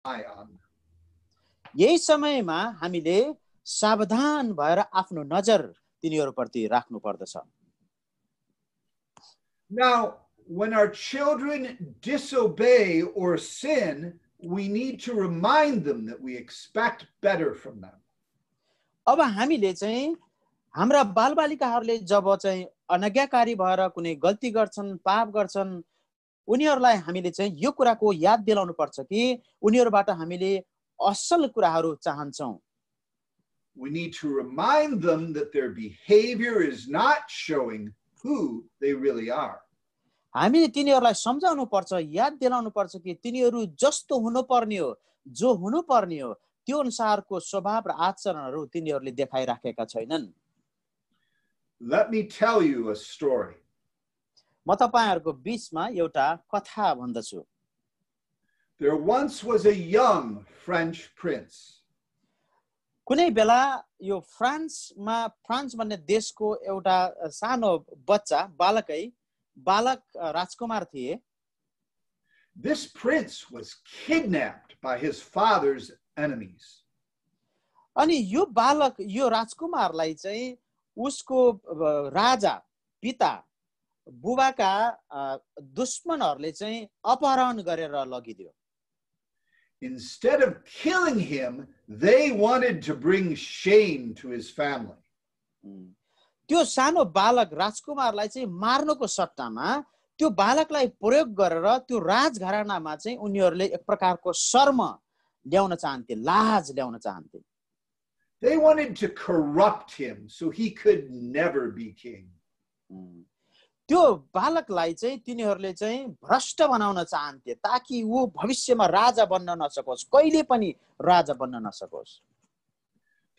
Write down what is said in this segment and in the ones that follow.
eye on. यही समयमा हामीले सावधान भएर आफ्नो नजर तिनीहरूप्रति राख्नु पर्दछ। Now, when our children disobey or sin, we need to remind them that we expect better from them. अब हामीले चाहिँ हाम्रा बालबालिकाहरूले जब चाहिँ अनज्ञाकारी भएर कुनै गल्ती गर्छन्, पाप गर्छन्, उनीहरूलाई हामीले चाहिँ यो कुराको याद दिलाउनु पर्छ कि उनीहरूबाट हामीले असल कुराहरू चाहन्छौँ। We need to remind them that their behavior is not showing who they really are. हामीले तिनीहरूलाई सम्झाउनु पर्छ, याद दिलाउनु पर्छ कि तिनीहरू जस्तो हुनुपर्ने हो, जो हुनुपर्ने हो, त्यो अनुसारको स्वभाव र आचरणहरू तिनीहरूले देखाइराखेका छैनन्। Let me tell you a story. म तपाईहरुको बीचमा एउटा कथा भन्दछु। There once was a young French prince. कुनै बेला यो फ्रान्स भन्ने देशको एउटा सानो बच्चा बालक राजकुमार थिए। This prince was kidnapped by his father's enemies. अनि यो बालक यो राजकुमारलाई चाहिँ उसको राजा पिता बुबाका दुश्मनहरूले चाहिँ अपहरण गरेर लगिदियो। Instead of killing him, they wanted to bring shame to his family. त्यो सानो बालक राजकुमारलाई चाहिँ मार्नको सट्टामा त्यो बालकलाई प्रयोग गरेर त्यो राजघरानामा चाहिँ उनीहरूले एक प्रकारको शर्म ल्याउन चाहन्थे, लाज ल्याउन चाहन्थे। They wanted to corrupt him so he could never be king. त्यो बालकलाई चाहिँ तिनीहरूले चाहिँ भ्रष्ट बनाउन चाहन्थे ताकि वो भविष्यमा राजा बन्न नसकोस्, कहिले पनि राजा बन्न नसकोस्।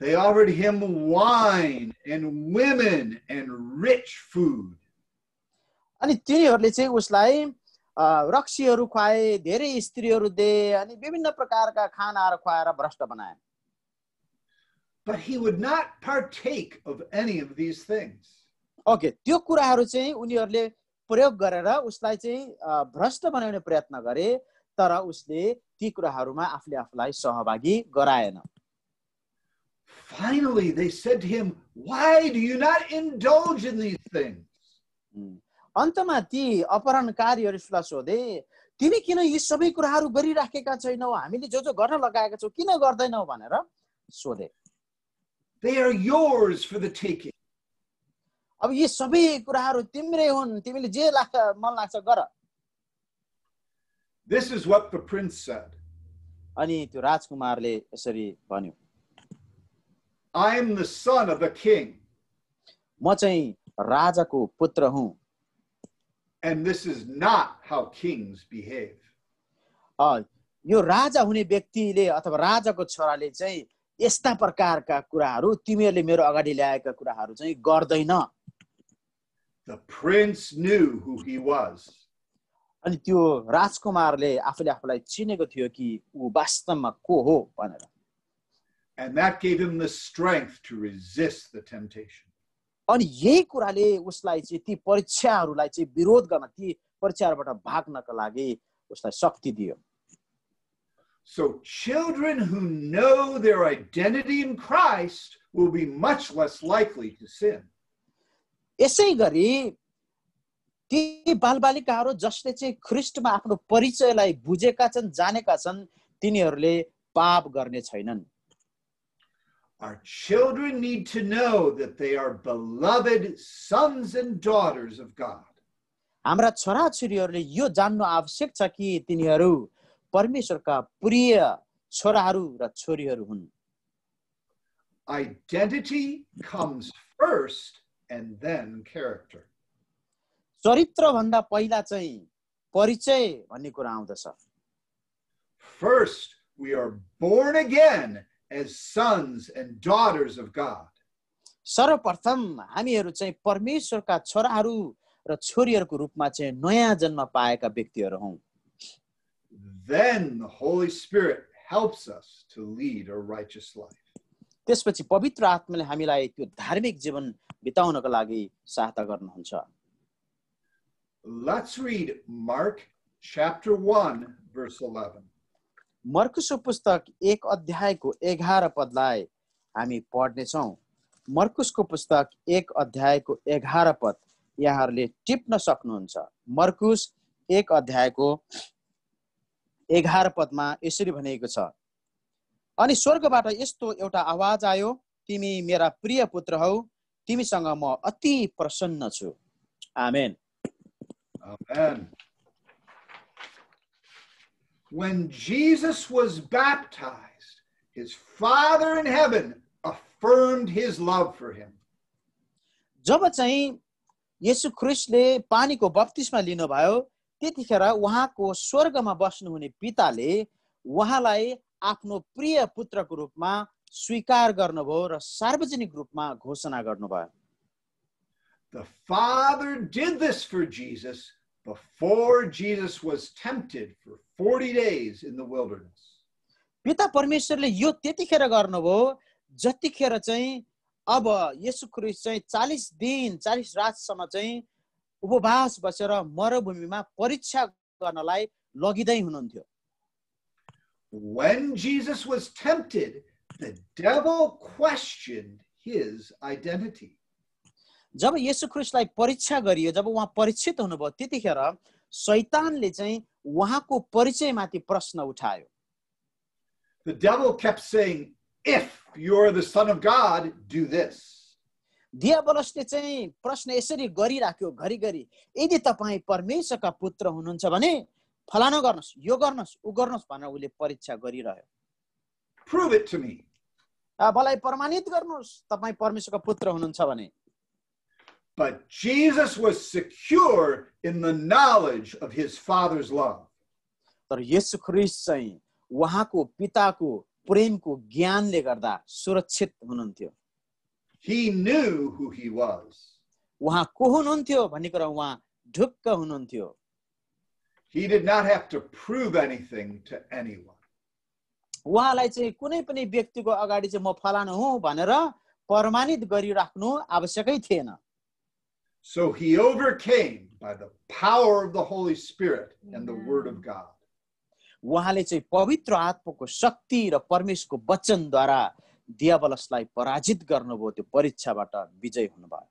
They offered him wine and women and rich food. अनि तिनीहरूले चाहिँ उसलाई रक्सीहरू खुवाए, धेरै स्त्रीहरू दिए अनि विभिन्न प्रकारका खानाहरू खुवाएर भ्रष्ट बनाए। But he would not partake of any of these things. Okay, त्यो कुराहरू चाहिँ उनीहरूले प्रयोग गरेर उसलाई चाहिँ भ्रष्ट बनाउने प्रयत्न गरे, तर उसले ती कुराहरूमा आफूले आफूलाई सहभागी गराएन। Finally, they said to him, "Why do you not indulge in these things?" अन्तमा ती अपहरणकारीहरूले उसलाई सोधे, तिमी किन यी सबै कुराहरू गरिराखेका छैनौ, हामीले जो जो गर्न लगाएका छौ किन गर्दैनौ भनेर सोधे। They are yours for the taking. अब यी सबै कुराहरू तिम्रै हुन्, तिमीले जे मन लाग्छ गर। This is what the prince said. अनि त्यो राजकुमारले यसरी भन्यो, I am the son of a king. म चाहिँ राजाको पुत्र हुँ। And this is not how kings behave. यो राजा हुने व्यक्तिले अथवा राजाको छोराले चाहिँ यस्ता प्रकारका कुराहरू तिमीहरूले मेरो अगाडि ल्याएका कुराहरू चाहिँ गर्दैन। The prince knew who he was. अनि त्यो राजकुमारले आफूले आफूलाई चिनेको थियो कि ऊ वास्तवमा को हो भनेर। And that gave him the strength to resist the temptation. अनि यही कुराले उसलाई चाहिँ ती परीक्षाहरूलाई चाहिँ विरोध गर्न, ती परीक्षाबाट भाग्नका लागि उसलाई शक्ति दियो। So children who know their identity in Christ will be much less likely to sin. यसै गरी ती बालबालिकाहरू जसले चाहिँ ख्रीष्टमा आफ्नो परिचयलाई बुझेका छन्, जानेका छन्, तिनीहरूले पाप गर्ने छैनन्। Our children need to know that they are beloved sons and daughters of God. हाम्रा छोराछोरीहरूले यो जान्नु आवश्यक छ कि तिनीहरू परमेश्वरका प्रिय छोराहरू र छोरीहरू हुन्। Identity comes first and then character. चरित्र भन्दा पहिला चाहिँ परिचय भन्ने कुरा आउँदछ। First, we are born again as sons and daughters of God. सर्वप्रथम हामीहरू चाहिँ परमेश्वरका छोराहरू र छोरीहरूको रूपमा चाहिँ नयाँ जन्म पाएका व्यक्तिहरू हौं। Then the Holy Spirit helps us to lead a righteous life. त्यसपछि पवित्र आत्माले हामीलाई त्यो धार्मिक जीवन बिताउनको लागि सहायता गर्नुहुन्छ। Let's read Mark chapter 1 verse 11. मर्कुसको पुस्तक 1 अध्यायको 11 पदलाई हामी पढ्नेछौँ। मर्कुसको पुस्तक 1 अध्यायको 11 पद यहाँहरूले टिप्न सक्नुहुन्छ। मर्कुस 1 अध्यायको 11 पदमा यसरी भनेको छ, अनि स्वर्गबाट यस्तो एउटा आवाज आयो, तिमी मेरा प्रिय पुत्र हौ, तिमीसँग म अति प्रसन्न छु। आमेन। Amen. When Jesus was baptized, his Father in heaven affirmed his love for him. जब चाहिँ येशू ख्रीष्टले पानीको बप्तिस्मा लिनुभयो, त्यतिखेर उहाँको स्वर्गमा बस्नुहुने पिताले उहाँलाई आफ्नो प्रिय पुत्रको रूपमा स्वीकार गर्नुभयो र सार्वजनिक रूपमा घोषणा गर्नुभयो। The Father did this for Jesus before Jesus was tempted for 40 days in the wilderness. पिता परमेश्वरले यो त्यतिखेर गर्नुभयो जतिखेर चाहिँ अब येशू ख्रीष्ट चाहिँ 40 दिन 40 रातसम्म चाहिँ उपवास बसेर मरुभूमिमा परीक्षा गर्नलाई लगिँदै हुनुहुन्थ्यो। When Jesus was tempted, the devil questioned his identity. जब येशू ख्रीष्टलाई परीक्षा गरियो, जब उहाँ परीक्षित हुनुभयो, त्यतिखेर शैतानले चाहिँ उहाँको परिचयमाथि प्रश्न उठायो। The devil kept saying, if you're the Son of God, do this. दियाबलसले चाहिँ प्रश्न यसरी गरिराख्यो घरिघरि, यदि तपाईँ परमेश्वरका पुत्र हुनुहुन्छ भने फलाना गर्नुहोस्, यो गर्नुहोस्, उ गर्नुहोस् भनेर उले परीक्षा गरिरह्यो। Prove it to me. मलाई प्रमाणित गर्नुहोस् तपाईँ परमेश्वरका पुत्र हुनुहुन्छ भने। But Jesus was secure in the knowledge of his Father's love. तर येशू ख्रीष्ट चाहिँ उहाँको पिताको प्रेमको ज्ञानले गर्दा सुरक्षित हुनुहुन्थ्यो। He knew who he was. उहाँ को हुनुहुन्थ्यो भन्ने कुरा उहाँ ढुक्क हुनुहुन्थ्यो। He did not have to prove anything to anyone. उहाँलाई चाहिँ कुनै पनि व्यक्तिको अगाडि चाहिँ म फलाना हुँ भनेर प्रमाणित गरिराख्नु आवश्यकै थिएन। So he overcame by the power of the Holy Spirit and the Word of God. उहाँले चाहिँ पवित्र आत्माको शक्ति र परमेश्वरको वचनद्वारा दियाबलसलाई पराजित गर्नुभयो, त्यो परीक्षाबाट विजय हुनुभयो।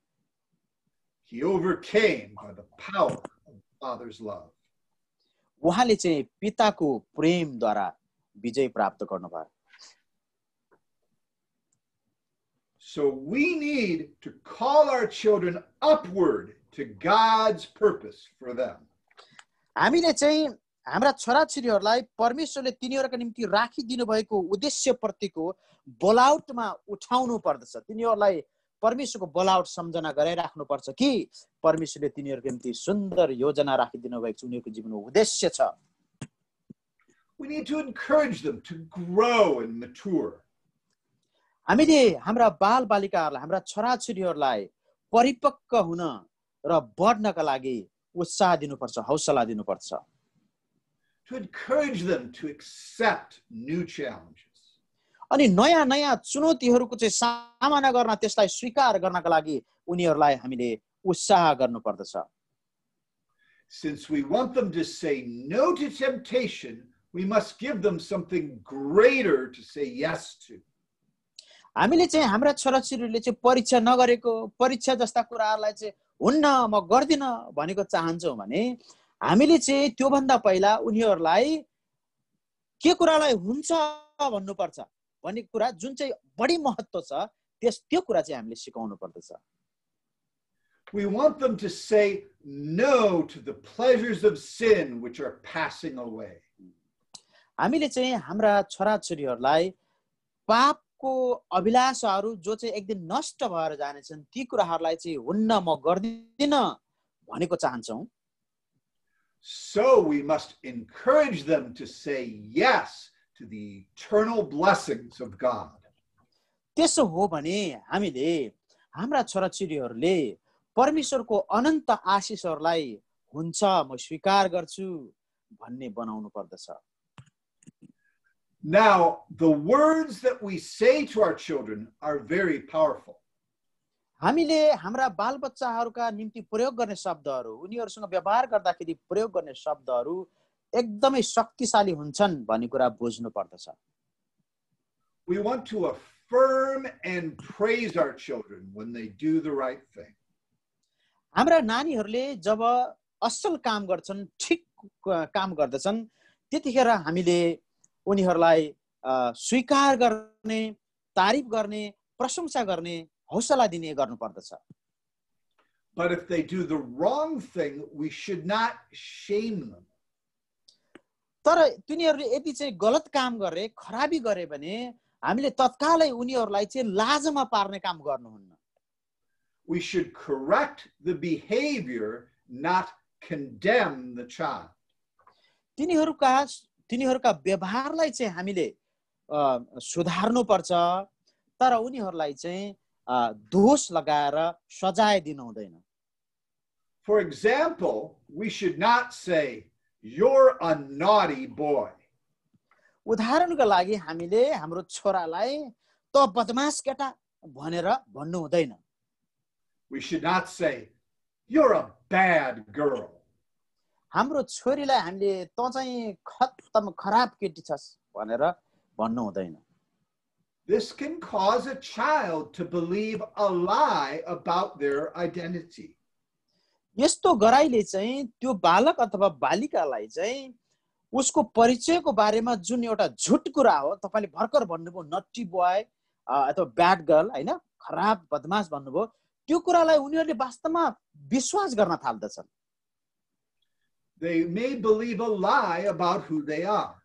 He overcame by the power of the Father's love. उहाँले चाहिँ पिताको प्रेमद्वारा विजय प्राप्त गर्नुभयो। So we need to call our children upward to God's purpose for them. हामीले चाहिँ हाम्रा छोराछोरीहरूलाई परमेश्वरले तिनीहरूका निम्ति राखिदिनु भएको उद्देश्यप्रतिको बोलाउटमा उठाउनु पर्दछ। तिनीहरूलाई परमेश्वरको बोलाउट सम्झना गराइराख्नु पर्छ कि परमेश्वरले तिनीहरूको निम्ति सुन्दर योजना राखिदिनु भएको छ, उनीहरूको जीवनको उद्देश्य छ। We need to encourage them to grow and mature. हामीले हाम्रा बालबालिकाहरूलाई, हाम्रा छोराछोरीहरूलाई परिपक्व हुन र बढ्नका लागि उत्साह दिनुपर्छ, हौसला दिनुपर्छ। To encourage them to accept new challenges. अनि नयाँ नयाँ चुनौतीहरूको चाहिँ सामना गर्न, त्यसलाई स्वीकार गर्नका लागि उनीहरूलाई हामीले उत्साह गर्नुपर्दछ। Since we want them to say no to temptation, we must give them something greater to say yes to. हामीले चाहिँ हाम्रा छोराछोरीले चाहिँ परीक्षा नगरेको, परीक्षा जस्ता कुराहरूलाई चाहिँ हुन्न म गर्दिन भनेको चाहन्छौँ भने हामीले चाहिँ त्योभन्दा पहिला उनीहरूलाई के कुरालाई हुन्छ भन्नुपर्छ भन्ने कुरा जुन चाहिँ बढी महत्त्व छ त्यो कुरा चाहिँ हामीले सिकाउनु पर्दछ। We want them to say no to the pleasures of sin which are passing away. हामीले चाहिँ हाम्रा छोराछोरीहरूलाई पापको अभिलाषाहरू जो चाहिँ एक दिन नष्ट भएर जानेछन् ती कुराहरूलाई चाहिँ हुन्न म गर्दिन भनेको चाहन्छौँ। So we must encourage them to say yes to the eternal blessings of God. त्यसो हो भने हामीले हाम्रा छोराछोरीहरूले परमेश्वरको अनन्त आशीषहरूलाई हुन्छ म स्वीकार गर्छु भन्ने बनाउनु पर्दछ। Now, the words that we say to our children are very powerful. हामीले हाम्रा बालबच्चाहरूका निम्ति प्रयोग गर्ने शब्दहरू, उनीहरूसँग व्यवहार गर्दाखेरि प्रयोग गर्ने शब्दहरू एकदमै शक्तिशाली हुन्छन् भन्ने कुरा बुझ्नु पर्दछ। We want to affirm and praise our children when they do the right thing. हाम्रा नानीहरूले जब असल काम गर्छन्, ठिक काम गर्दछन्, त्यतिखेर हामीले उनीहरूलाई स्वीकार गर्ने, तारिफ गर्ने, प्रशंसा गर्ने, हौसला दिने गर्नुपर्दछ। But if they do the wrong thing, we should not shame them. तर तिनीहरूले यदि चाहिँ गलत काम गरे, खराबी गरे भने हामीले तत्कालै उनीहरूलाई चाहिँ लाजमा पार्ने काम गर्नुहुन्न। We should correct the behavior, not condemn the child. तिनीहरूका व्यवहारलाई चाहिँ हामीले सुधार्नु पर्छ, तर उनीहरूलाई चाहिँ दोष लगाएर सजाय दिनु हुँदैन। For example, we should not say, "You're a naughty boy." उदाहरणको लागि हामीले हाम्रो छोरालाई त बदमाश केटा भनेर भन्नु हुँदैन। We should not say, "You're a bad girl." हाम्रो छोरीलाई हामीले त चाहिँ खत्तम खराब केटी छस् भनेर भन्नु हुँदैन। This can cause a child to believe a lie about their identity. यस्तो गराइले चाहिँ त्यो बालक अथवा बालिकालाई चाहिँ उसको परिचयको बारेमा जुन एउटा झुट कुरा हो, तपाईले भर्खर भन्नुभयो नट्टी बोय अथवा ब्याड गर्ल हैन, खराब बदमाश भन्नुभयो, त्यो कुरालाई उनीहरूले वास्तवमा विश्वास गर्न थाल्दछन्। They may believe a lie about who they are.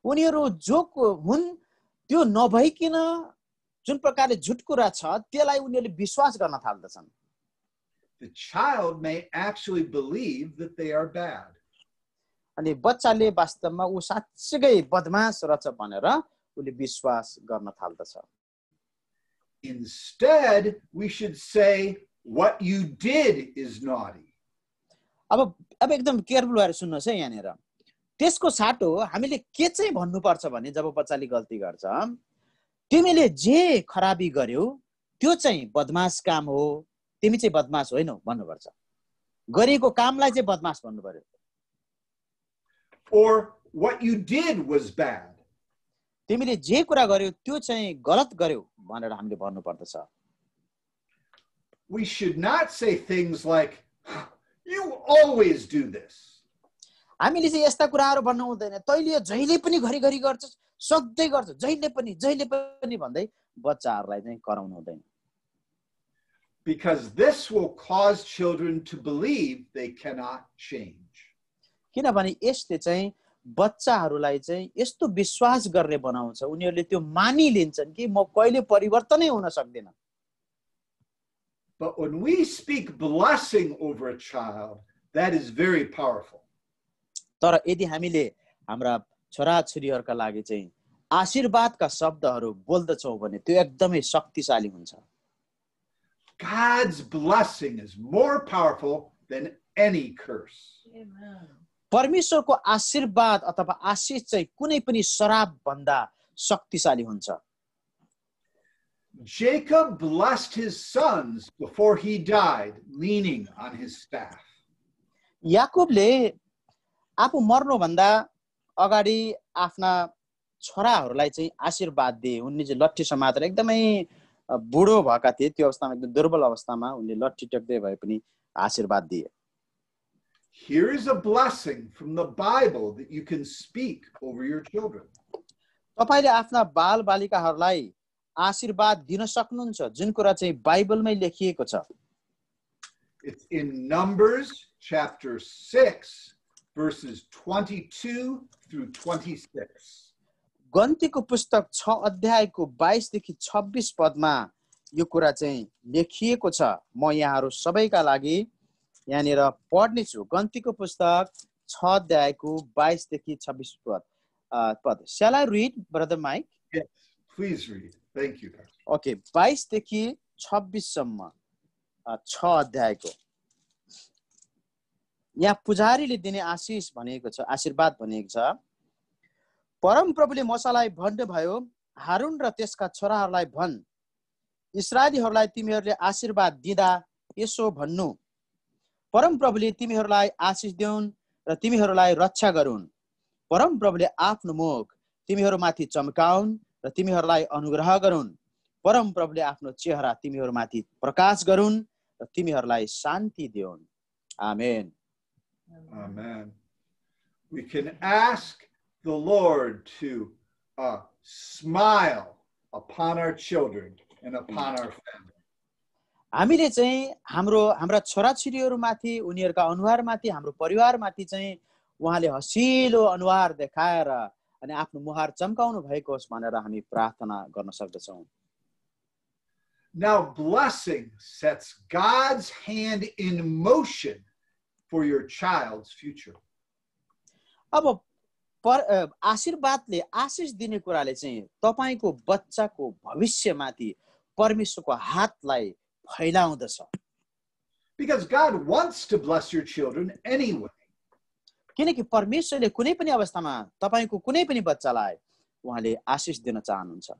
उनीहरू जो हुन् त्यो नभइकिन जुन प्रकारले झुट कुरा छ त्यसलाई उनीहरूले विश्वास गर्न थाल्दछन्। The child may actually believe that they are bad. अनि बच्चाले वास्तवमा उ साच्चै बदमाश रहेछ भनेर उले विश्वास गर्न थाल्दछ। Instead, we should say, "What you did is naughty." अब एकदम केयरफुल भएर सुन्नुहोस् है यहाँनिर। त्यसको साटो हामीले के चाहिँ भन्नुपर्छ भने जब बच्चाले गल्ती गर्छ, तिमीले जे खराबी गर्यौ त्यो चाहिँ बदमाश काम हो, तिमी चाहिँ बदमाश होइनौ भन्नुपर्छ। गरेको कामलाई चाहिँ बदमाश भन्नु पर्यो। Or what you did was bad. तिमीले जे कुरा गर्यौ त्यो चाहिँ गलत गर्यौ भनेर हामीले भन्नु पर्दछ। We should not say things like, "You always do this." हामीले चाहिँ यस्ता कुराहरू भन्नु हुँदैन। तैँले जहिले पनि घरिघरि गर्छस्, सधैँ गर्छस्, जहिले पनि भन्दै बच्चाहरूलाई चाहिँ कराउनु हुँदैन। Because this will cause children to believe they cannot change. किनभने यसले चाहिँ बच्चाहरूलाई चाहिँ यस्तो विश्वास गर्ने बनाउँछ, उनीहरूले त्यो मानिलिन्छन् कि म कहिले परिवर्तनै हुन सक्दिन। But when we speak blessing over a child, that is very powerful. तर यदि हामीले हाम्रा छोराछोरीहरूका लागि चाहिँ आशीर्वादका शब्दहरू बोल्दछौँ भने त्यो एकदमै शक्तिशाली हुन्छ। God's blessing is more powerful than any curse. Amen. परमेश्वरको आशीर्वाद अथवा आशीष चाहिँ कुनै पनि श्राप भन्दा शक्तिशाली हुन्छ। Jacob blessed his sons before he died, leaning on his staff. याकूबले आफू मर्नुभन्दा अगाडि आफ्ना छोराहरूलाई चाहिँ आशीर्वाद दिए। उनले चाहिँ लट्ठी समातेर एकदमै बुढो भएका थिए, त्यो अवस्थामा एकदम दुर्बल अवस्थामा उनले लट्ठी टेक्दै भए पनि आशीर्वाद दिए। Here is a blessing from the Bible that you can speak over your children. तपाईले आफ्ना बाल बालिकाहरूलाई आशीर्वाद दिन सक्नुहुन्छ जुन कुरा चाहिँ बाइबलमै लेखिएको छ। It's in Numbers chapter 6 verses 22 through 26. गन्तीको पुस्तक 6 अध्यायको 22 देखि 26 पदमा यो कुरा चाहिँ लेखिएको छ। म यहाँहरू सबैका लागि यहाँनिर पढ्ने छु। गन्तीको पुस्तक 6 अध्यायको 22 देखि 26 पद। Shall I read, Brother Mike? Yes, please read. Thank you, Pastor. Okay, 22 देखि 26 सम्म 6 अध्यायको। यहाँ पुजारीले दिने आशीष भनेको छ, आशीर्वाद भनेको छ। परम प्रभुले मूसालाई भन्नुभयो, हारून र त्यसका छोराहरूलाई भन्, इस्राएलीहरूलाई तिमीहरूले आशीर्वाद दिँदा यसो भन्नु, परम प्रभुले तिमीहरूलाई आशीष देऊन् र तिमीहरूलाई रक्षा गरून्। परम प्रभुले आफ्नो मुख तिमीहरूमाथि चम्काउन् र तिमीहरूलाई अनुग्रह गरून्। परम प्रभुले आफ्नो चेहरा तिमीहरूमाथि प्रकाश गरून् र तिमीहरूलाई शान्ति दिउन्। आमेन। Amen. We can ask the Lord to smile upon our children and upon our family. हामीले चाहिँ हाम्रा छोराछोरीहरूमाथि, उनीहरूका अनुहारमाथि, हाम्रो परिवारमाथि चाहिँ उहाँले हँसिलो अनुहार देखाएर अनि आफ्नो मुहार चम्काउनु भएको होस् भनेर हामी प्रार्थना गर्न सक्दछौँ। Now, blessing sets God's hand in motion for your child's future. अब आशीर्वादले, आशिष दिने कुराले चाहिँ तपाईको बच्चाको भविष्यमाथि परमेश्वरको हातलाई फैलाउँदछ। Because God wants to bless your children anyway. किनकि परमेश्वरले कुनै पनि अवस्थामा तपाईको कुनै पनि बच्चालाई उहाँले आशिष दिन चाहनुहुन्छ।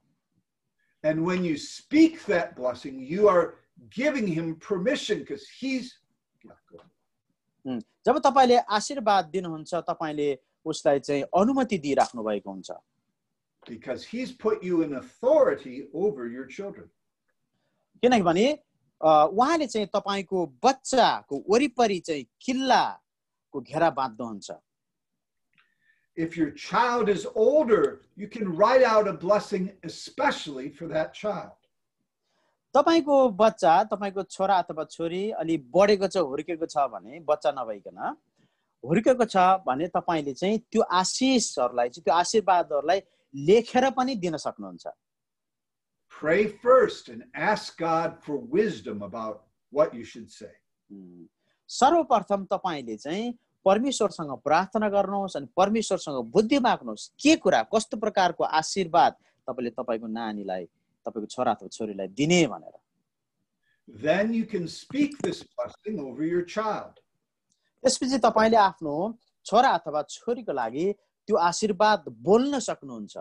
And when you speak that blessing, you are giving him permission because he's जब तपाईले आशीर्वाद दिनुहुन्छ तपाईले उसलाई चाहिँ अनुमति दिइराख्नु भएको हुन्छ। Because he's put you in authority over your children. किनभने उहाँले चाहिँ तपाईको बच्चाको वरिपरि चाहिँ किल्लाको घेरा बाँध्नुहुन्छ। If your child is older, you can write out a blessing especially for that child. तपाईको बच्चा, तपाईको छोरा अथवा छोरी अलि बढेको छ, हुर्केको छ भने, बच्चा नभइकन हुर्केको छ भने तपाईले चाहिँ त्यो आशीषहरुलाई चाहिँ, त्यो आशीर्वादहरुलाई लेखेर पनि दिन सक्नुहुन्छ। Pray first and ask God for wisdom about what you should say. सर्वप्रथम तपाईले चाहिँ परमेश्वरसँग प्रार्थना गर्नुहोस् अनि परमेश्वरसँग बुद्धि माग्नुहोस् के कुरा, कस्तो प्रकारको आशीर्वाद तपाईले तपाईको नानीलाई, तपाईको छोरा अथवा छोरीलाई दिने भनेर। Then you can speak this blessing over your child. त्यसपछि तपाईले आफ्नो छोरा अथवा छोरीको लागि त्यो आशीर्वाद बोल्न सक्नुहुन्छ।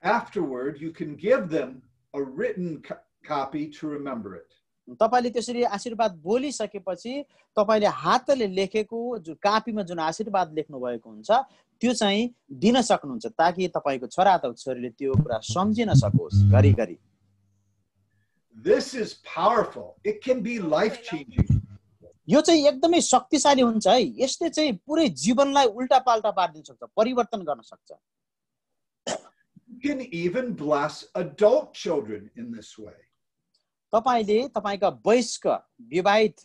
Afterward, you can give them a written copy to remember it. तपाईले त्यसरी आशीर्वाद बोलिसकेपछि तपाईले हातले लेखेको जुन कापीमा जुन आशीर्वाद लेख्नु भएको हुन्छ त्यो चाहिँ दिन सक्नुहुन्छ ताकि तपाईको छोरा अथवा छोरीले त्यो कुरा सम्झिन सकोस् घरिघरि। This is powerful. It can be life changing. यो चाहिँ एकदमै शक्तिशाली हुन्छ है। यसले चाहिँ पुरै जीवनलाई उल्टापाल्टा पार्दिन सक्छ, परिवर्तन गर्न सक्छ। You can even bless adult children in this way. तपाईले तपाईका वयस्क विवाहित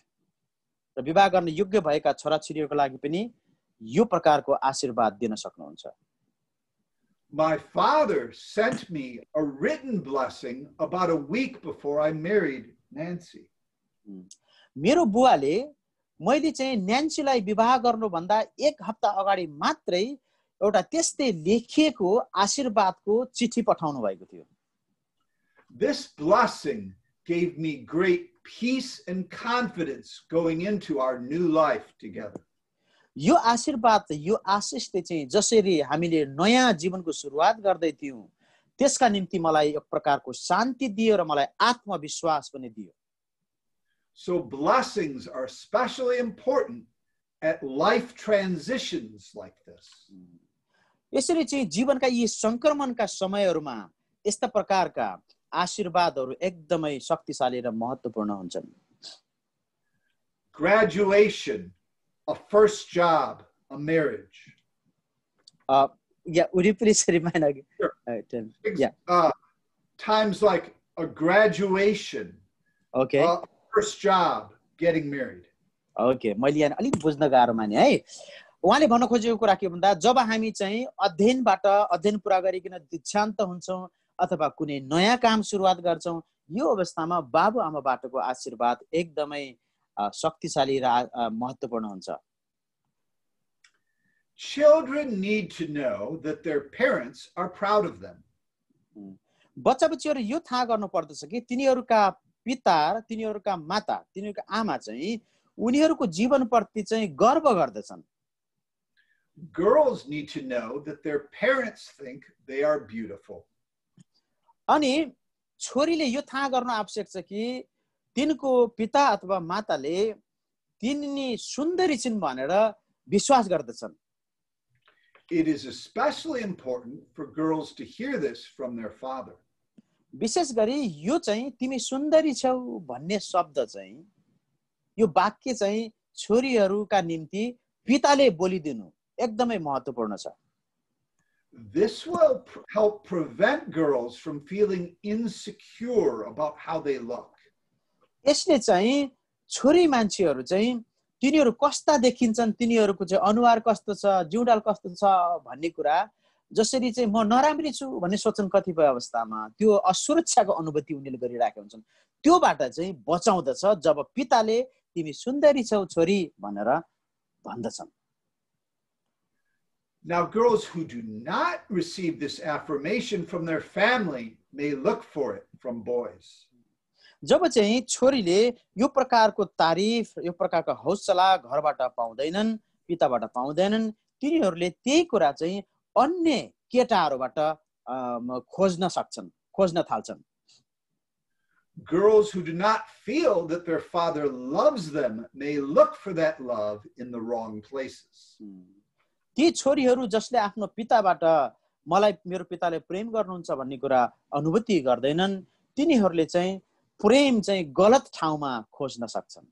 र विवाह गर्न योग्य भएका छोराछोरीहरूको लागि पनि यो प्रकारको आशीर्वाद दिन सक्नुहुन्छ। My father sent me a written blessing about a week before I married Nancy. मेरो बुवाले मैले चाहिँ न्यान्सीलाई विवाह गर्नुभन्दा एक हप्ता अगाडि मात्रै एउटा त्यस्तै लेखिएको आशीर्वादको चिठी पठाउनु भएको थियो। This blessing gave me great peace and confidence going into our new life together. यो आशीर्वाद, यो आशिषले चाहिँ जसरी हामीले नयाँ जीवनको सुरुवात गर्दै थियौं त्यसका निम्ति मलाई एक प्रकारको शान्ति दियो र मलाई आत्मविश्वास पनि दियो। So blessings are especially important at life transitions like this. यसरी चाहिँ जीवनका यी संक्रमणका समयहरुमा यस्ता प्रकारका आशीर्वादहरु एकदमै शक्तिशाली र महत्त्वपूर्ण हुन्छन्। Graduation, a first job, a marriage. Yeah, would you please remind again? Sure. Times like a graduation, okay, a first job, getting married. Okay, मैले यहाँ अलि बुझ्न गाह्रो माने है। उहाँले भन्न खोजेको कुरा के भन्दा जब हामी चाहिँ अध्ययन पुरा गरिकन दीक्षान्त हुन्छौं अथवा कुनै नयाँ काम सुरुवात गर्छौं यो अवस्थामा बाबुआमाबाटको आशीर्वाद एकदमै शक्तिशाली र महत्त्वपूर्ण हुन्छ। Children need to know that their parents are proud of them. बच्चा-बच्चीहरु यो थाहा गर्नु पर्दछ कि तिनीहरुका पिता र तिनीहरुका माता, तिनीहरुका आमा चाहिँ उनीहरुको जीवनप्रति चाहिँ गर्व गर्दछन्। Girls need to know that their parents think they are beautiful. अनि छोरीले यो थाहा गर्न आवश्यक छ कि तिनको पिता अथवा माताले तिनी सुन्दरी छिन् भनेर विश्वास गर्दछन्। It is especially important for girls to hear this from their father. विशेष गरी यो चाहिँ तिमी सुन्दरी छौ भन्ने शब्द चाहिँ यो वाक्य चाहिँ छोरीहरूका निम्ति पिताले बोलिदिनु एकदमै महत्त्वपूर्ण छ। This will help prevent girls from feeling insecure about how they look. यसले चाहिँ छोरी मान्छेहरू चाहिँ तिनीहरू कस्ता देखिन्छन्, तिनीहरूको चाहिँ अनुहार कस्तो छ, जिउडाल कस्तो छ भन्ने कुरा जसरी चाहिँ म नराम्री छु भन्ने सोच्छन् कतिपय अवस्थामा त्यो असुरक्षाको अनुभूति उनीहरूले गरिरहेका हुन्छन्। त्योबाट चाहिँ बचाउँदछ जब पिताले तिमी सुन्दरी छौ छोरी भनेर भन्दछन्। Now, girls who do not receive this affirmation from their family may look for it from boys. जब चाहिँ छोरीले यो प्रकारको तारिफ, यो प्रकारको हौसला घरबाट पाउँदैनन्, पिताबाट पाउँदैनन्, तिनीहरूले त्यही कुरा चाहिँ अन्य केटाहरूबाट खोज्न सक्छन्, खोज्न थाल्छन्। Girls who do not feel that their father loves them may look for that love in the wrong places. ती छोरीहरू जसले आफ्नो पिताबाट मलाई मेरो पिताले प्रेम गर्नुहुन्छ भन्ने कुरा अनुभूति गर्दैनन्, तिनीहरूले चाहिँ प्रेम चाहिँ गलत ठाउँमा खोज्न सक्छन्।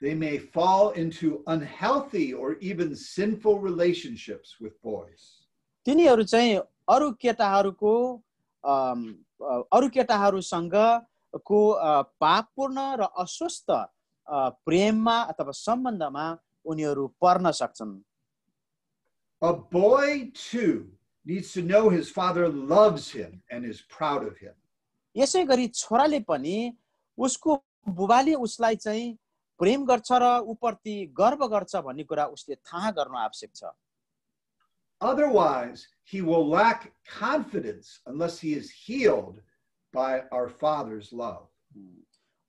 They may fall into unhealthy or even sinful relationships with boys. तिनीहरू चाहिँ अरू केटाहरूसँग को पापपूर्ण र अस्वस्थ प्रेममा अथवा सम्बन्धमा उनीहरू पर्न सक्छन्। A boy too needs to know his father loves him and is proud of him. यसै गरी छोराले पनि उसको बुबाले उसलाई चाहिँ प्रेम गर्छ र उप्रति गर्व गर्छ भन्ने कुरा उसले थाहा गर्न आवश्यक छ। Otherwise, he will lack confidence unless he is healed by our Father's love.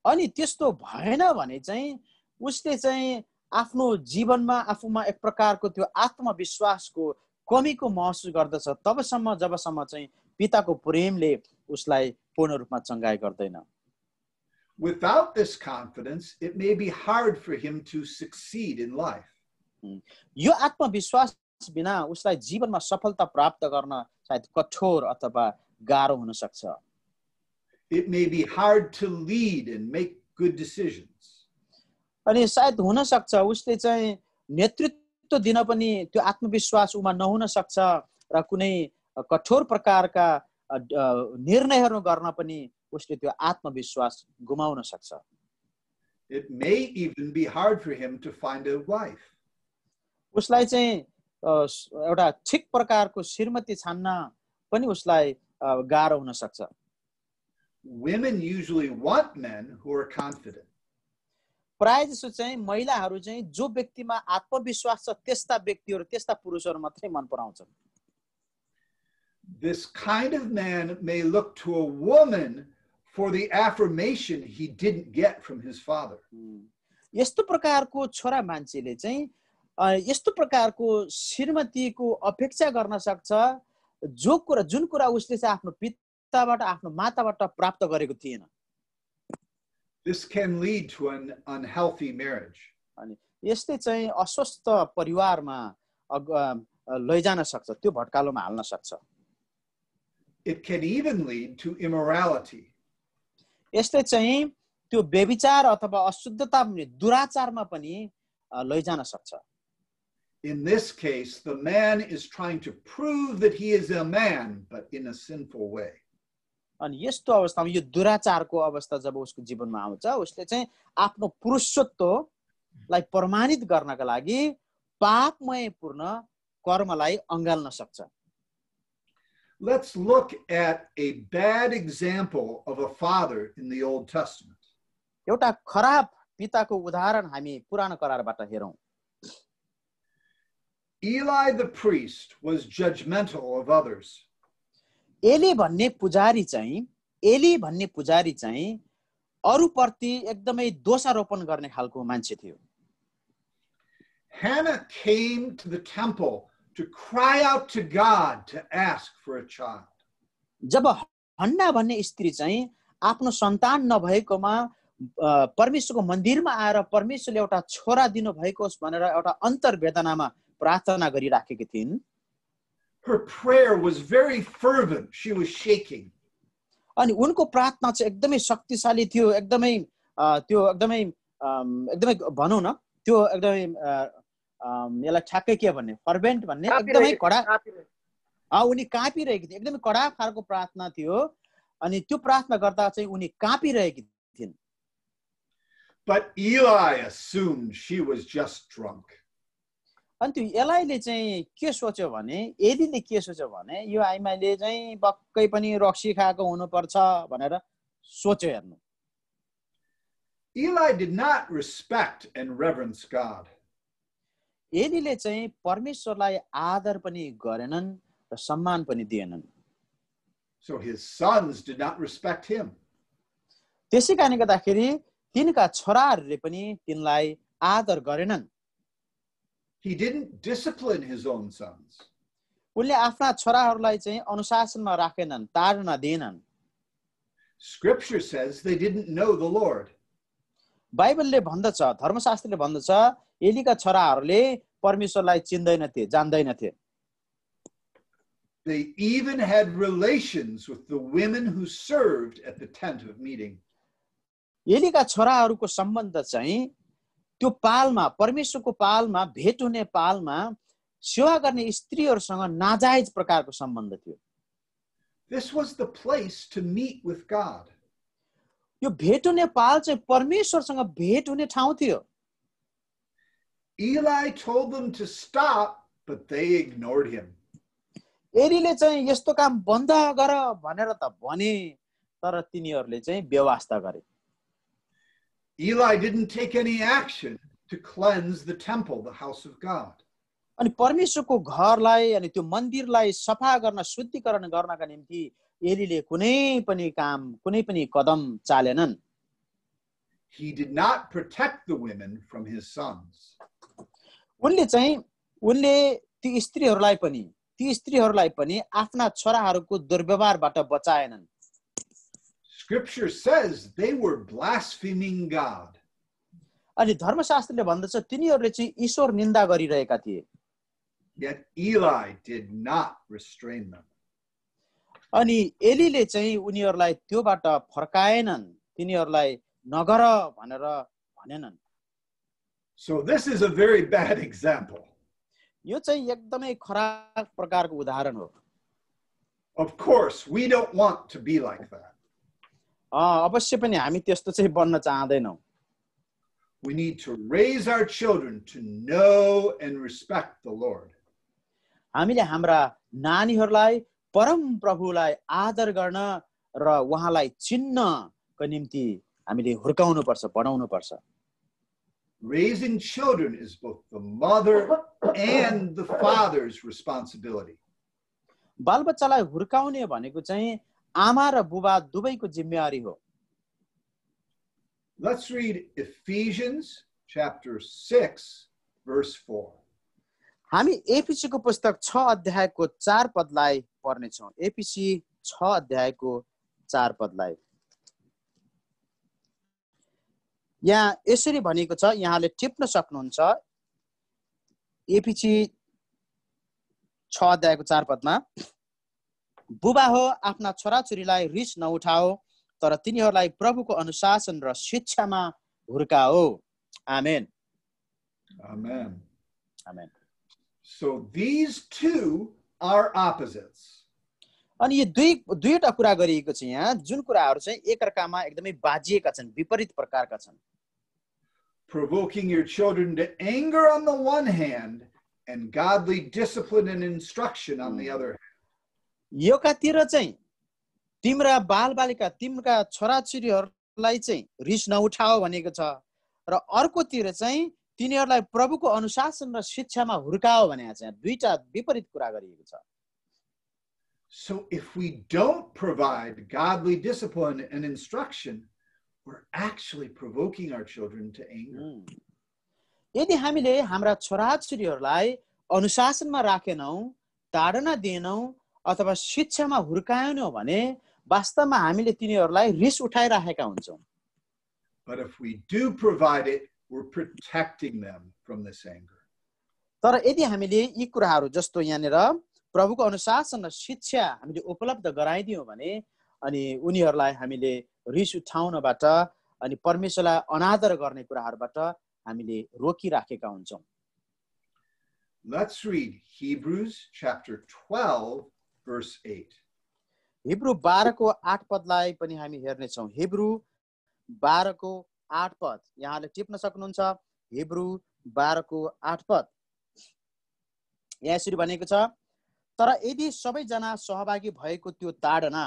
अनि त्यस्तो भएन भने चाहिँ उसले चाहिँ आफ्नो जीवनमा आफूमा एक प्रकारको त्यो आत्मविश्वासको कमीको महसुस गर्दछ तबसम्म जबसम्म चाहिँ पिताको प्रेमले उसलाई पूर्ण रूपमा चंगाई गर्दैन। Without this confidence, it may be hard for him to succeed in life. यो आत्मविश्वास बिना उसलाई जीवनमा सफलता प्राप्त गर्न सायद कठोर अथवा गाह्रो हुन सक्छ। It may be hard to lead and make good decisions. अनि सायद हुन सक्छ उसले चाहिँ नेतृत्व दिन पनि त्यो आत्मविश्वास उमा नहुन सक्छ र कुनै कठोर प्रकारका निर्णयहरू गर्न पनि उसले त्यो आत्मविश्वास गुमाउन सक्छ। It may even be hard for him to find a wife. उसलाई चाहिँ एउटा ठीक प्रकारको श्रीमती छान्न पनि उसलाई गाह्रो हुन सक्छ। Women usually want men who are confident. प्राय जसो चाहिँ महिलाहरू चाहिँ जो व्यक्तिमा आत्मविश्वास छ त्यस्ता व्यक्तिहरू त्यस्ता पुरुषहरू मात्रै मन पराउँछन्। This kind of man may look to a woman for the affirmation he didn't get from his father. यस्तो प्रकारको छोरा मान्छेले चाहिँ यस्तो प्रकारको श्रीमतीको अपेक्षा गर्न सक्छ जुन कुरा उसले चाहिँ आफ्नो पिताबाट आफ्नो माताबाट प्राप्त गरेको थिएन। This can lead to an unhealthy marriage. अनि यसले चाहिँ अस्वस्थ परिवारमा लैजान सक्छ, त्यो भट्कालोमा हाल्न सक्छ। It can even lead to immorality. यसले चाहिँ त्यो व्यभिचार अथवा अशुद्धता भन्ने दुराचारमा पनि लैजान सक्छ। In this case, the man is trying to prove that he is a man, but in a sinful way. अनि यस्तो अवस्थामा यो दुराचारको अवस्था जब उसको जीवनमा आउँछ उसले चाहिँ आफ्नो पुरुषत्वलाई प्रमाणित गर्नका लागि पापमयपूर्ण कर्मलाई अँगाल्न सक्छ। Let's look at a bad example of a father in the Old Testament. एउटा खराब पिताको उदाहरण हामी पुरानो करारबाट हेरौं। Eli the priest was judgmental of others. एली भन्ने पुजारी चाहिँ अरूप्रति एकदमै दोषारोपण गर्ने खालको मान्छे थियो। Hannah came to the temple to cry out to God to ask for a child. जब हन्ना भन्ने स्त्री चाहिँ आफ्नो सन्तान नभएकोमा परमेश्वरको मन्दिरमा आएर परमेश्वरले एउटा छोरा दिनु भएको होस् भनेर एउटा अन्तर्वेदनामा प्रार्थना गरिराखेकी थिइन्। Her prayer was very fervent. She was shaking. अनि उनको प्रार्थना चाहिँ एकदमै शक्तिशाली थियो, एकदमै भनौँ न, त्यो एकदमै यसलाई ठ्याक्कै के भन्ने, फर्भेन्ट भन्ने, एकदमै कडा, उनी काँपिरहेकी थिइन्, एकदमै कडा खालको प्रार्थना थियो। अनि त्यो प्रार्थना गर्दा चाहिँ उनी काँपिरहेकी थिइन्। But Eli assumed she was just drunk. अनि त्यो एलाईले चाहिँ के सोच्यो भने, एलीले के सोच्यो भने, यो आइमाईले चाहिँ पक्कै पनि रक्सी खाएको हुनुपर्छ भनेर सोच्यो। हेर्नु, Eli did not respect and reverence God. एलीले चाहिँ परमेश्वरलाई आदर पनि गरेनन् र सम्मान पनि दिएनन्। So his sons did not respect him. त्यसै कारणले गर्दाखेरि तिनका छोराहरूले पनि तिनलाई आदर गरेनन्। He didn't discipline his own sons. उनले आफ्ना छोराहरूलाई चाहिँ अनुशासनमा राखेनन्, ताडना दिएनन्। Scripture says they didn't know the Lord. बाइबलले भन्दछ, धर्मशास्त्रले भन्दछ, एलीका छोराहरूले परमेश्वरलाई चिन्दैनथे, जान्दैनथे। They even had relations with the women who served at the tent of meeting. एलीका छोराहरूको सम्बन्ध चाहिँ त्यो पालमा, परमेश्वरको पालमा, भेट हुने पालमा सेवा गर्ने स्त्रीहरूसँग नाजायज प्रकारको सम्बन्ध थियो। This was the place to meet with God. यो भेट हुने पाल चाहिँ परमेश्वरसँग भेट हुने ठाउँ थियो। Eli told them to stop, but they ignored him. एलीले चाहिँ यस्तो काम बन्द गर भनेर त भने, तर तिनीहरूले चाहिँ बेवास्ता गरे। Eli didn't take any action to cleanse the temple, the house of God. अनि परमेश्वरको घरलाई अनि त्यो मन्दिरलाई सफा गर्न, शुद्धिकरण गर्नका निम्ति एलीले कुनै पनि काम, कुनै पनि कदम चालेनन्। He did not protect the women from his sons. उनले ती स्त्रीहरूलाई पनि आफ्ना छोराहरूको दुर्व्यवहारबाट बचाएनन्। Scripture says they were blaspheming God. अनि धर्मशास्त्रले भन्दछ तिनीहरूले चाहिँ ईश्वर निन्दा गरिरहेका थिए। Yet Eli did not restrain them. अनि एलीले चाहिँ उनीहरूलाई त्योबाट फर्काएनन्, तिनीहरूलाई नगर भनेर भनेनन्। So this is a very bad example. यो चाहिँ एकदमै खराब प्रकारको उदाहरण हो। Of course, we don't want to be like that. अवश्य पनि हामी त्यस्तो चाहिँ बन्न चाहदैनौँ। We need to raise our children to know and respect the Lord. हामीले हाम्रा नानीहरूलाई परम प्रभुलाई आदर गर्न र उहाँलाई चिन्नको निम्ति हामीले हुर्काउनु पर्छ, पढाउनु पर्छ। Raising children is both the mother and the father's responsibility. बालबच्चालाई हुर्काउने भनेको चाहिँ आमा र बुबा दुवैको जिम्मेवारी हो। Let's read Ephesians chapter 6 verse 4. हामी एफिसीको पुस्तक 6 अध्यायको 4 पदलाई पढ्ने छौं। एफिसी 6 अध्यायको 4 पदलाई यहाँ यसरी भनेको छ, यहाँले टिप्न सक्नुहुन्छ। एफिसी 6 अध्यायको 4 पदमा, बुबा हो आफ्ना छोराछोरीलाई रिस नउठाओ, तर तिनीहरूलाई प्रभुको अनुशासन र शिक्षामा हुर्काओ। आमेन। Amen. Amen. So these two are opposites. अनि यो दुईवटा कुरा गरिएको छ यहाँ, जुन कुराहरू चाहिँ एकअर्कामा एकदमै बाजिएका छन्, विपरीत प्रकारका छन्। Provoking your children to anger on the one hand and godly discipline and instruction on the other hand. योकातिर चाहिँ तिम्रा बालबालिका, तिम्रा छोराछोरीहरूलाई चाहिँ रिस नउठाओ भनेको छ, र अर्कोतिर चाहिँ तिनीहरूलाई प्रभुको अनुशासन र शिक्षामा हुर्काओ भनेको छ। दुईटा विपरीत कुरा गरिएको छ। So if we don't provide godly discipline and instruction, we're actually provoking our children to anger. यदि हामीले हाम्रा छोराछोरीहरूलाई अनुशासनमा राखेनौं, ताडना दिएनौं अथवा शिक्षामा हुर्काएनौं भने वास्तवमा हामीले तिनीहरूलाई रिस उठाइराखेका हुन्छौं। But if we do provide it, we're protecting them from this anger. तर यदि हामीले यी कुराहरू जस्तो यहाँनिर प्रभुको अनुशासन र शिक्षा हामीले उपलब्ध गराइदियौँ भने अनि उनीहरूलाई हामीले रिस उठाउनबाट अनि परमेश्वरलाई अनादर गर्ने कुराहरूबाट हामीले रोकिराखेका हुन्छौँ। Let's read Hebrews chapter 12 verse 8. Hebrew 12 को 8 पदलाई पनि हामी हेर्नेछौँ। हिब्रू 12 को 8 पद यहाँले टिप्न सक्नुहुन्छ। हिब्रू 12 को 8 पद यहाँ यसरी भनेको छ, तर यदि सबैजना सहभागी भएको त्यो ताडना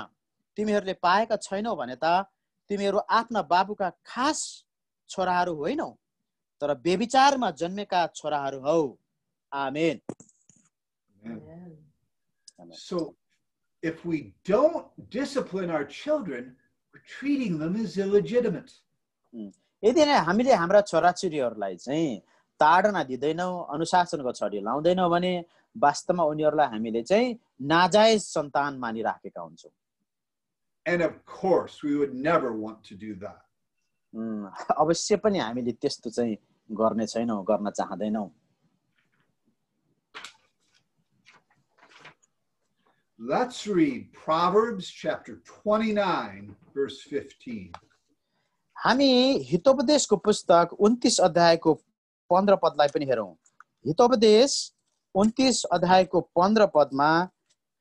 तिमीहरूले पाएका छैनौ भने त तिमीहरू आफ्ना बाबुका खास छोराहरू होइनौ, तर बेविचारमा जन्मेका छोराहरू हौ। आमेन। Amen. So if we don't discipline our children, we're treating them as illegitimate. यदि नै हामीले हाम्रा छोराछोरीहरूलाई चाहिँ ताडना दिदैनौ, अनुशासनको छडी लाउँदैनौ भने वास्तवमा उनीहरूलाई हामीले चाहिँ नाजायज सन्तान मानिराखेका हुन्छौँ। And of course, we would never want to do that. अवश्य पनि हामीले त्यस्तो चाहिँ गर्ने छैनौँ, गर्न चाहदैनौँ। Let's read Proverbs chapter 29 verse 15. हामी हितोपदेशको पुस्तक 29 अध्यायको 15 पदलाई पनि हेरौँ। हितोपदेश 29 अध्यायको 15 पदमा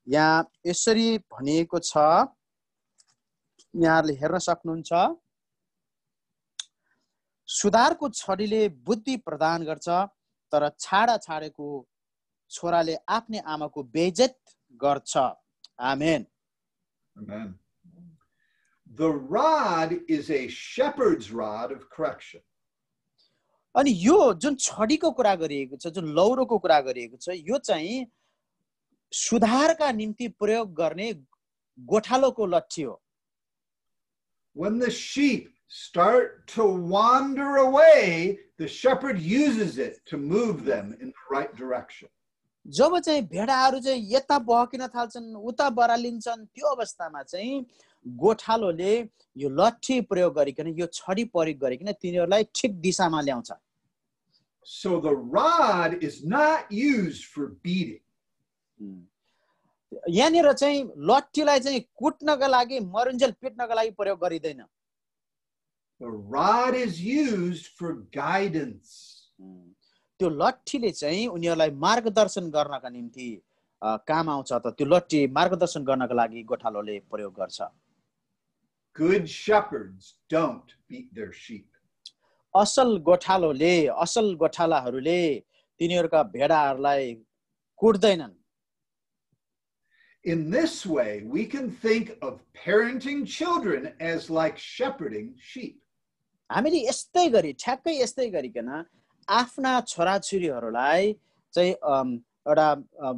यहाँ यसरी भनिएको छ, यहाँले हेर्न सक्नुहुन्छ। सुधारको छडीले बुद्धि प्रदान गर्छ, तर छाडा छाडेको छोराले आफ्नै आमाको बेइज्जत गर्छ। आमेन। Amen. The rod is a shepherd's rod of correction. अनि यो जुन छडीको कुरा गरिएको छ, जुन लौरोको कुरा गरिएको छ, यो चाहिँ सुधारका निम्ति प्रयोग गर्ने गोठालोको लट्ठी हो। When the sheep start to wander away, the shepherd uses it to move them in the right direction. जब चाहिँ भेडाहरू चाहिँ यता बहकिन थाल्छन्, उता बरालिन्छन्, त्यो अवस्थामा चाहिँ गोठालोले यो लट्ठी प्रयोग गरिकन, यो छडी प्रयोग गरिकन तिनीहरूलाई ठिक दिशामा ल्याउँछ। So the rod is not used for beating. यहाँनिर चाहिँ लट्ठीलाई चाहिँ कुट्नका लागि, मरुन्जेल पिट्नका लागि प्रयोग गरिदैन। The rod is used for guidance. त्यो लट्ठीले चाहिँ उनीहरूलाई मार्गदर्शन गर्नका निम्ति काम आउँछ। त त्यो लट्ठी मार्गदर्शन गर्नका लागि गोठालोले प्रयोग गर्छ। Good shepherds don't beat their sheep. असल गोठालोले, असल गोठालाहरूले तिनीहरूका भेडाहरूलाई कुट्दैनन्। In this way, we can think of parenting children as like shepherding sheep. हामीले यस्तै गरी, ठ्याक्कै यस्तै गरिकन आफ्ना छोराछोरीहरूलाई चाहिँ एउटा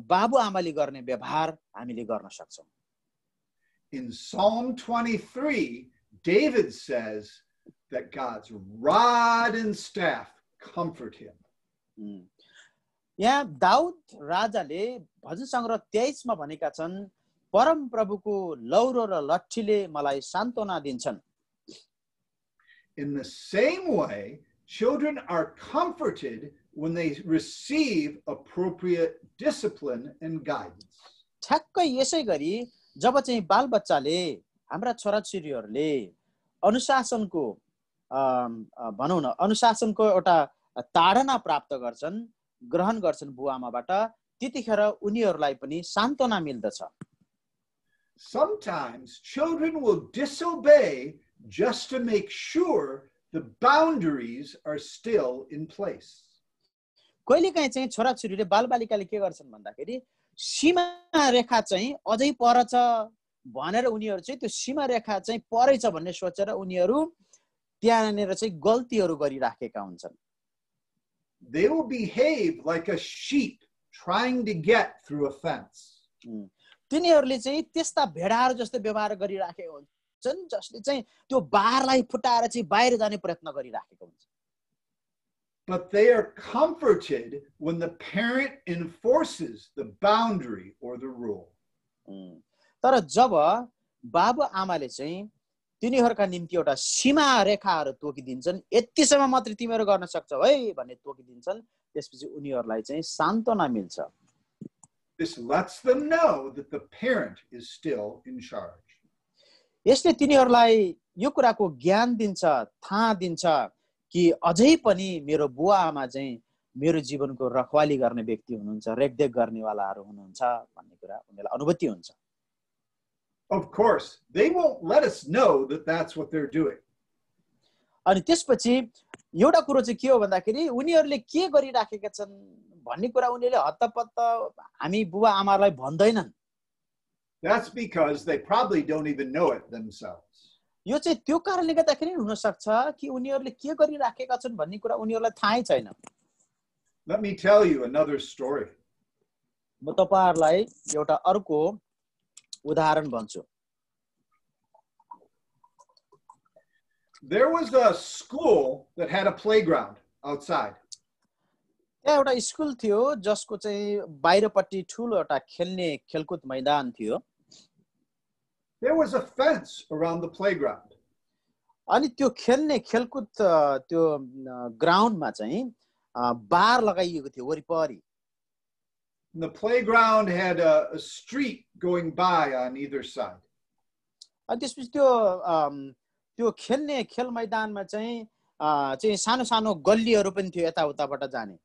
बाबुआमाले गर्ने व्यवहार हामीले गर्न सक्छौँ। In Psalm 23, David says that God's rod and staff comfort him. यहाँ दाउद राजाले भजन सङ्ग्रह 23 मा भनेका छन्, परम प्रभुको लौरो र लट्ठीले मलाई सान्त्वना दिन्छन्। In the same way, children are comforted when they receive appropriate discipline and guidance. ठ्याक्कै यसै गरी जब चाहिँ बालबच्चाले, हाम्रा छोराछोरीहरूले अनुशासनको भनौँ न, अनुशासनको एउटा ताडना प्राप्त गर्छन्, ग्रहण गर्छन् बुवाआमाबाट, त्यतिखेर उनीहरूलाई पनि सान्त्वना मिल्दछ। Sometimes children will disobey just to make sure the boundaries are still in place. कहिलेकाहीँ चाहिँ छोराछोरीले, बालबालिकाले के गर्छन् भन्दाखेरि सीमा रेखा चाहिँ अझै पर छ भनेर उनीहरू चाहिँ त्यो सीमा रेखा चाहिँ परै छ भन्ने सोचेर उनीहरू त्यहाँनिर चाहिँ गल्तीहरू गरिराखेका हुन्छन्। They will behave like a sheep trying to get through a fence. तिनीहरूले चाहिँ त्यस्ता भेडाहरू जस्तो व्यवहार गरिराखेका हुन्छन् जसले चाहिँ त्यो बारलाई फुटाएर चाहिँ बाहिर जाने प्रयत्न गरिराखेको हुन्छ। But they are comforted when the parent enforces the boundary or the rule. तर जब बाबु आमाले चाहिँ तिनीहरूका निम्ति एउटा सीमा रेखाहरू तोकिदिन्छन्, यतिसम्म मात्रै तिमीहरू गर्न सक्छौ है भन्ने तोकिदिन्छन्। त्यसपछि उनीहरूलाई चाहिँ सान्त्वना मिल्छ। This lets them know that the parent is still in charge. यसले तिनीहरूलाई यो कुराको ज्ञान दिन्छ, थाहा दिन्छ कि अझै पनि मेरो बुवा आमा चाहिँ मेरो जीवनको रखवाली गर्ने व्यक्ति हुनुहुन्छ, रेखदेख गर्नेवालाहरू हुनुहुन्छ भन्ने कुरा उनीहरूलाई अनुभूति हुन्छ। Of course, they won't let us know that that's what they're doing. अनि त्यसपछि एउटा कुरो चाहिँ के हो भन्दाखेरि उनीहरूले के गरिराखेका छन् भन्ने कुरा उनीहरूले हत्तपत्त हामी बुवा आमालाई भन्दैनन्। That's because they probably don't even know it themselves. यो चाहिँ त्यो कारणले गर्दाखेरि हुन सक्छ कि उनीहरूले के गरिराखेका छन् भन्ने कुरा उनीहरूलाई थाहै छैन। Let me tell you another story. म तपाईहरुलाई एउटा अर्को उदाहरण भन्छु। There was a school that had a playground outside. त्यहाँ एउटा स्कुल थियो जसको चाहिँ बाहिरपट्टि ठूलो एउटा खेल्ने खेलकुद मैदान थियो। There was a fence around the playground. अनि त्यो खेल्ने खेलकुद त्यो ग्राउन्डमा चाहिँ बार लगाइएको थियो वरिपरि। The playground had a street going by on either side. अनि त्यसपछि त्यो खेल्ने खेल मैदानमा चाहिँ सानो सानो गल्लीहरू पनि थियो यताउताबाट जाने।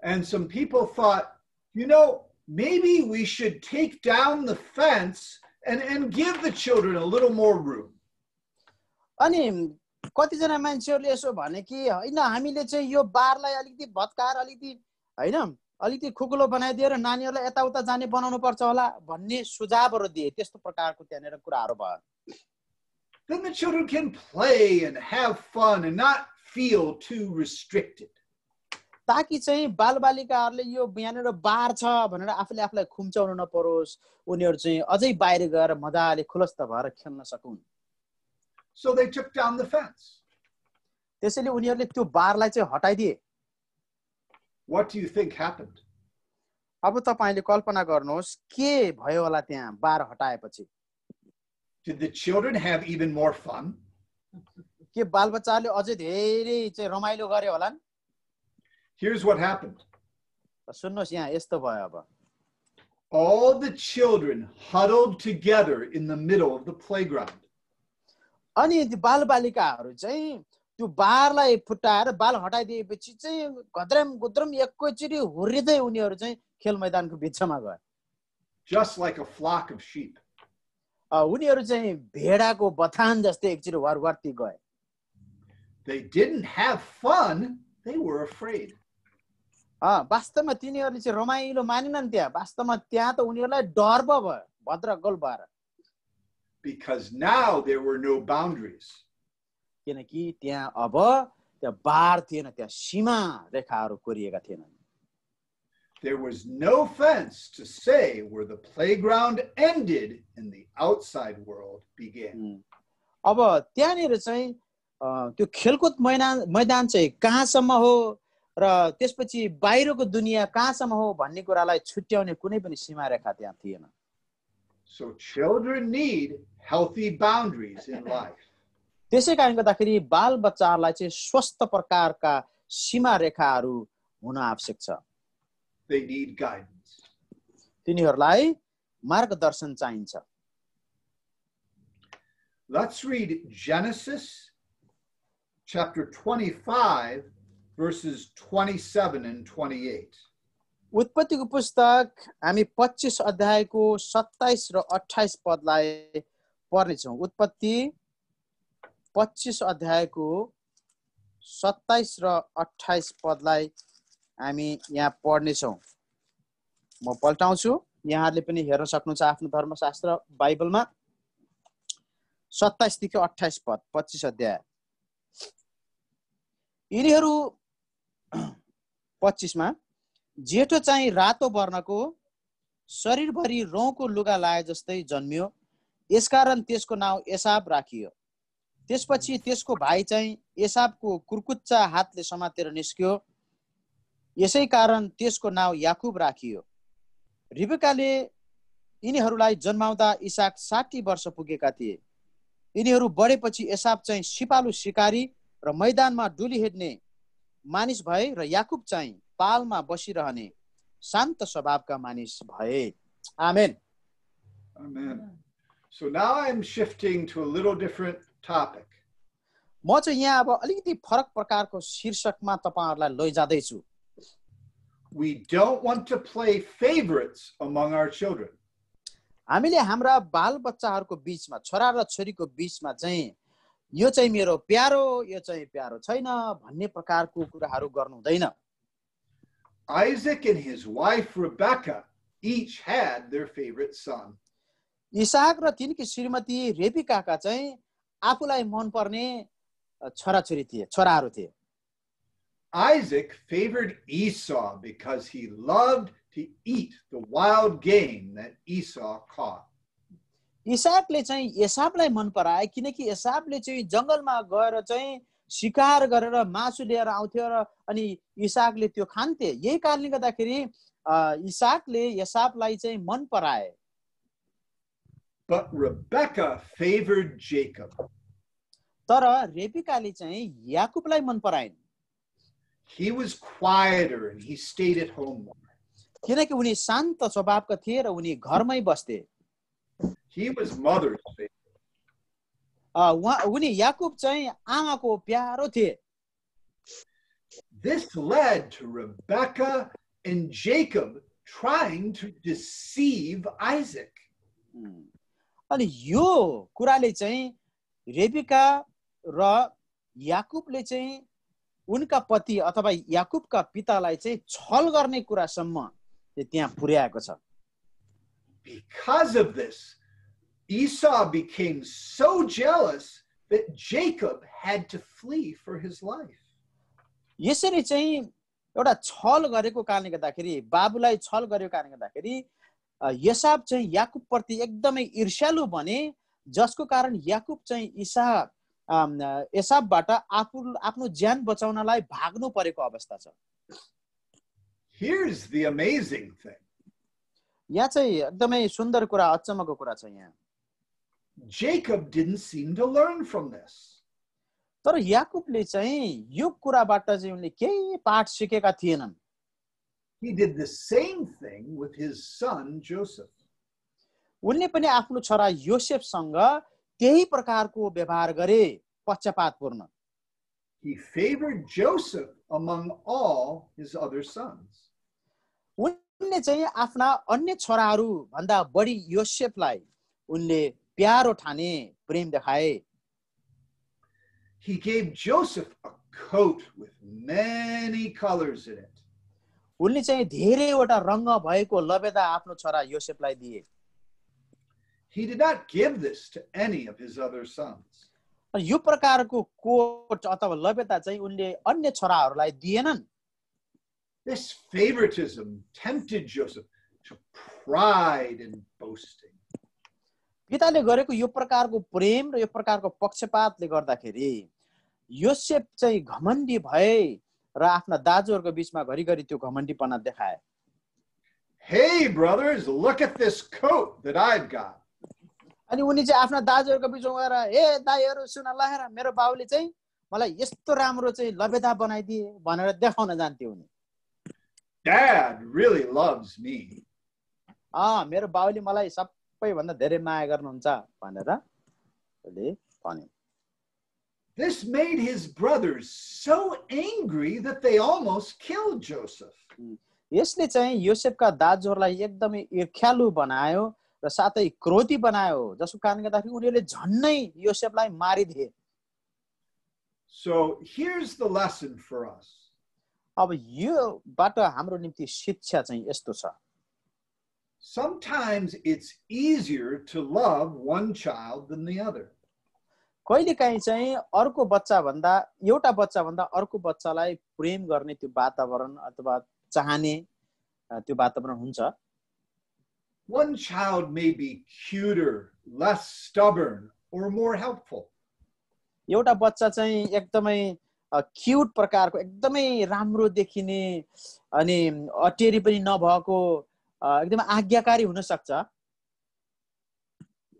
And some people thought, you know, maybe we should take down the fence and give the children a little more room. अनि कतिजना मान्छेहरूले यसो भने कि हैन हामीले चाहिँ यो बारलाई अलिकति भत्काएर अलिकति हैन अलिकति खुकुलो बनाइदिएर नानीहरूलाई यताउता जाने बनाउनु पर्छ होला भन्ने सुझावहरू दिए। त्यस्तो प्रकारको त्यहाँनेर कुराहरू भयो। Then the children can play and have fun and not feel too restricted. ताकि चाहिँ बालबालिकाहरूले यो यहाँनेर बार छ भनेर आफूले आफूलाई खुम्चाउनु नपरोस्, उनीहरू चाहिँ अझै बाहिर गएर मजाले खुलस्त भएर खेल्न सकुन्। So they took down the fence. त्यसैले उनीहरूले त्यो बारलाई चाहिँ हटाइदिए। What do you think happened? अब तपाईले कल्पना गर्नुहोस् के भयो होला त्यहाँ बार हटाएपछि? Did the children have even more fun? के बालबच्चाहरूले अझै धेरै चाहिँ रमाइलो गरे होलान्? Here's what happened. सुन्नुहोस् यहाँ यस्तो भयो अब। All the children huddled together in the middle of the playground. अनि त्यो बालबालिकाहरू चाहिँ त्यो बारलाई फुटाएर बाल हटाइदिएपछि चाहिँ घद्रम गुद्रम एकैचोटी हुर्रिँदै उनीहरू चाहिँ खेल मैदानको बिचमा गए। Just like a flock of sheep. उनीहरू चाहिँ भेडाको बथान जस्तै एकचोटी वारवार्ती गए। They didn't have fun, they were afraid. वास्तवमा तिनीहरूले चाहिँ रमाइलो मानेनन् त्यहाँ, वास्तवमा त्यहाँ त उनीहरूलाई डर पो भयो भद्रगोल भएर। Because now there were no boundaries. किनकि त्यहाँ अब त्यहाँ बार थिएन, त्यहाँ सीमा रेखाहरू कोरिएका थिएनन्। There was no fence to say where the playground ended and the outside world began. अब त्यहाँनिर चाहिँ त्यो खेलकुद मैदान चाहिँ कहाँसम्म हो र त्यसपछि बाहिरको दुनिया कहाँसम्म हो भन्ने कुरालाई छुट्याउने कुनै पनि सीमा रेखा त्यहाँ थिएन। So children need healthy boundaries in life. त्यसै कारणले गर्दाखेरि बाल बच्चाहरूलाई चाहिँ स्वस्थ प्रकारका सीमा रेखाहरू हुन आवश्यक छ। They need guidance. तिनीहरूलाई मार्गदर्शन चाहिन्छ। Let's read Genesis chapter 25 verses 27 and 28. उत्पत्तिको पुस्तक हामी 25 अध्यायको 27 र 28 पदलाई पढ्नेछौँ। उत्पत्ति 25 अध्यायको 27 र 28 पदलाई हामी यहाँ पढ्नेछौँ। म पल्टाउँछु, यहाँहरूले पनि हेर्न सक्नुहुन्छ आफ्नो धर्मशास्त्र बाइबलमा। 27 देखि 28 पद 25 अध्याय। यिनीहरू 25 मा जेठो चाहिँ रातो वर्णको शरीरभरि रौँको लुगा लाए जस्तै जन्मियो, यसकारण त्यसको नाउँ एसाव राखियो। त्यसपछि त्यसको भाइ चाहिँ एसावको कुर्कुच्चा हातले समातेर निस्क्यो, यसै कारण त्यसको नाउँ याकुब राखियो। रिबेकाले यिनीहरूलाई जन्माउँदा इसाक 60 वर्ष पुगेका थिए। यिनीहरू बढेपछि एसाव चाहिँ सिपालु शिकारी र मैदानमा डुली हिँड्ने मानिस भए र याकुब चाहिँ पालमा बसिरहने शान्त स्वभावका मानिस भए। आमेन। Amen. So now I'm shifting to a little different topic. म चाहिँ यहाँ अब अलिकति फरक प्रकारको शीर्षकमा तपाईहरुलाई लैजादैछु। We don't want to play favorites among our children. हामीले हाम्रा बालबच्चाहरूको बीचमा, छोरा र छोरीको बीचमा चाहिँ यो चाहिँ मेरो प्यारो, यो चाहिँ प्यारो छैन भन्ने प्रकारको कुराहरू गर्नु हुँदैन। Isaac and his wife Rebecca each had their favorite son. Isaac र तिनकी श्रीमती रेबिकाका चाहिँ आफूलाई मनपर्ने छोराछोरी थिए, छोराहरू थिए। Isaac favored Esau because he loved to eat the wild game that Esau caught. इसाकले चाहिँ एसावलाई मन पराए किनकि एसावले चाहिँ जंगलमा गएर चाहिँ शिकार गरेर मासु लिएर आउँथ्यो र अनि इसाकले त्यो खान्थे। यही कारणले गर्दाखेरि इसाकले एसावलाई चाहिँ मन पराए। But Rebecca favored Jacob. तर रेबिकाले चाहिँ याकुबलाई मन पराइन्। He was quieter and he stayed at home more. किनकि उनी शान्त स्वभावका थिए र उनी घरमै बस्थे। He was mother's favorite. उनी याकुब चाहिँ आमाको प्यारो थिए। This led to Rebecca and Jacob trying to deceive Isaac. अनि यो कुराले चाहिँ रेबिका र याकुबले चाहिँ उनका पति अथवा याकुबका पितालाई चाहिँ छल गर्ने कुरासम्म त्यहाँ पुर्याएको छ। Because of this, Esau became so jealous that Jacob had to flee for his life. यसरी चाहिँ एउटा छल गरेको कारणले गर्दाखेरि, बाबुलाई छल गरेको कारणले गर्दाखेरि एसाव चाहिँ याकुब प्रति एकदमै ईर्ष्यालु बने, जसको कारण याकुब चाहिँ एसावबाट आफ्नो ज्यान बचाउनलाई भाग्नु परेको अवस्था छ। Here's the amazing thing. यहाँ चाहिँ एकदमै सुन्दर कुरा, अचम्मको कुरा छ यहाँ। Jacob didn't seem to learn from this. तर याकुबले चाहिँ यो कुराबाट चाहिँ उनले केही पाठ सिकेका थिएनन्। He did the same thing with his son Joseph. उनले पनि आफ्नो छोरा योसेफसँग त्यही प्रकारको व्यवहार गरे, पक्षपातपूर्ण। He favored Joseph among all his other sons. उनले चाहिँ आफ्ना अन्य छोराहरू भन्दा बढी योसेफलाई उनले प्यारो ठाने, प्रेम देखाए। He gave Joseph a coat with many colors in it. उनले चाहिँ धेरैवटा रंग भएको लबेदा आफ्नो छोरा योसेफलाई दिए। He did not give this to any of his other sons. यो प्रकारको कोट अथवा लबेदा चाहिँ उनले अन्य छोराहरूलाई दिएनन्। This favoritism tempted Joseph to pride and boasting. पिताले गरेको यो प्रकारको प्रेम र यो प्रकारको पक्षपातले गर्दाखेरि योसेफ चाहिँ घमण्डी भए र आफ्ना दाजुहरूको बीचमा घरिघरि त्यो घमण्डीपना देखाए। Hey brothers, look at this coat that I've got. अनि उनी चाहिँ आफ्ना दाजुहरूको बीचमा गएर, हे दाइहरु सुन ल हेर, मेरो बाउले चाहिँ मलाई यस्तो राम्रो चाहिँ लबेदा बनाइदिए भनेर देखाउन जान्थे उनी। Dad really loves me. मेरो बाउले मलाई सबैभन्दा धेरै माया गर्नुहुन्छ भनेर उले भन्यो। This made his brothers so angry that they almost killed Joseph. यसले चाहिँ योसेफका दाजुहरूलाई एकदमै ईर्ष्यालु बनायो र साथै क्रोधी बनायो, जसको कारणले गर्दाखेरि उनीहरूले झन्नै योसेफलाई मारिदिए। So here's the lesson for us. अब योबाट हाम्रो निम्ति शिक्षा चाहिँ यस्तो छ। Sometimes it's easier to love one child than the other. कहिलेकाहीँ चाहिँ अर्को बच्चा भन्दा, एउटा बच्चा भन्दा अर्को बच्चालाई प्रेम गर्ने त्यो वातावरण अथवा चाहने त्यो वातावरण हुन्छ। One child may be cuter, less stubborn, or more helpful. एउटा बच्चा चाहिँ एकदमै क्यूट प्रकारको, एकदमै राम्रो देखिने अनि अटेरी पनि नभएको, एकदमै आज्ञाकारी हुन सक्छ।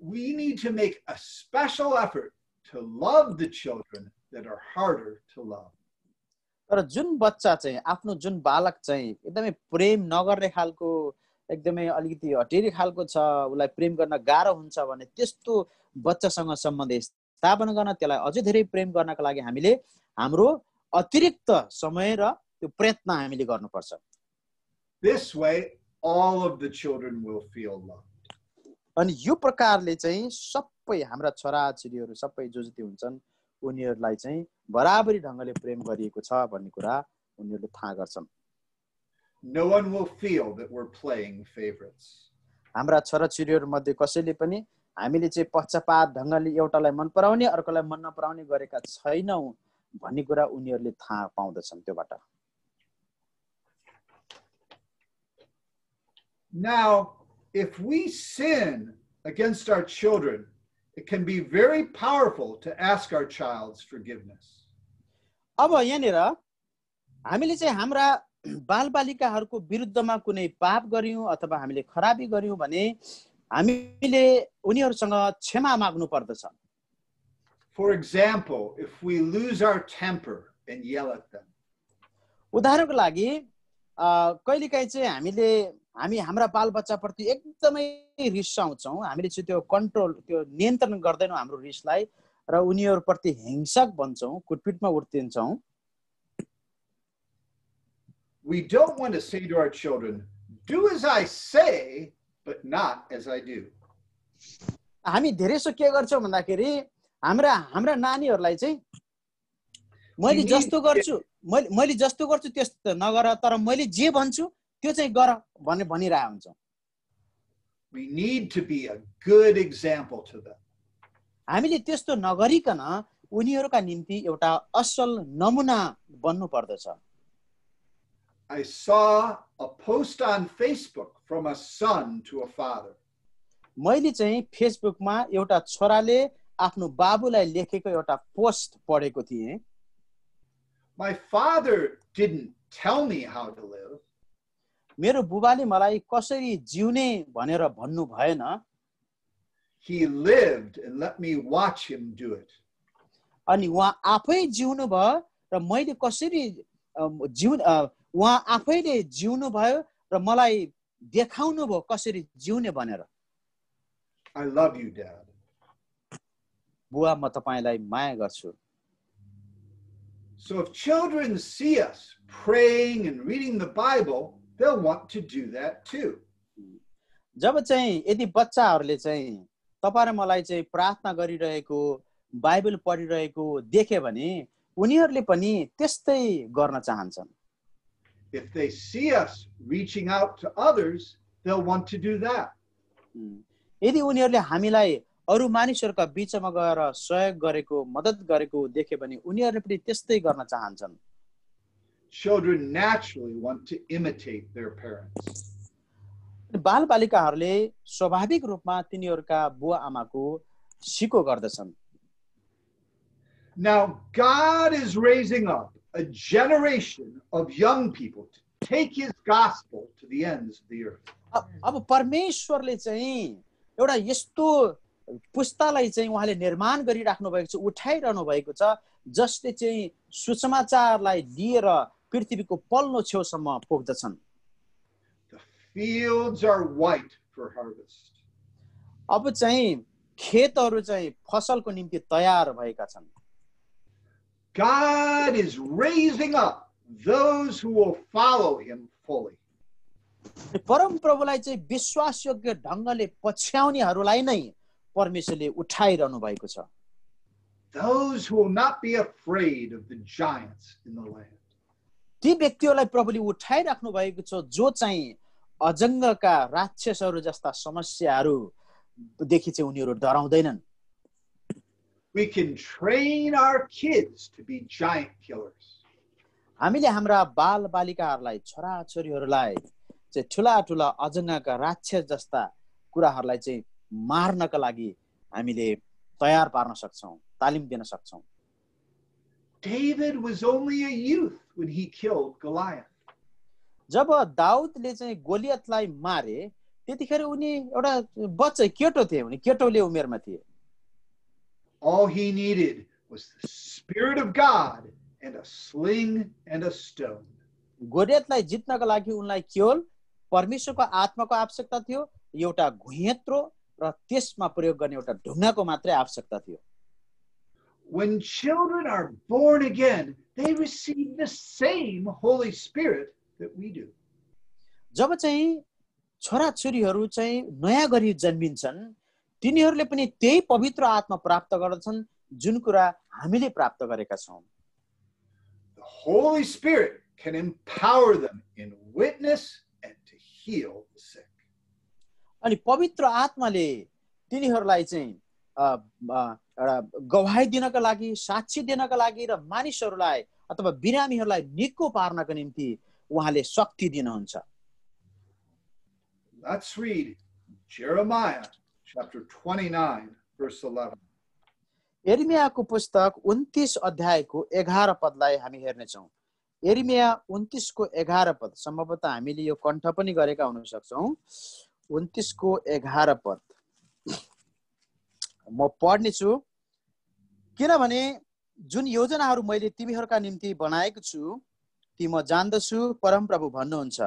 we need to make a special effort to love the children that are harder to love. तर जुन बच्चा चाहिँ आफ्नो जुन बालक चाहिँ एकदमै प्रेम नगर्ने खालको एकदमै अलिकति हटेरी खालको छ उसलाई प्रेम गर्न गाह्रो हुन्छ भने त्यस्तो बच्चासँग सम्बन्ध स्थापना गर्न त्यसलाई अझै धेरै प्रेम गर्नका लागि हामीले हाम्रो अतिरिक्त समय र त्यो प्रयत्न हामीले गर्नुपर्छ. This way all of the children will feel loved. अनि यो प्रकारले चाहिँ सबै हाम्रा छोराछोरीहरू सबै जो जति हुन्छन् उनीहरूलाई चाहिँ बराबरी ढंगले प्रेम गरिएको छ भन्ने कुरा उनीहरूले थाहा गर्छन्. No one will feel that we're playing favorites. हाम्रा छोराछोरीहरू मध्ये कसैले पनि हामीले चाहिँ पक्षपात ढंगले एउटालाई मन पराउने अर्कोलाई मन नपराउने गरेका छैनौं भन्ने कुरा उनीहरूले थाहा पाउँदछन् त्योबाट. Now, if we sin against our children, it can be very powerful to ask our child's forgiveness. अब यहाँनिर हामीले चाहिँ हाम्रा बालबालिकाहरूको विरुद्धमा कुनै पाप गर्यौं अथवा हामीले खराबी गर्यौं भने हामीले उनीहरुसँग क्षमा माग्नु पर्दछ. For example, if we lose our temper and yell at them. उदाहरणको लागि कहिलेकाहीँ चाहिँ हामी हाम्रा बालबच्चाप्रति एकदमै रिसाउँछौं, हामीले चाहिँ त्यो कन्ट्रोल त्यो नियन्त्रण गर्दैनौं हाम्रो रिसलाई र उनीहरुप्रति हिंसक बन्छौं, कुटपिटमा उत्रिन्छौं. We don't want to say to our children, do as I say, but not as I do. हामी धेरैसो के गर्छौं भन्दाखेरि हाम्रा नानीहरुलाई चाहिँ मैले जस्तो गर्छु त्यस्तो नगर तर मैले जे भन्छु त्यो चाहिँ गर भन्ने भनिरा हुन्छ. We need to be a good example to them. हामीले त्यस्तो नगरिकन उनीहरुका निम्ति एउटा असल नमुना बन्नु पर्दछ. I saw a post on Facebook from a son to a father. मैले चाहिँ फेसबुकमा एउटा छोराले आफ्नो बाबुलाई लेखेको एउटा पोस्ट पढेको थिएँ. My father didn't tell me how to live. मेरो बुबाले मलाई कसरी जिउने भनेर भन्नु भएन. He lived and let me watch him do it. अनि उहाँ आफै जिउनु भयो र मैले कसरी उहाँ आफैले जिउनु भयो र मलाई देखाउनु भयो कसरी जिउने भनेर. I love you, Dad. बुवा म तपाईलाई माया गर्छु. So if children see us praying and reading the Bible, they'll want to do that too. जब चाहिँ यदि बच्चाहरूले चाहिँ तपाई र मलाई चाहिँ प्रार्थना गरिरहेको बाइबल पढिरहेको देखे भने उनीहरूले पनि त्यस्तै गर्न चाहन्छन्. If they see us reaching out to others, they'll want to do that. यदि उनीहरूले हामीलाई अरु मानिसहरुका बीचमा गएर सहयोग गरेको मद्दत गरेको देखे भने उनीहरूले पनि त्यस्तै गर्न चाहन्छन्. Children naturally want to imitate their parents. बालबालिकाहरूले स्वाभाविक रूपमा तिनीहरुका बुवा आमाको सिको गर्दछन्. Now God is raising up a generation of young people to take his gospel to the ends of the earth. अब परमेश्वरले चाहिँ एउटा यस्तो पुस्तालाई चाहिँ उहाँले निर्माण गरिराख्नु भएको छ, उठाइरहनु भएको छ जसले चाहिँ सुसमाचारलाई लिएर पृथ्वीको पल्लो छेउसम्म पुग्दछन्. The fields are white for harvest. अब चाहिँ खेतहरू चाहिँ फसलको निम्ति तयार भएका छन्. God is raising up those who will follow him fully. परम प्रभुलाई चाहिँ विश्वासयोग्य ढंगले पछ्याउनेहरूलाई नै परमेश्वरले उठाइरहनु भएको छ. Those who will not be afraid of the giants in the land. ती व्यक्तिहरूलाई प्रभुले उठाइराख्नु भएको छ जो चाहिँ अजङ्गका राक्षसहरू जस्ता समस्याहरू देखि चाहिँ उनीहरू डराउँदैनन्. We can train our kids to be giant killers. हामीले हाम्रा बालबालिकाहरूलाई छोराछोरीहरूलाई चाहिँ ठुला अजङ्गका राक्षस जस्ता कुराहरूलाई चाहिँ मार्नका लागि हामीले तयार पार्न सक्छौं, तालिम दिन सक्छौं. David was only a youth when he killed Goliath. जब दाउदले चाहिँ गोलियतलाई मारे त्यतिखेर उनी एउटा बच्चा केटो थिए, उनी केटोले उमेरमा थिए। All he needed was the Spirit of God and a sling and a stone. गोलियतलाई जित्नको लागि उनलाई केवल परमेश्वरको आत्माको आवश्यकता थियो, एउटा घुइँत्रो र त्यसमा प्रयोग गर्ने एउटा ढुङ्गाको मात्रै आवश्यकता थियो। When children are born again, they receive the same Holy Spirit that we do. जब चाहिँ छोराछोरीहरू चाहिँ नयाँ गरी जन्मिन्छन्, तिनीहरूले पनि त्यही पवित्र आत्मा प्राप्त गर्दछन् जुन कुरा हामीले प्राप्त गरेका छौँ। The Holy Spirit can empower them in witness and to heal the sick. अनि पवित्र आत्माले तिनीहरूलाई चाहिँ एउटा गवाही दिनका लागि, साक्षी दिनका लागि र मानिसहरूलाई अथवा बिरामीहरूलाई निको पार्नका निम्ति उहाँले शक्ति दिनुहुन्छ। Let's read Jeremiah chapter 29 verse 11. यिर्मयाहको पुस्तक 29 अध्यायको 11 पदलाई हामी हेर्नेछौँ। यिर्मया 29 को 11 पद, सम्भवतः हामीले यो कण्ठ पनि गरेका हुन सक्छौँ। 29 को 11 पद म पढ्नेछु। किनभने जुन योजनाहरू मैले तिमीहरूका निम्ति बनाएको छु ती म जान्दछु, परमप्रभु भन्नुहुन्छ,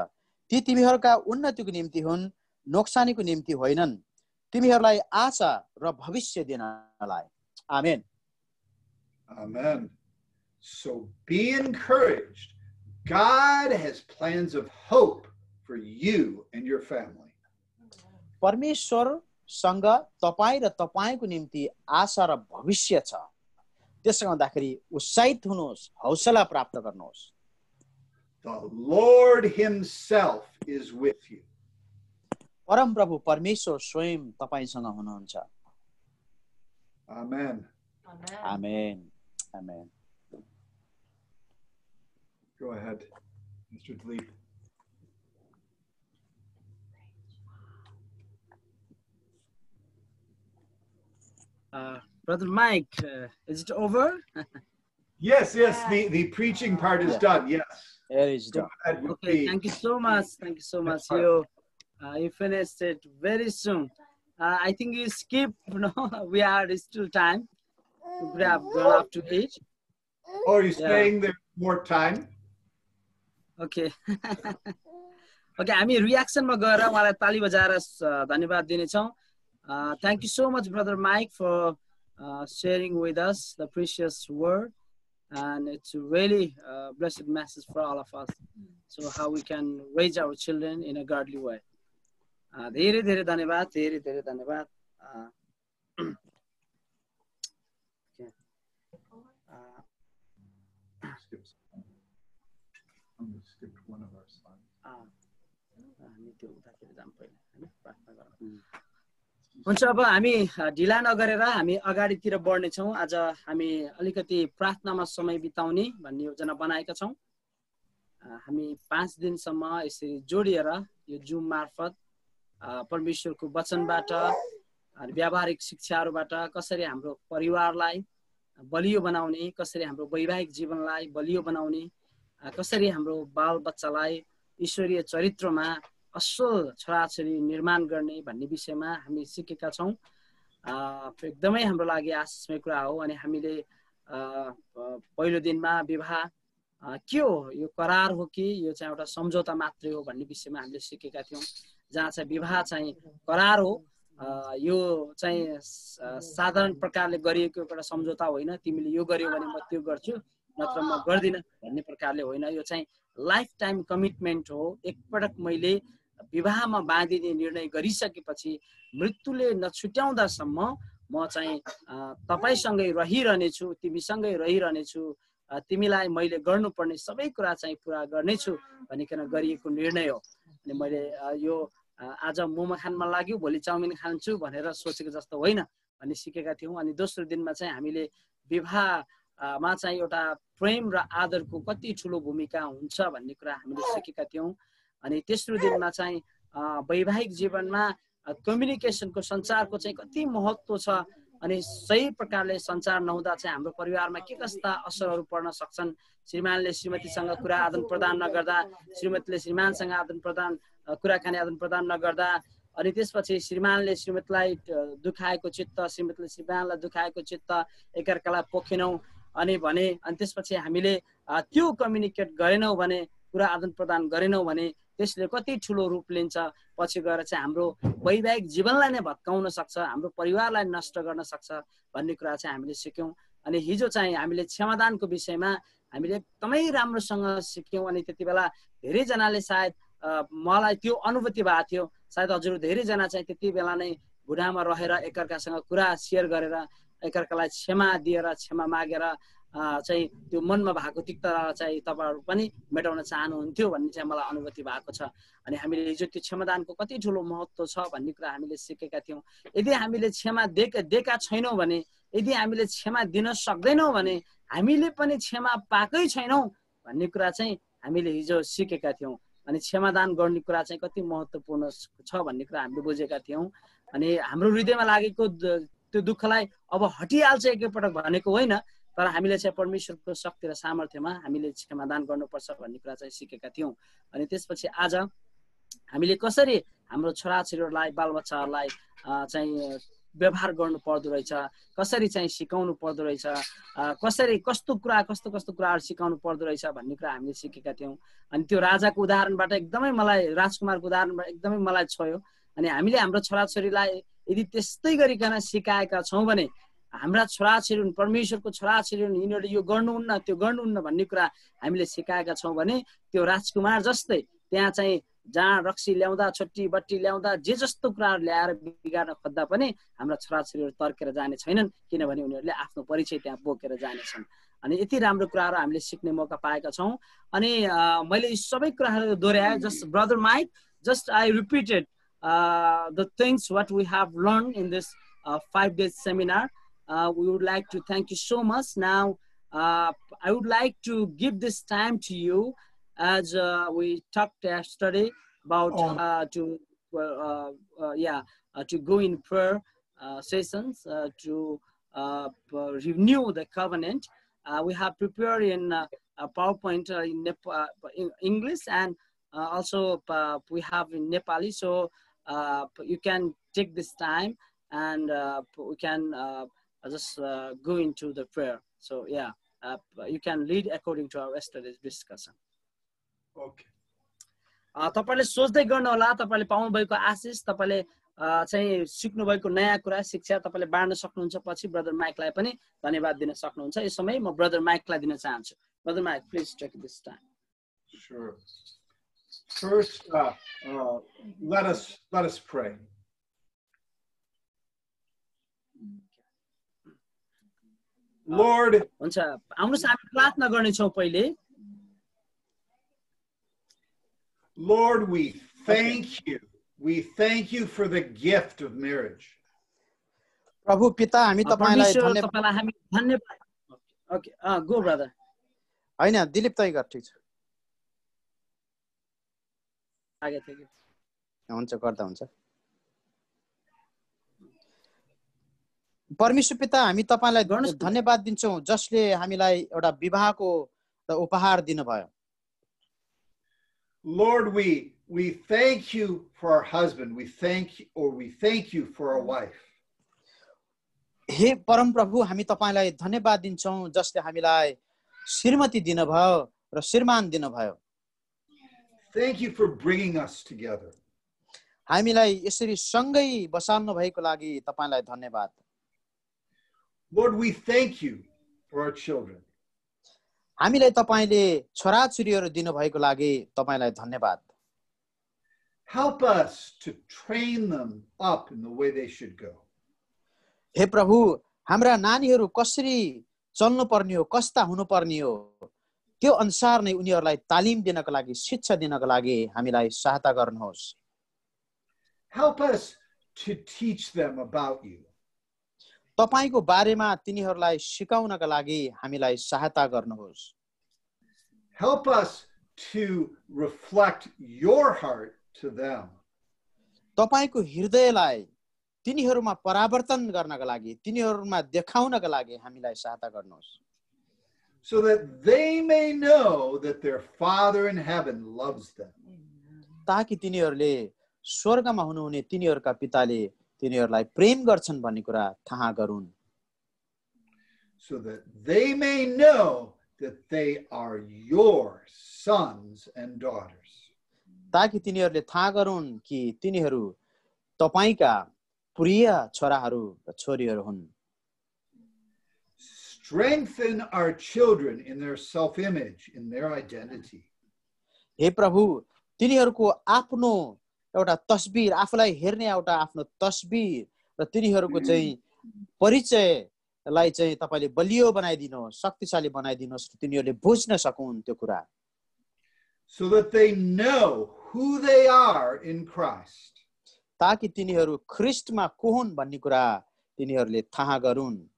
ती तिमीहरूका उन्नतिको निम्ति हुन्, नोक्सानीको निम्ति होइनन्, तिमीहरूलाई आशा र भविष्य दिनलाई। आमेन। Amen. So be encouraged. God has plans of hope for you and your family. परमेश्वरसँग तपाईँ र तपाईँको निम्ति आशा र भविष्य छ। त्यसले गर्दाखेरि उत्साहित हुनुहोस्, हौसला प्राप्त गर्नुहोस्। The Lord himself is with you. परमप्रभु परमेश्वर स्वयं तपाईसँग हुनुहुन्छ। Amen. Amen. Amen. Go ahead, Mr. Dleep. Brother Mike, is it over? Yes, the preaching part is done. Yes. It is done. Okay, thank you so much. Thank you so much. You finished it very soon. I think you skipped, we are still time. We have gone up to 8. Oh, are you saying there's more time? Okay. Okay, हामी रियाक्सनमा गएर उहाँलाई ताली बजाएर धन्यवाद दिनेछौँ। Thank you so much, Brother Mike, for sharing with us the precious word. And it's a really blessed message for all of us. So how we can raise our children in a godly way. धेरै धेरै धन्यवाद, धेरै धेरै धन्यवाद। Skipped one of our slides. हुन्छ, अब हामी ढिला नगरेर हामी अगाडितिर बढ्नेछौँ। आज हामी अलिकति प्रार्थनामा समय बिताउने भन्ने योजना बनाएका छौँ। हामी 5 दिनसम्म यसरी जोडिएर यो जुम मार्फत परमेश्वरको वचनबाट, व्यावहारिक शिक्षाहरूबाट कसरी हाम्रो परिवारलाई बलियो बनाउने, कसरी हाम्रो वैवाहिक जीवनलाई बलियो बनाउने, कसरी हाम्रो बाल बच्चालाई ईश्वरीय चरित्रमा असल छोराछोरी निर्माण गर्ने भन्ने विषयमा हामी सिकेका छौँ। एकदमै हाम्रो लागि आशिषमय कुरा हो। अनि हामीले पहिलो दिनमा विवाह के हो, यो करार हो कि यो चाहिँ एउटा सम्झौता मात्रै हो भन्ने विषयमा हामीले सिकेका थियौँ। जहाँ चाहिँ विवाह चाहिँ करार हो, यो चाहिँ साधारण प्रकारले गरिएको एउटा सम्झौता होइन, तिमीले यो गर्यो भने म त्यो गर्छु, नत्र म गर्दिनँ भन्ने प्रकारले होइन। यो चाहिँ लाइफ टाइम कमिटमेन्ट हो। एकपटक मैले विवाहमा बाँधिने निर्णय गरिसकेपछि मृत्युले नछुट्याउँदासम्म म चाहिँ तपाईसँगै रहिरहनेछु, तिमीसँगै रहिरहनेछु, तिमीलाई मैले गर्नुपर्ने सबै कुरा चाहिँ पुरा गर्नेछु भनिकन गरिएको निर्णय हो। अनि मैले यो आज मोमो खान मन लाग्यो, भोलि चाउमिन खान्छु भनेर सोचेको जस्तो होइन भन्ने सिकेका थियौँ। अनि दोस्रो दिनमा चाहिँ हामीले विवाहमा चाहिँ एउटा प्रेम र आदरको कति ठुलो भूमिका हुन्छ भन्ने कुरा हामीले सिकेका थियौँ। अनि तेस्रो दिनमा चाहिँ वैवाहिक जीवनमा कम्युनिकेसनको, सञ्चारको चाहिँ कति महत्त्व छ। अनि सही प्रकारले सञ्चार नहुँदा चाहिँ हाम्रो परिवारमा के कस्ता असरहरू पर्न सक्छन्। श्रीमानले श्रीमतीसँग कुरा आदान प्रदान नगर्दा, श्रीमतीले श्रीमानसँग आदान प्रदान कुराकानी आदान प्रदान नगर्दा, अनि त्यसपछि श्रीमानले श्रीमतीलाई दुखाएको चित्त, श्रीमतीले श्रीमानलाई दुखाएको चित्त एकअर्कालाई पोखेनौँ अनि भने, अनि त्यसपछि हामीले त्यो कम्युनिकेट गरेनौँ भने, कुरा आदान प्रदान गरेनौँ भने त्यसले कति ठुलो रूप लिन्छ, पछि गएर चाहिँ हाम्रो वैवाहिक जीवनलाई नै भत्काउन सक्छ, हाम्रो परिवारलाई नष्ट गर्न सक्छ भन्ने कुरा चाहिँ हामीले सिक्यौँ। अनि हिजो चाहिँ हामीले क्षमादानको विषयमा हामीले एकदमै राम्रोसँग सिक्यौँ। अनि त्यति बेला धेरैजनाले सायद मलाई त्यो अनुभूति भएको थियो, सायद हजुर धेरैजना चाहिँ त्यति बेला नै बुढामा रहेर एकअर्कासँग कुरा सेयर गरेर एकअर्कालाई क्षमा दिएर क्षमा मागेर चाहिँ त्यो मनमा भएको तिक्तता चाहिँ तपाईँहरू पनि मेटाउन चाहनुहुन्थ्यो भन्ने चाहिँ मलाई अनुभूति भएको छ। अनि हामीले हिजो त्यो क्षमादानको कति ठुलो महत्त्व छ भन्ने कुरा हामीले सिकेका थियौँ। यदि हामीले क्षमा दिएका छैनौँ भने, यदि हामीले क्षमा दिन सक्दैनौँ भने हामीले पनि क्षमा पाएकै छैनौँ भन्ने कुरा चाहिँ हामीले हिजो सिकेका थियौँ। अनि क्षमादान गर्ने कुरा चाहिँ कति महत्त्वपूर्ण छ भन्ने कुरा हामीले बुझेका थियौँ। अनि हाम्रो हृदयमा लागेको त्यो दुःखलाई अब हटिहाल्छ एकैपटक भनेको होइन, तर हामीले चाहिँ परमेश्वरको शक्ति र सामर्थ्यमा हामीले क्षमादान गर्नुपर्छ भन्ने कुरा चाहिँ सिकेका थियौँ। अनि त्यसपछि आज हामीले कसरी हाम्रो छोराछोरीहरूलाई बालबच्चाहरूलाई चाहिँ व्यवहार गर्नु पर्दो रहेछ, कसरी चाहिँ सिकाउनु पर्दो रहेछ, कसरी कस्तो कुराहरू सिकाउनु पर्दो रहेछ भन्ने कुरा हामीले सिकेका थियौँ। अनि त्यो राजाको उदाहरणबाट एकदमै मलाई, राजकुमारको उदाहरणबाट एकदमै मलाई छोयो। अनि हामीले हाम्रो छोराछोरीलाई यदि त्यस्तै गरिकन सिकाएका छौँ भने हाम्रा छोराछोरी, परमेश्वरको छोराछोरी यिनीहरूले यो गर्नुहुन्न त्यो गर्नुहुन्न भन्ने कुरा हामीले सिकाएका छौँ भने त्यो राजकुमार जस्तै त्यहाँ चाहिँ जहाँ रक्सी ल्याउँदा, छोटी बट्टी ल्याउँदा, जे जस्तो कुराहरू ल्याएर बिगार्न खोज्दा पनि हाम्रा छोराछोरीहरू तर्केर जाने छैनन्, किनभने उनीहरूले आफ्नो परिचय त्यहाँ बोकेर जानेछन्। अनि यति राम्रो कुराहरू हामीले सिक्ने मौका पाएका छौँ। अनि मैले यी सबै कुराहरू दोहोऱ्याएँ। Just brother Mike, just I repeated the things what we have learned in this 5-day seminar. We would like to thank you so much. Now, I would like to give this time to you as we talked yesterday about to go in prayer sessions to renew the covenant. We have prepared in PowerPoint in English, and also we have in Nepali. So you can take this time and we can just go into the prayer. So yeah, you can lead according to our yesterday's discussion. Okay. तपाईले सोच्दै गर्नु होला, तपाईले पाउनु भएको आशिष, तपाईले चाहिँ सिक्नु भएको नयाँ कुरा, शिक्षा तपाईले बाँड्न सक्नुहुन्छ। पछि ब्रदर माइकलाई पनि धन्यवाद दिन सक्नुहुन्छ। यस समय म ब्रदर माइकलाई दिन चाहन्छु। Brother Mike, please take this time. Sure. First, let us pray. Lord, हुन्छ, आउनुस् हामी प्रार्थना गर्नेछौँ पहिले। Lord, we thank you. We thank you for the gift of marriage. प्रभु पिता, हामी तपाईलाई धन्यवाद। Okay, go brother. हैन, दिलीप तै गर, ठीक छ। आगे थियो। हुन्छ, गर्दा हुन्छ। परमेश्वर पिता, हामी तपाईलाई धन्यवाद दिन्छौँ जसले हामीलाई एउटा विवाहको उपहार दिनुभयो। Lord, we thank you for our husband. We thank you for our wife. हे परम प्रभु, हामी तपाईलाई धन्यवाद दिन्छौँ जसले हामीलाई श्रीमती दिनुभयो र श्रीमान दिनुभयो। Thank you for bringing us together. हामीलाई यसरी सँगै बसाल्नु भएको लागि तपाईलाई धन्यवाद। Lord, we thank you for our children. हामीलाई तपाईले छोराछोरीहरू दिनुभएको लागि तपाईलाई धन्यवाद। Help us to train them up in the way they should go. हे प्रभु, हाम्रा नानीहरू कसरी चल्नु पर्ने हो, कस्ता हुनु पर्ने हो, त्यो अनुसार नै उनीहरूलाई तालिम दिनको लागि, शिक्षा दिनको लागि हामीलाई सहायता गर्नुहोस्। Help us to teach them about you. तपाईको बारेमा तिनीहरूलाई सिकाउनका लागि हामीलाई सहायता गर्नुहोस्। Help us to reflect your heart to them. तपाईको हृदयलाई तिनीहरूमा परिवर्तन गर्नका लागि, तिनीहरूमा देखाउनका लागि हामीलाई सहायता गर्नुहोस्। So that they may know that their Father in heaven loves them. ताकि तिनीहरूले स्वर्गमा हुनुहुने तिनीहरूका पिताले तिनीहरूलाई प्रेम गर्छन् भन्ने कुरा थाहा गरून्, so that they may know that they are your sons and daughters. ताकि तिनीहरूले थाहा गरून् कि तिनीहरू तपाईका प्रिय छोराहरू र छोरीहरू हुन्। Strengthen our children in their self-image, in their identity. हे प्रभु, तिनीहरूको आफ्नो एउटा तस्बिर, आफूलाई हेर्ने एउटा आफ्नो तस्बिर र तिनीहरूको चाहिँ परिचयलाई चाहिँ तपाईले बलियो बनाइदिनुहोस्, शक्तिशाली बनाइदिनुहोस् र तिनीहरूले बुझ्न सकुन् त्यो कुरा, so that they know who they are in Christ. ताकि तिनीहरू ख्रिस्टमा को हुन् भन्ने कुरा तिनीहरूले थाहा गरून्।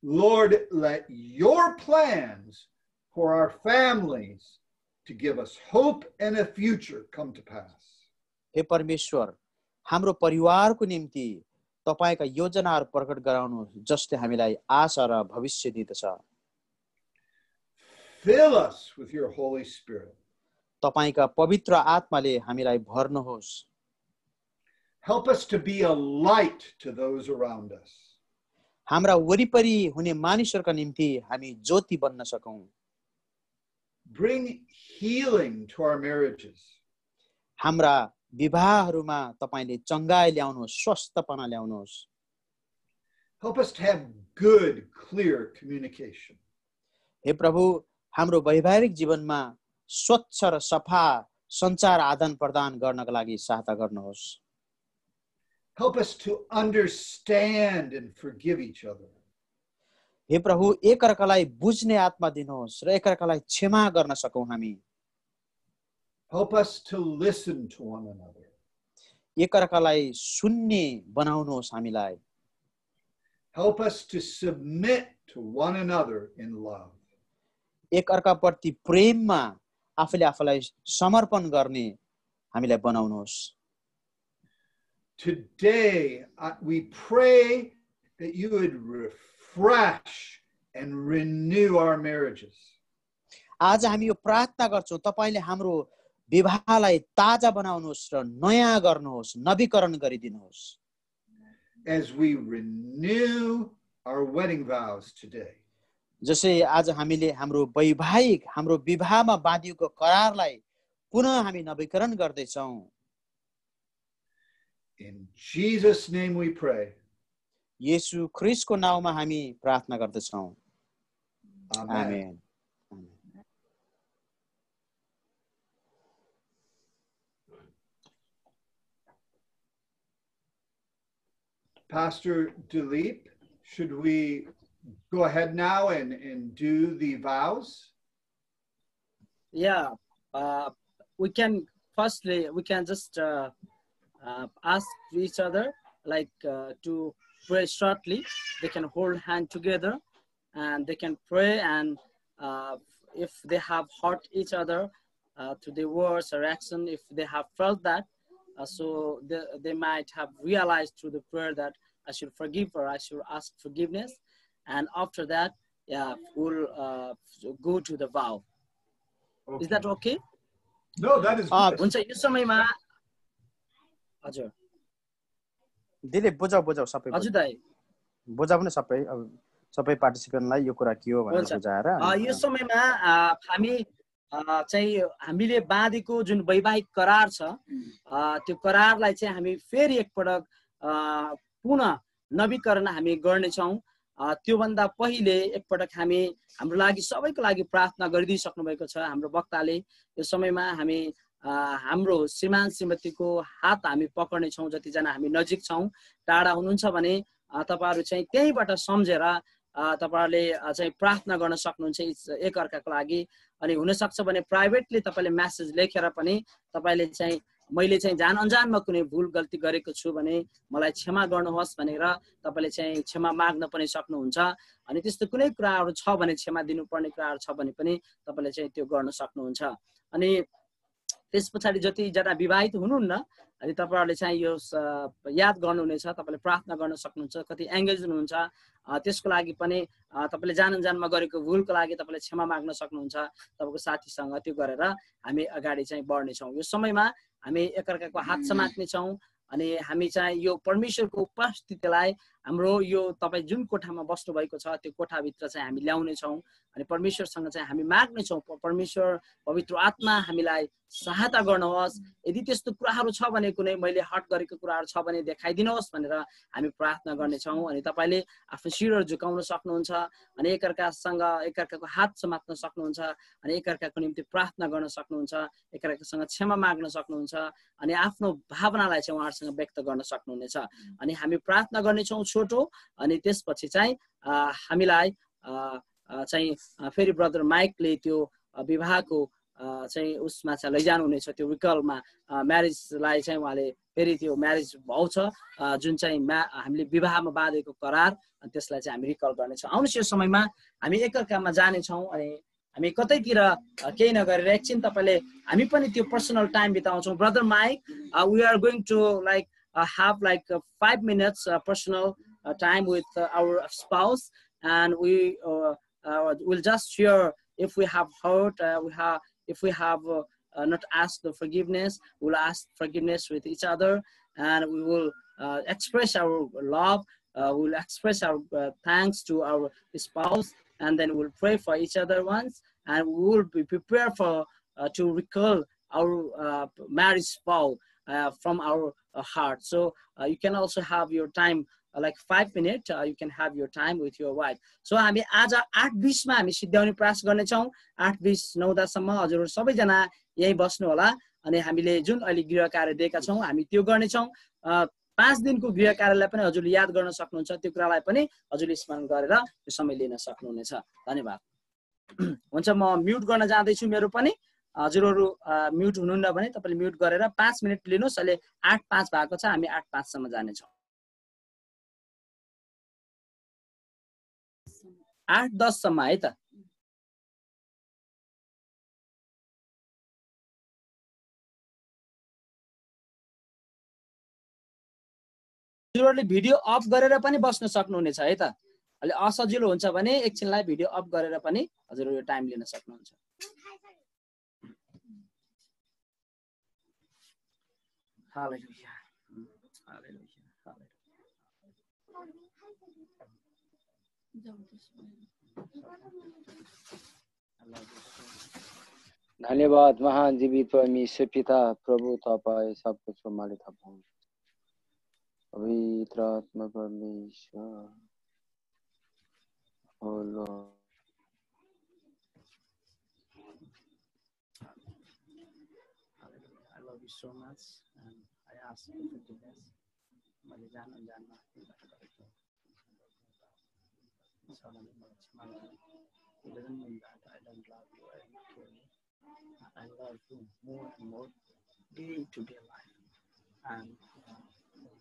Lord, let your plans for our families to give us hope and a future come to pass. हे परमेश्वर, हाम्रो परिवारको निम्ति तपाईका योजनाहरू प्रकट गराउनुहोस् जसले हामीलाई आशा र भविष्य दिदछ। Fill us with your Holy Spirit. तपाईका पवित्र आत्माले हामीलाई भर्नुहोस्। Help us to be a light to those around us. हाम्रा वरिपरि हुने मानिसहरूका निम्ति हामी ज्योति बन्न सकौं। Bring healing to our marriages. हाम्रा विवाहहरूमा तपाईले चंगाई ल्याउनुहोस्, स्वस्थपना ल्याउनुहोस्। Help us to have good, clear communication. हे प्रभु, हाम्रो वैवाहिक जीवनमा स्वच्छ र सफा सञ्चार आदान प्रदान गर्नका लागि सहायता गर्नुहोस्। Help us to understand and forgive each other. हे प्रभु, एकअर्कालाई बुझ्ने आत्मा दिनुहोस् र एकअर्कालाई क्षमा गर्न सकौं हामी। Help us to listen to one another. एकअर्कालाई सुन्ने बनाउनुहोस् हामीलाई। Help us to submit to one another in love. एकअर्काप्रति प्रेममा आफूले आफूलाई समर्पण गर्ने हामीलाई बनाउनुहोस्। Today, we pray that you would refresh and renew our marriages. आज हामी यो प्रार्थना गर्छौं, तपाईले हाम्रो विवाहलाई ताजा बनाउनुहोस् र नयाँ गर्नुहोस्, नवीकरण गरिदिनुहोस्। As we renew our wedding vows today. जसै आज हामीले हाम्रो वैवाहिक, हाम्रो विवाहमा बाँधिएको करारलाई पुनः हामी नवीकरण गर्दै छौं। In Jesus' name we pray. येशू ख्रीष्टको नाममा हामी प्रार्थना गर्दछौं। Amen. Amen. Pastor Dilip, should we go ahead now and do the vows? Yeah, we can just ask each other to pray shortly. They can hold hand together and they can pray, and if they have hurt each other to the words or action, if they have felt that, so they might have realized through the prayer that I should forgive or I should ask forgiveness, and after that, yeah, we'll go to the vow. Okay. Is that okay? No, that is good. हुन्छ यो समयमा हजुर दिले बुझाउ सबै हजुर दाइ बुझाउ न सबै पार्टिसिपेन्टलाई यो कुरा के हो भनेर बुझाएर यो समयमा हामीले बाँधेको जुन वैवाहिक करार छ त्यो करारलाई चाहिँ हामी फेरि एकपटक पुनः नवीकरण हामी गर्नेछौँ। त्योभन्दा पहिले एकपटक हामी हाम्रो लागि सबैको लागि प्रार्थना गरिदिइसक्नु भएको छ हाम्रो वक्ताले। यो समयमा हामी हाम्रो श्रीमान श्रीमतीको हात हामी पक्र्नेछौँ। जतिजना हामी नजिक छौँ, टाढा हुनुहुन्छ भने तपाईहरु चाहिँ त्यहीबाट सम्झेर तपाईहरुले चाहिँ प्रार्थना गर्न सक्नुहुन्छ एकअर्काको लागि। अनि हुन सक्छ भने प्राइभेटली तपाईले मेसेज लेखेर पनि तपाईले चाहिँ मैले चाहिँ जान अनजानमा कुनै भूल गल्ती गरेको छु भने मलाई क्षमा गर्नुहोस् भनेर तपाईले चाहिँ क्षमा माग्न पनि सक्नुहुन्छ। अनि त्यस्तो कुनै कुराहरु छ भने क्षमा दिनुपर्ने कुराहरु छ भने पनि तपाईले चाहिँ त्यो गर्न सक्नुहुन्छ। अनि त्यसपछि जतिजना विवाहित हुनुहुन्न अनि तपाईहरुले चाहिँ यो याद गर्नुहुनेछ, तपाईले प्रार्थना गर्न सक्नुहुन्छ। कति एंगेज हुनुहुन्छ त्यसको लागि पनि तपाईले जान अनजानमा गरेको भूलको लागि तपाईले क्षमा माग्न सक्नुहुन्छ। तपाईको साथीसँग त्यो गरेर हामी अगाडि चाहिँ बढ्ने छौं। यो समयमा हामी एकअर्काको हात समात्ने छौँ अनि हामी चाहिँ यो परमेश्वरको उपस्थितिलाई हाम्रो यो तपाईँ जुन कोठामा बस्नु भएको छ त्यो कोठाभित्र चाहिँ हामी ल्याउने छौँ अनि परमेश्वरसँग चाहिँ हामी माग्ने छौँ परमेश्वर पवित्र आत्मा हामीलाई सहायता गर्नुहोस् यदि त्यस्तो कुराहरू छ भने कुनै मैले हट गरेको कुराहरू छ भने देखाइदिनुहोस् भनेर हामी प्रार्थना गर्नेछौँ अनि तपाईँले आफ्नो शिरहरू झुकाउन सक्नुहुन्छ अनि एकअर्कासँग एकअर्काको हात समात्न सक्नुहुन्छ अनि एकअर्काको निम्ति प्रार्थना गर्न सक्नुहुन्छ एकअर्कासँग क्षमा माग्न सक्नुहुन्छ अनि आफ्नो भावनालाई चाहिँ उहाँहरूसँग व्यक्त गर्न सक्नुहुनेछ अनि हामी प्रार्थना गर्नेछौँ छोटो अनि त्यसपछि चाहिँ हामीलाई चाहिँ फेरि ब्रदर माइकले त्यो विवाहको चाहिँ उसमा चाहिँ लैजानुहुनेछ त्यो विकलमा म्यारेजलाई चाहिँ उहाँले फेरि त्यो म्यारेज भाउ छ जुन चाहिँ हामीले विवाहमा बाँधेको करार त्यसलाई चाहिँ हामी रिकल गर्नेछौँ आउनुहोस् यो समयमा हामी एकअर्कामा जानेछौँ अनि हामी कतैतिर केही नगरेर एकछिन तपाईँले हामी पनि त्यो पर्सनल टाइम बिताउँछौँ brother Mike we are going to like have like 5 minutes personal time with our spouse and we will just share if we have hurt if we have not asked the forgiveness we'll ask forgiveness with each other and we will express our love we'll express our thanks to our spouse and then we'll pray for each other once and we will be prepared for to recall our marriage vow from our heart. So you can also have your time like 5 minutes. You can have your time with your wife. So हामी आज 8:20 मा हामी सिद्ध्याउने प्रयास गर्ने छौं 8:20 9:10 सम्म हजुरहरु सबैजना यही बस्नु होला अनि हामीले जुन अहिले गृह कार्य दिएका छौं हामी त्यो गर्ने छौं 5 दिनको गृह कार्यलाई पनि हजुरले याद गर्न सक्नुहुन्छ त्यो कुरालाई पनि हजुरले स्मरण गरेर त्यो समय लिन सक्नुहुनेछ धन्यवाद हुन्छ म म्युट गर्न जाँदै छु मेरो पनि हजुरहरु म्युट हुनुहुन्न भने तपाईले म्युट गरेर 5 मिनेट लिनुस् अहिले 8:05 भएको छ हामी 8:05 सम्म जाने छौं 8:10 सम्म है त हजुरहरुले भिडियो अफ गरेर पनि बस्न सक्नुहुनेछ है त अहिले असजिलो हुन्छ भने एकछिनलाई भिडियो अफ गरेर पनि हजुरहरु यो टाइम लिन सक्नुहुन्छ Hallelujah. Hallelujah. धन्यवाद महान जीवित परमेश्वर पिता प्रभु तपाईं सबको सम्हाले तपाईं पवित्र आत्मा परमेश्वर ओ Lord I love you so much and I ask you forgiveness. मैले जान अनजानमा गरेको It doesn't mean that I don't love you. I love you more and more day to day life. And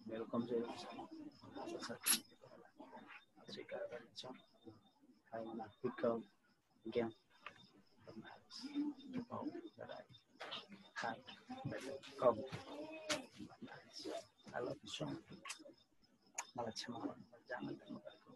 मेरो कमजोरी छ स्वीकार गर्नेछु I will not become again the marriage that I had come. I love you so much. मलाई क्षमा गर्नु जान्न दिनुभएको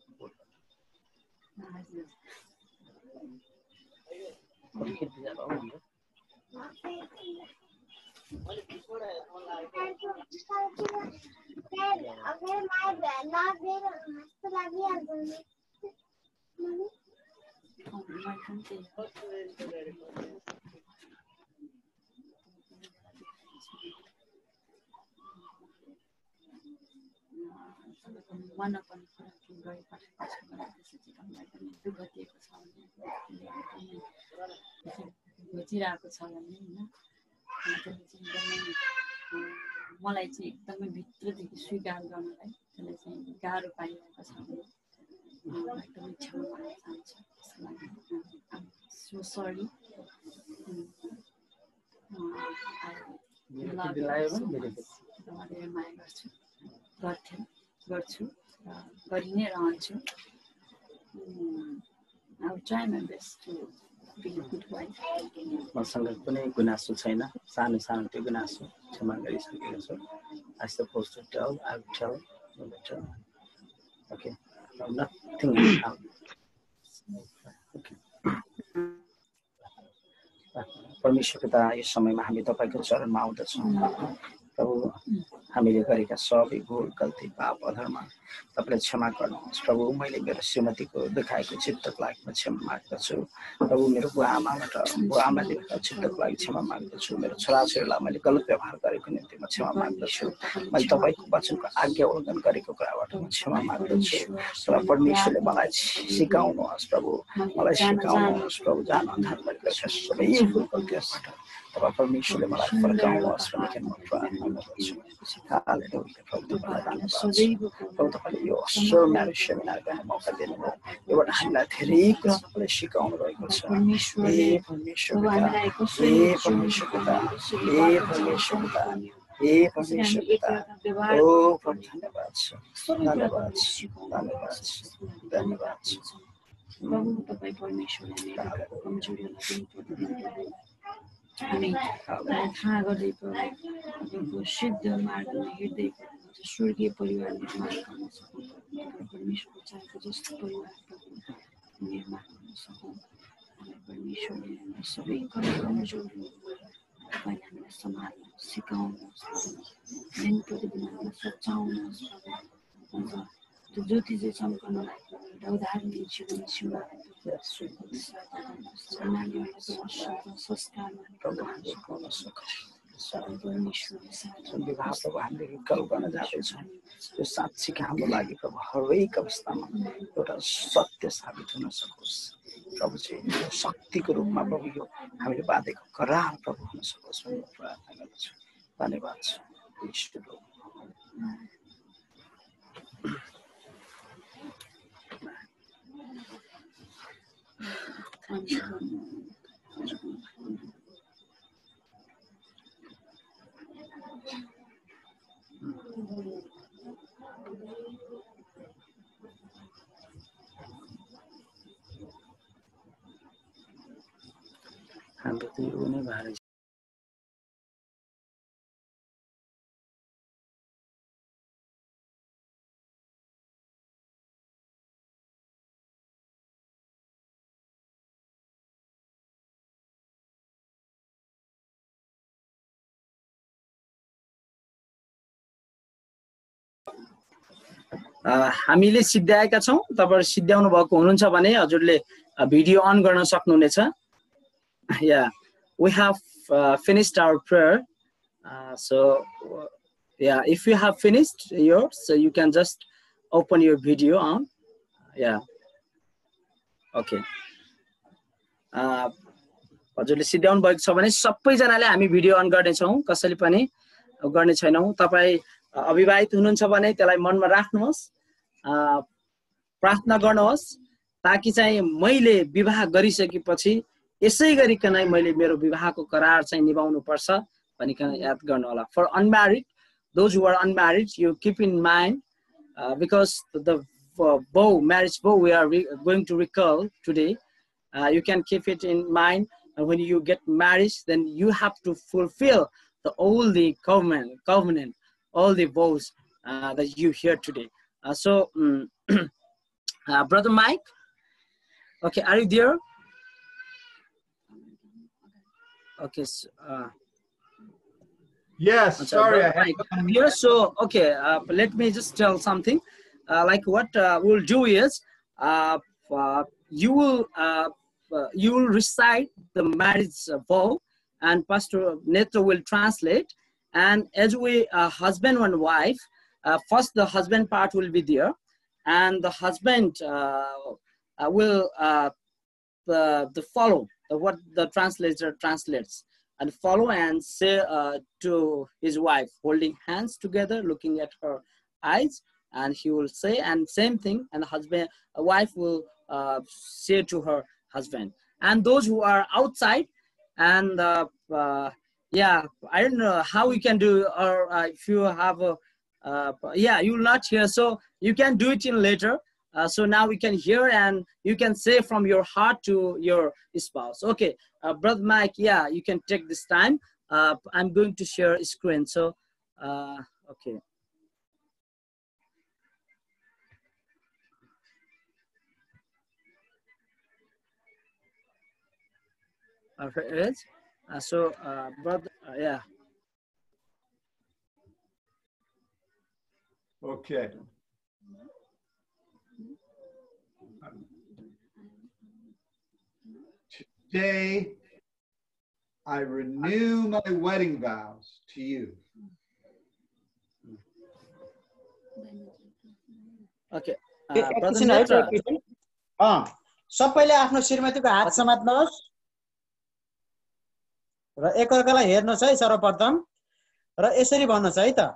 मन पनि गए पठाएको त्यसपछि हामीलाई पनि दुःखदिएको छ भने बुझिरहेको छ भने हैन मलाई चाहिँ एकदमै भित्रदेखि स्वीकार गर्नलाई त्यसले चाहिँ गाह्रो पाइरहेको छ भने एकदमै क्षमा माग्न चाहन्छु त्यसको लागि सो सरी माया गर्छु गरि नै रहन्छु I will try my best to be a good wife. मसँग कुनै गुनासो छैन सानो सानो त्यो गुनासो क्षमा गरिसकेको छु I supposed to tell I will tell no matter okay no, nothing okay परमेश्वर पिता यस समयमा हामी तपाईको चरणमा आउँदछौँ प्रभु हामीले गरेका सबै भुल गल्ती पाप अधर्म तपाईले क्षमा गर्नुहोस् प्रभु मैले मेरो श्रीमतीको देखाएको चित्तको लागि क्षमा माग्दछु प्रभु मेरो बुवा आमाले चित्तको लागि क्षमा माग्दछु मेरो छोराछोरीलाई मैले गलत व्यवहार गरेको निम्ति म क्षमा माग्दछु मैले तपाईको वचनको आज्ञा उल्लङ्घन गरेको कुराबाट म क्षमा माग्दछु तर परमेश्वरले मलाई सिकाउनुहोस् प्रभु मलाई सिकाउनुहोस् प्रभु जान अनजान गरेका सबै भुल गल्तीबाट तपाईँ परमेश्वरले मलाई फर्काउनुहोस् भनिकन म प्रार्थना गर्दछु हालेलुया प्रभु तपाईँलाई धन्यवाद प्रभु तपाईँले यो असर म्यारेज सेमिनार गर्ने मौका दिनुभयो योबाट हामीलाई धेरै कुरा तपाईँले सिकाउनु रहेको छ हे परमेश्वर पिता हे परमेश्वर पिता हे परमेश्वर पिता हे परमेश्वर पिता ओ प्रभु धन्यवाद छ धन्यवाद छ धन्यवाद छ धन्यवाद छ प्रभु तपाईँ परमेश्वरले मेरो कमजोरीलाई हामी थाहा गर्दै प्रभुको सिद्ध मार्गमा हिँड्दै स्वर्गीय परिवार निर्माण गर्न सकौँ परमेश्वरको चाहेको जस्तो परिवार निर्माण गर्न सकौँ परमेश्वरले सबै कमजोरी तपाईँले हामीलाई सम्हाल्नु सिकाउनुहोस् दिन प्रतिदिन हामीलाई सच्याउनुहोस् त्यो ज्योति चाहिँ चम्कनलाई एउटा उदाहरण जीवन जिउन विवाह प्रभु हामीले विकल गर्न जाँदैछौँ त्यो साँच्चीकै हाम्रो लागि प्रभु हरेक अवस्थामा एउटा सत्य साबित हुन सकोस् प्रभु चाहिँ शक्तिको रूपमा प्रभु यो हामीले बाँधेको करार प्रभु हुन सकोस् भन्ने प्रार्थना गर्दछु धन्यवाद छ हाम्रो त्यो नै भारी हामीले सिद्ध्याएका छौँ तपाईहरु सिद्ध्याउनु भएको हुनुहुन्छ भने हजुरले भिडियो अन गर्न सक्नुहुनेछ Yeah, we have finished our prayer. If you have finished yours, so you can just open your video on. Yeah. Okay. हजुरले सिद्ध्याउनु भएको छ भने सबैजनाले हामी भिडियो अन गर्नेछौँ कसैले पनि गर्ने छैनौँ तपाईँ अविवाहित हुनुहुन्छ भने त्यसलाई मनमा राख्नुहोस् प्रार्थना गर्नुहोस् ताकि चाहिँ मैले विवाह गरिसकेपछि यसै गरिकन मैले मेरो विवाहको करार चाहिँ निभाउनु पर्छ भनिकन याद गर्नु होला for unmarried those who are unmarried you keep in mind because the marriage vow we are going to recall today you can keep it in mind when you get married then you have to fulfill all the covenant all the vows that you hear today brother Mike okay are you there okay yes sorry here so okay let me just tell something like what we'll do is you will recite the marriage vow and Pastor Netra will translate and as we husband and wife first the husband part will be there and the husband will follow what the translator translates and follow and say to his wife holding hands together looking at her eyes and he will say and same thing and the wife will say to her husband and those who are outside and yeah I don't know how we can do or if you have a yeah you will not hear so you can do it in later so now we can hear and you can say from your heart to your spouse okay brother Mike yeah you can take this time I'm going to share a screen so okay it is So, brother, yeah. Okay. Today, I renew my wedding vows to you. Okay. एकछिन है त एकछिन सबैले आफ्नो श्रीमतीको हात समात्नुहोस् र एकअर्कालाई हेर्नुहोस् है सर्वप्रथम र यसरी भन्नुहोस् है त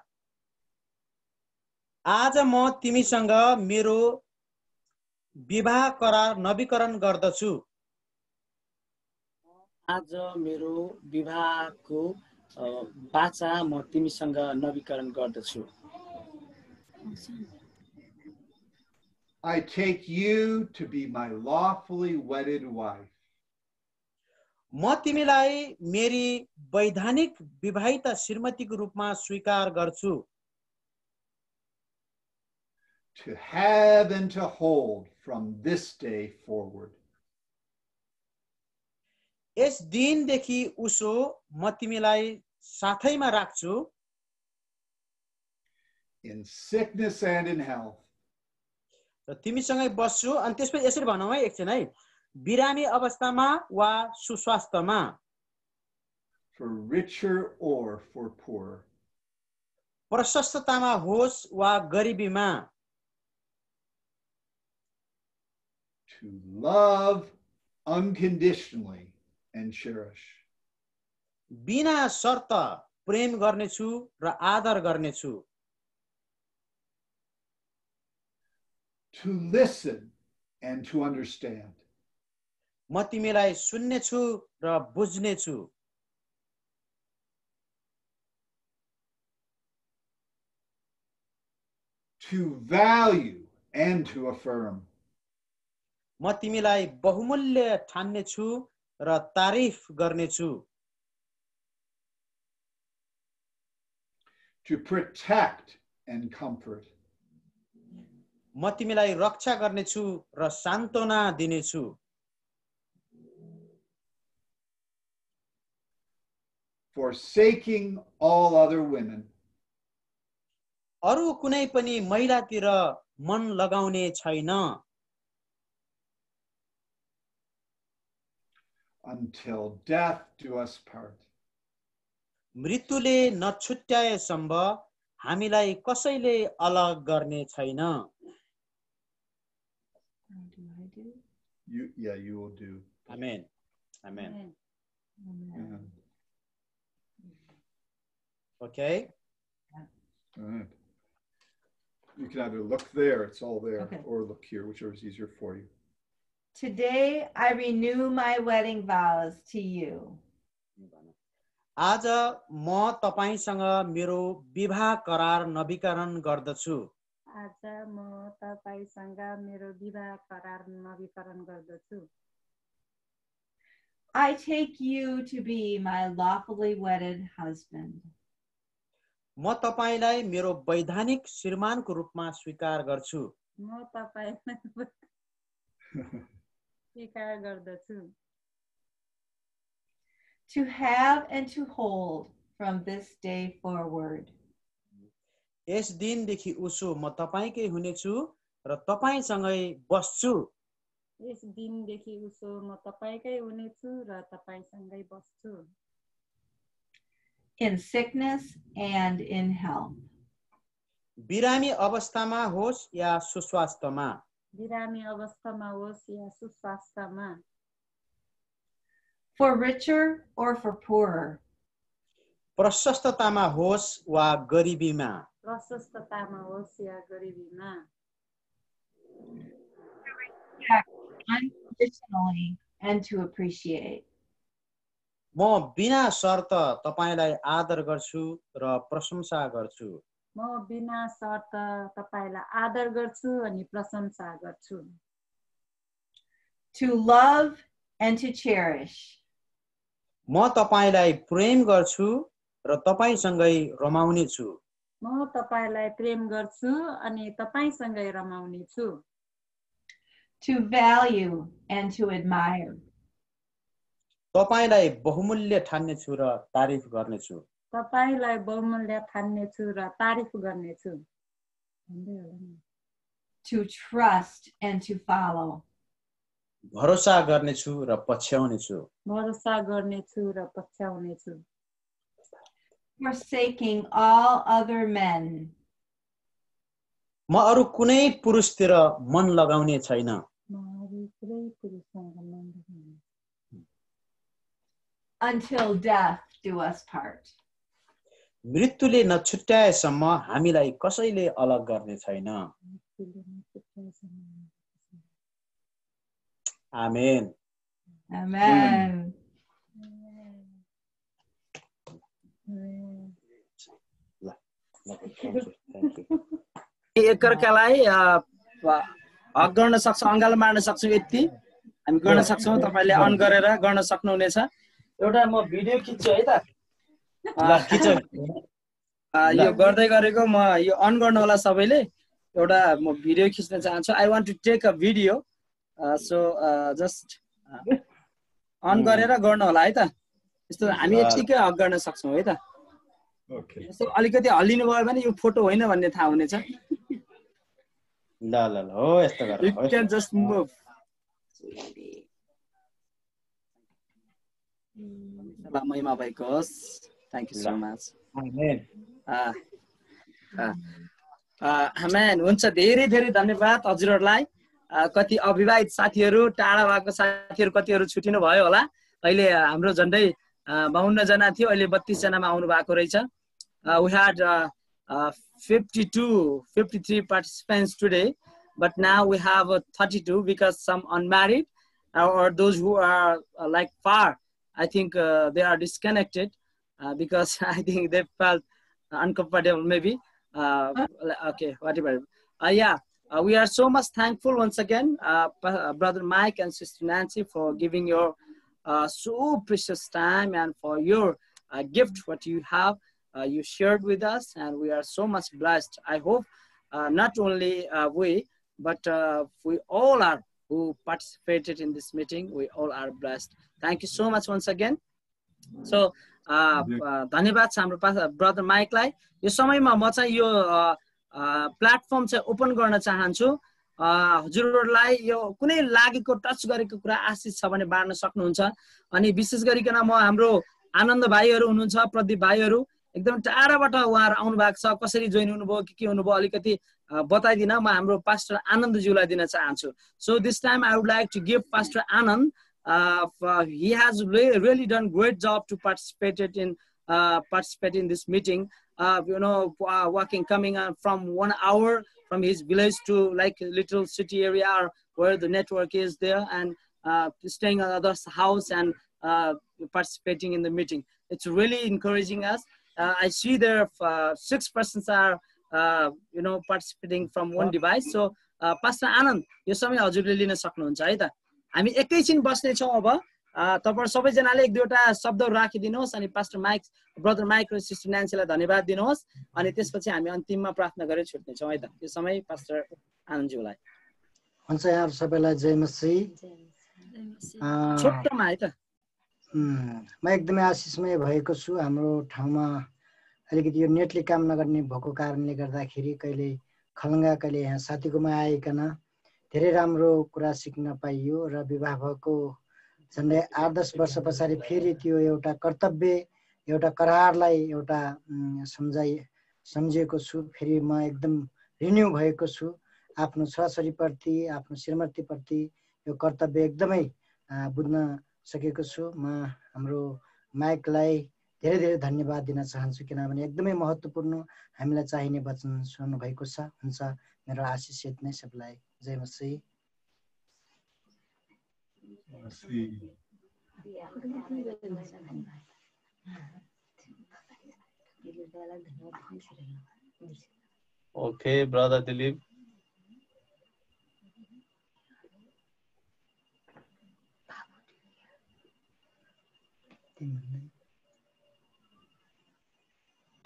आज म तिमीसँग मेरो विवाह करार नवीकरण गर्दछु आज मेरो विवाहको बाचा म तिमीसँग नवीकरण गर्दछु I take you to be my lawfully wedded wife. म तिमीलाई मेरी वैधानिक विवाहित श्रीमतीको रूपमा स्वीकार गर्छु To have and to hold from this day forward. यस दिनदेखि उसो म तिमीलाई साथैमा राख्छु In sickness and in health. र तिमीसँगै बस्छु अनि त्यसपछि यसरी भनौँ है एकछिन है बिरामी अवस्थामा वा सुस्वास्थ्यमा For richer or for poorer. प्रशस्ततामा होस् वा गरिबीमा To love unconditionally and cherish. बिना शर्त प्रेम गर्नेछु र आदर गर्नेछु To listen and to understand. म तिमीलाई सुन्नेछु र बुझ्नेछु To value and to affirm. म तिमीलाई बहुमूल्य ठान्नेछु र तारिफ गर्नेछु To protect and comfort. म तिमीलाई रक्षा गर्नेछु र सान्त्वना दिनेछु Forsaking all other women. अरु कुनै पनि महिलातिर मन लगाउने छैन Until death do us part. मृत्युले नछुट्याएसम्म हामीलाई कसैले अलग गर्ने छैन You will do. Amen amen Yeah. Okay. All right. You can either look there, it's all there, Okay. or look here, whichever is easier for you. Today I renew my wedding vows to you. आज म तपाईसँग मेरो विवाह करार नवीकरण गर्दछु आज म तपाईसँग मेरो विवाह करार नवीकरण गर्दछु I take you to be my lawfully wedded husband. म तपाईलाई मेरो वैधानिक श्रीमानको रूपमा स्वीकार गर्छु म तपाईलाई स्वीकार गर्दछु To have and to hold from this day forward. यस दिनदेखि उसो म तपाईकै हुनेछु र तपाईसँगै बस्छु यस दिनदेखि उसो म तपाईकै हुनेछु र तपाईसँगै बस्छु In sickness and in health. बिरामी अवस्थामा होस् या सुस्वास्थ्यमा बिरामी अवस्थामा होस् या सुस्वास्थ्यमा For richer or for poorer. प्रशस्ततामा होस् वा गरिबीमा प्रशस्ततामा होस् या गरिबीमा Unconditionally and to appreciate. म बिना शर्त तपाईलाई आदर गर्छु र प्रशंसा गर्छु म बिना शर्त तपाईलाई आदर गर्छु अनि प्रशंसा गर्छु To love and to cherish. म तपाईलाई प्रेम गर्छु र तपाईसँगै रमाउने छु म तपाईलाई प्रेम गर्छु अनि तपाईसँगै रमाउने छु To value and to admire. तपाईलाई बहुमूल्य ठान्नेछु र तारिफ गर्नेछु तपाईलाई बहुमूल्य ठान्नेछु र तारिफ गर्नेछु to trust and to follow. भरोसा गर्नेछु र पछ्याउनेछु भरोसा गर्नेछु र पछ्याउनेछु Forsaking all other men. म अरु कुनै पुरुषतिर मन लगाउने छैन Until death do us part. मृत्युले नछुट्याएसम्म हामीलाई कसैले अलग गर्ने छैन आमेन Amen. एकअर्कालाई हक गर्न सक्छौँ अङ्गालो मार्न सक्छौँ यति हामी गर्न सक्छौँ तपाईले अन गरेर गर्न सक्नुहुनेछ एउटा म भिडियो खिच्छु है त यो गर्दै गरेको म यो अन गर्नु होला सबैले एउटा म भिडियो खिच्न चाहन्छु I want to take a video so just on गरेर गर्न होला है त यस्तो हामी यतिकै हक गर्न सक्छौँ है त यस्तो अलिकति हल्लिनु भयो भने यो फोटो होइन भन्ने थाहा हुनेछ ल ल ल हो यस्तो गर You can just move. महिमा भएको होस् थ्याङ्क यू सो मच आमेन आमेन हुन्छ धेरै धेरै धन्यवाद हजुरहरूलाई कति अविवाहित साथीहरू टाढा भएको साथीहरू कतिहरू छुटिनु भयो होला अहिले हाम्रो झन्डै 52 जना थियो अहिले 32 जनामा आउनु भएको रहेछ we had 53 participants today but now we have 32 because some unmarried or those who are like far I think they are disconnected because I think they felt uncomfortable maybe okay whatever yeah we are so much thankful once again brother Mike and sister Nancy for giving your so precious time and for your gift what you have you shared with us and we are so much blessed I hope not only we but we all are who participated in this meeting we all are blessed thank you so much once again so धन्यवाद छ हाम्रो brother माइकलाई यो समयमा म चाहिँ यो platform चाहिँ open गर्न चाहन्छु हजुरहरूलाई यो कुनै लागेको टच गरेको कुरा आशिष छ भने बाँड्न सक्नुहुन्छ अनि विशेष गरिकन म हाम्रो आनन्द भाइहरू हुनुहुन्छ प्रदीप भाइहरू एकदम टाढाबाट उहाँहरू आउनु भएको छ कसरी जोइन हुनुभयो के हुनुभयो अलिकति बताइदिन म हाम्रो पास्टर आनन्दज्यूलाई दिन चाहन्छु so this time I would like to give Pastor Anand he has really done great job to participate in this meeting you know walking coming from 1 hour from his village to like little city area where the network is there and staying at others house and participating in the meeting it's really encouraging us I see there 6 persons are you know participating from one device so Pastor Anand यो समय हजुरले लिन सक्नुहुन्छ है त हामी एकैछिन बस्ने छौं अब तपाईहरु सबैजनाले एक दुईवटा शब्दहरु राखिदिनुहोस् अनि पास्टर माइक ब्रदर माइक र सिस्टर न्यान्सीलाई धन्यवाद दिनुहोस् अनि त्यसपछि हामी अन्तिममा प्रार्थना गरेर छुट्ने छौं है त यो समय पास्टर आनन्दज्यूलाई हुन्छ यहाँ सबैलाई जय मसीह छोटोमा है त म एकदमै आशिषमय भएको छु हाम्रो ठाउँमा अलिकति यो नेटले काम नगर्ने भएको कारणले गर्दाखेरि कहिले खलङ्गा कहिले यहाँ साथीकोमा आइकन धेरै राम्रो कुरा सिक्न पाइयो र विवाह भएको झन्डै 8-10 वर्ष पछाडि फेरि त्यो एउटा कर्तव्य एउटा करारलाई एउटा सम्झेको छु फेरि म एकदम रिन्यू भएको छु आफ्नो छोराछोरीप्रति आफ्नो श्रीमतीप्रति यो कर्तव्य एकदमै बुझ्न सकेको छु म हाम्रो माइकलाई धेरै धेरै धन्यवाद दिन चाहन्छु किनभने एकदमै महत्त्वपूर्ण हामीलाई चाहिने वचन सुन्नु भएको छ हुन्छ मेरो आशिष यति नै सबैलाई जय मसीह Okay, brother Dilip.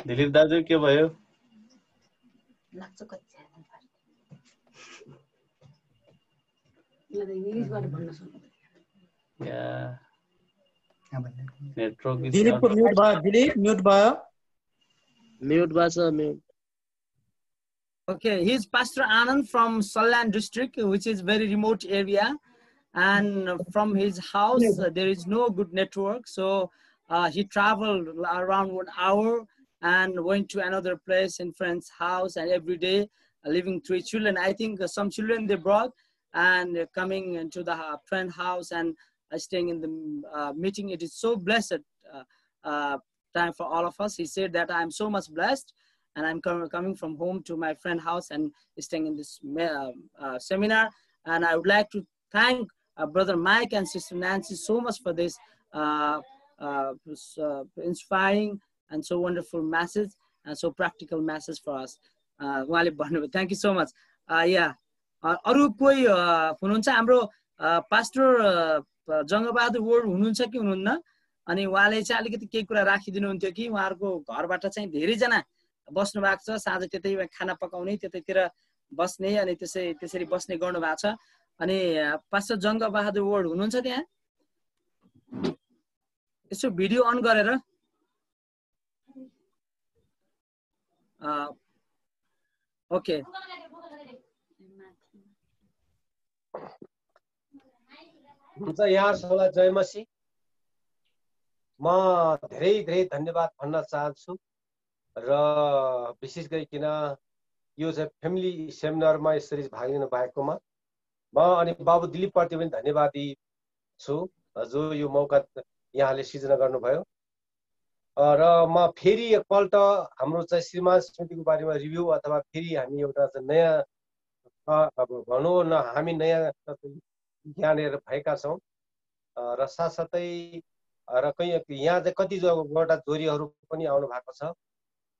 दिलीप दाजु के भयो नेटवर्क दिलीपको म्युट भयो, दिलीप म्युट भयो। म्युट भएको छ, mute. Okay, he's Pastor Anand from Sallan district, which is very remote area, and from his house there is no good network, so he traveled around 1 hour and went to another place in friend's house, and every day leaving 3 children. I think some children they brought and coming into the friend house and staying in the meeting. It is so blessed time for all of us. He said that I'm so much blessed, and I'm coming from home to my friend house and staying in this seminar. And I would like to thank Brother Mike and Sister Nancy so much for this inspiring and so wonderful message and so practical message for us. Thank you so much. Yeah. अरु कोही हुनुहुन्छ हाम्रो pastor Jangbahadur ward हुनुहुन्छ कि हुनुहुन्न? अनि उहाँले चाहिँ अलिकति केही कुरा राखिदिनु हुन्थ्यो कि उहाँहरुको घरबाट चाहिँ धेरै जना बस्नु भएको छ, साँझ त्यतै खाना पकाउने त्यतैतिर बस्ने अनि त्यसरी बस्ने गर्नु भएको छ। अनि पास्टर जङ्गबहादुर वोर्ड हुनुहुन्छ त्यहाँ? यसो भिडियो अन गरेर ओके हुन्छ। यहाँ सबैलाई जय मसीह। म धेरै धन्यवाद भन्न चाहन्छु र विशेष गरिकन यो चाहिँ फ्यामिली सेमिनारमा यसरी भाग लिनु भएकोमा म अनि बाबु दिलीप प्रति पनि धन्यवादी छु, जो यो मौका यहाँले सृजना गर्नुभयो। र म फेरि एकपल्ट हाम्रो चाहिँ श्रीमान समितिको बारेमा रिभ्यू अथवा फेरि हामी एउटा नयाँ भनौँ न हामी नयाँ यहाँनिर भएका छौँ र साथसाथै र यहाँ चाहिँ कतिवटा जोरीहरू पनि आउनु भएको छ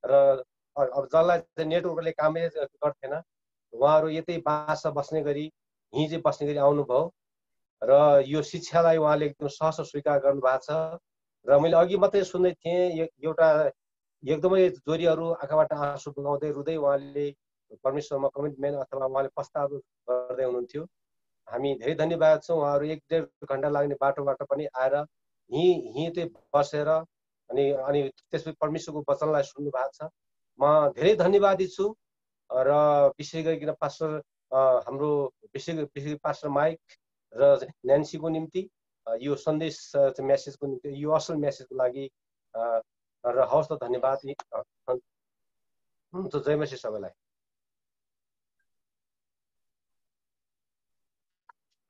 र अब जसलाई चाहिँ नेटवर्कले कामै गर्थेन उहाँहरू यतै बासा बस्ने गरी हिजै बस्ने गरी आउनुभयो र यो शिक्षालाई उहाँले एकदम सहज स्वीकार गर्नु भएको छ। र मैले अघि मात्रै सुन्दै थिएँ एउटा एकदमै जोरीहरू आँखाबाट आँसु बगाउँदै रुँदै उहाँले परमेश्वरमा कमिटमेन्ट अथवा उहाँले प्रस्ताव गर्दै हुनुहुन्थ्यो। हामी धेरै धन्यवाद छौँ। उहाँहरू 1-1.5 घण्टा लाग्ने बाटोबाट पनि आएर यहीँ बसेर अनि त्यसपछि परमेश्वरको वचनलाई सुन्नु भएको छ। म धेरै धन्यवादी छु र विशेष गरिकन पास्टर हाम्रो विशेष पास्टर माइक र न्यान्सीको निम्ति यो सन्देश मेसेजको निम्ति यो असल मेसेजको लागि र हवस् त धन्यवाद। हुन्छ, जय मसीह सबैलाई।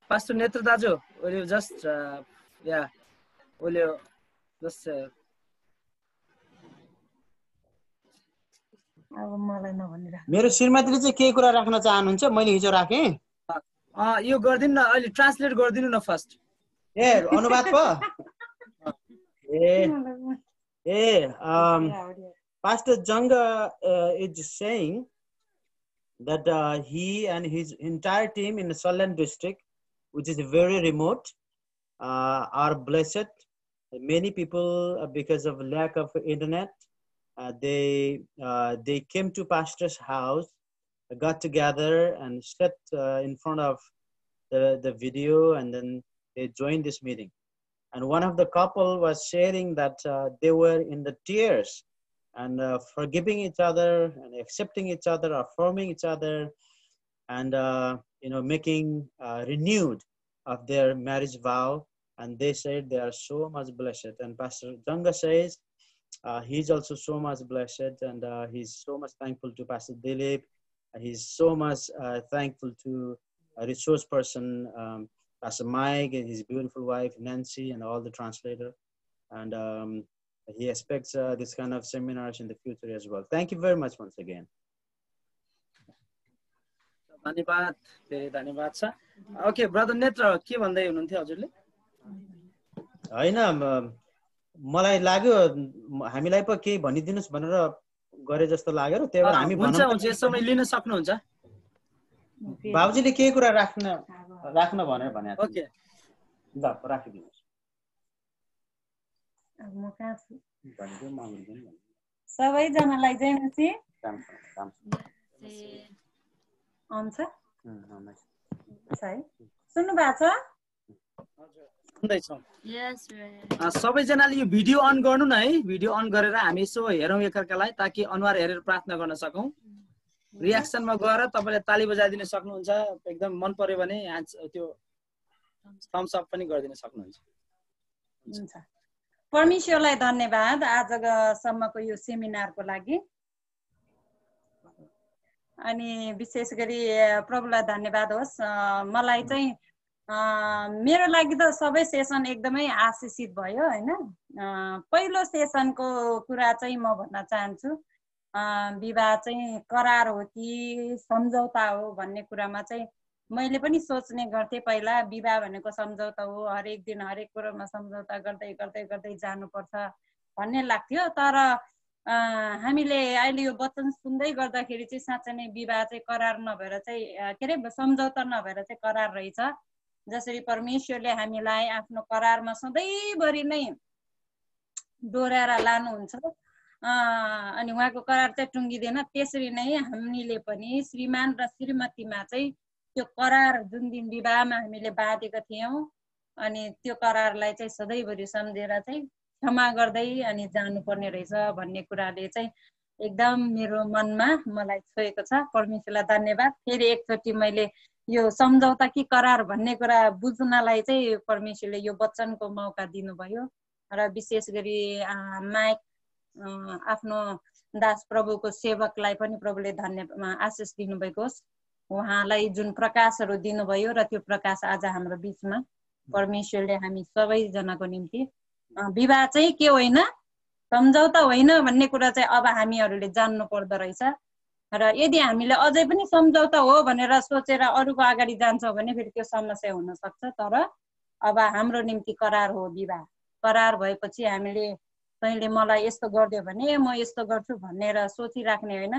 Pastor Netra Daju, will you just will you just मेरो श्रीमतीले चाहिँ के कुरा राख्न चाहनुहुन्छ? मैले हिजो राखेँ। यो गर्दिनु न, अहिले ट्रान्सलेट गर्दिनु न फर्स्ट। अनुवाद पो? Pastor Janga is saying that he and his entire team in the Sallan district, which is very remote, are blessed. Many people, because of lack of internet, they came to pastor's house, got together and sat in front of the video, and then they joined this meeting. And one of the couple was sharing that they were in the tears and forgiving each other and accepting each other, affirming each other, and making renewed of their marriage vow. And they said they are so much blessed. And Pastor Janga says he's also so much blessed, and he's so much thankful to Pastor Dilip. He's so much thankful to a resource person, Pastor Mike, and his beautiful wife Nancy, and all the translator. And he expects this kind of seminars in the future as well. Thank you very much once again. धन्यवाद, धेरै धन्यवाद छ। Okay brother नेत्र के भन्दै हुनुहुन्थ्यो हजुरले? हैन, मलाई लाग्यो हामीलाई पो केही भनिदिनुस् भनेर गरे जस्तो लाग्यो र त्यही भएर हामी भन्छौँ। हुन्छ, यस समय लिन सक्नुहुन्छ। बाबुजीले के कुरा राख्न भनेर भने। ओके ल राखिदिनुस्। म कहाँ छु? सबैजनालाई जय मसीह। हुन्छ है, सुन्नु भएको छ? सुन्दैछौँ। Yes, brother. सबैजनाले यो भिडियो अन गर्नु न है, भिडियो अन गरेर हामी यसो हेरौँ एकअर्कालाई ताकि अनुहार हेरेर प्रार्थना गर्न सकौँ। रियाक्सनमा गएर तपाईँले ताली बजाइदिन सक्नुहुन्छ, एकदम मन पर्यो भने त्यो थम्स अप पनि गरिदिन सक्नुहुन्छ। हुन्छ। परमेश्वरलाई धन्यवाद आजसम्मको यो सेमिनारको लागि। अनि विशेष गरी प्रभुलाई धन्यवाद होस्। मलाई चाहिँ मेरो लागि त सबै सेसन एकदमै आशिषित भयो हैन। पहिलो सेसनको कुरा चाहिँ म भन्न चाहन्छु। विवाह चाहिँ करार हो कि सम्झौता हो भन्ने कुरामा चाहिँ मैले पनि सोच्ने गर्थेँ पहिला। विवाह भनेको सम्झौता हो, हरेक दिन हरेक कुरामा सम्झौता गर्दै गर्दै गर्दै जानुपर्छ भन्ने लाग्थ्यो। तर हामीले अहिले यो वचन सुन्दै गर्दाखेरि चाहिँ साँच्चै नै विवाह चाहिँ करार नभएर चाहिँ के अरे सम्झौता नभएर चाहिँ करार रहेछ। जसरी परमेश्वरले हामीलाई आफ्नो करारमा सधैँभरि नै डोर्याएर लानुहुन्छ अनि उहाँको करार चाहिँ टुङ्गिँदैन, त्यसरी नै हामीले पनि श्रीमान र श्रीमतीमा चाहिँ त्यो करार जुन दिन विवाहमा हामीले बाँधेका थियौँ अनि त्यो करारलाई चाहिँ सधैँभरि सम्झेर चाहिँ क्षमा गर्दै अनि जानुपर्ने रहेछ भन्ने कुराले चाहिँ एकदम मेरो मनमा मलाई छोएको छ। परमेश्वरलाई धन्यवाद। फेरि एकचोटि मैले यो सम्झौता कि करार भन्ने कुरा बुझ्नलाई चाहिँ परमेश्वरले यो वचनको मौका दिनुभयो र विशेष गरी माइक आफ्नो दास प्रभुको सेवकलाई पनि प्रभुले आशिष दिनुभएको होस्। उहाँलाई जुन प्रकाशहरू दिनुभयो र त्यो प्रकाश आज हाम्रो बिचमा परमेश्वरले हामी सबैजनाको निम्ति विवाह चाहिँ के होइन, सम्झौता होइन भन्ने कुरा चाहिँ अब हामीहरूले जान्नु पर्दो रहेछ। र यदि हामीले अझै पनि सम्झौता हो भनेर सोचेर अरूको अगाडि जान्छौँ भने फेरि त्यो समस्या हुन सक्छ। तर अब हाम्रो निम्ति करार हो विवाह। करार भएपछि हामीले तैँले मलाई यस्तो गरिदियो भने म यस्तो गर्छु भनेर सोचिराख्ने होइन।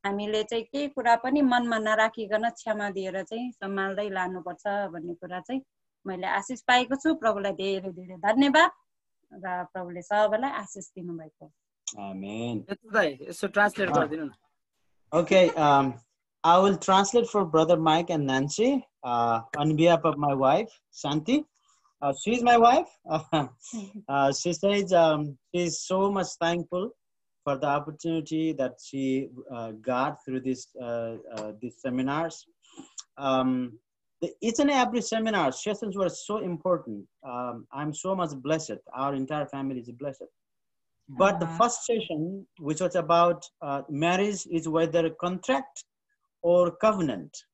हामीले चाहिँ केही कुरा पनि मनमा नराखिकन क्षमा दिएर चाहिँ सम्हाल्दै लानुपर्छ भन्ने कुरा चाहिँ मैले आशिष पाएको छु। प्रभुलाई धेरै धेरै धन्यवाद र प्रभुले सबैलाई आशिष दिनुभएको। Amen. यसो ट्रान्सलेट गरिदिनु न। Okay, I will translate for Brother Mike and Nancy on behalf of my wife, Santi. She's my wife. She says she's so much thankful for the opportunity that she got through these seminars. Each and every seminar sessions were so important. I'm so much blessed. Our entire family is blessed. But the first session, which was about marriage, is whether a contract or covenant.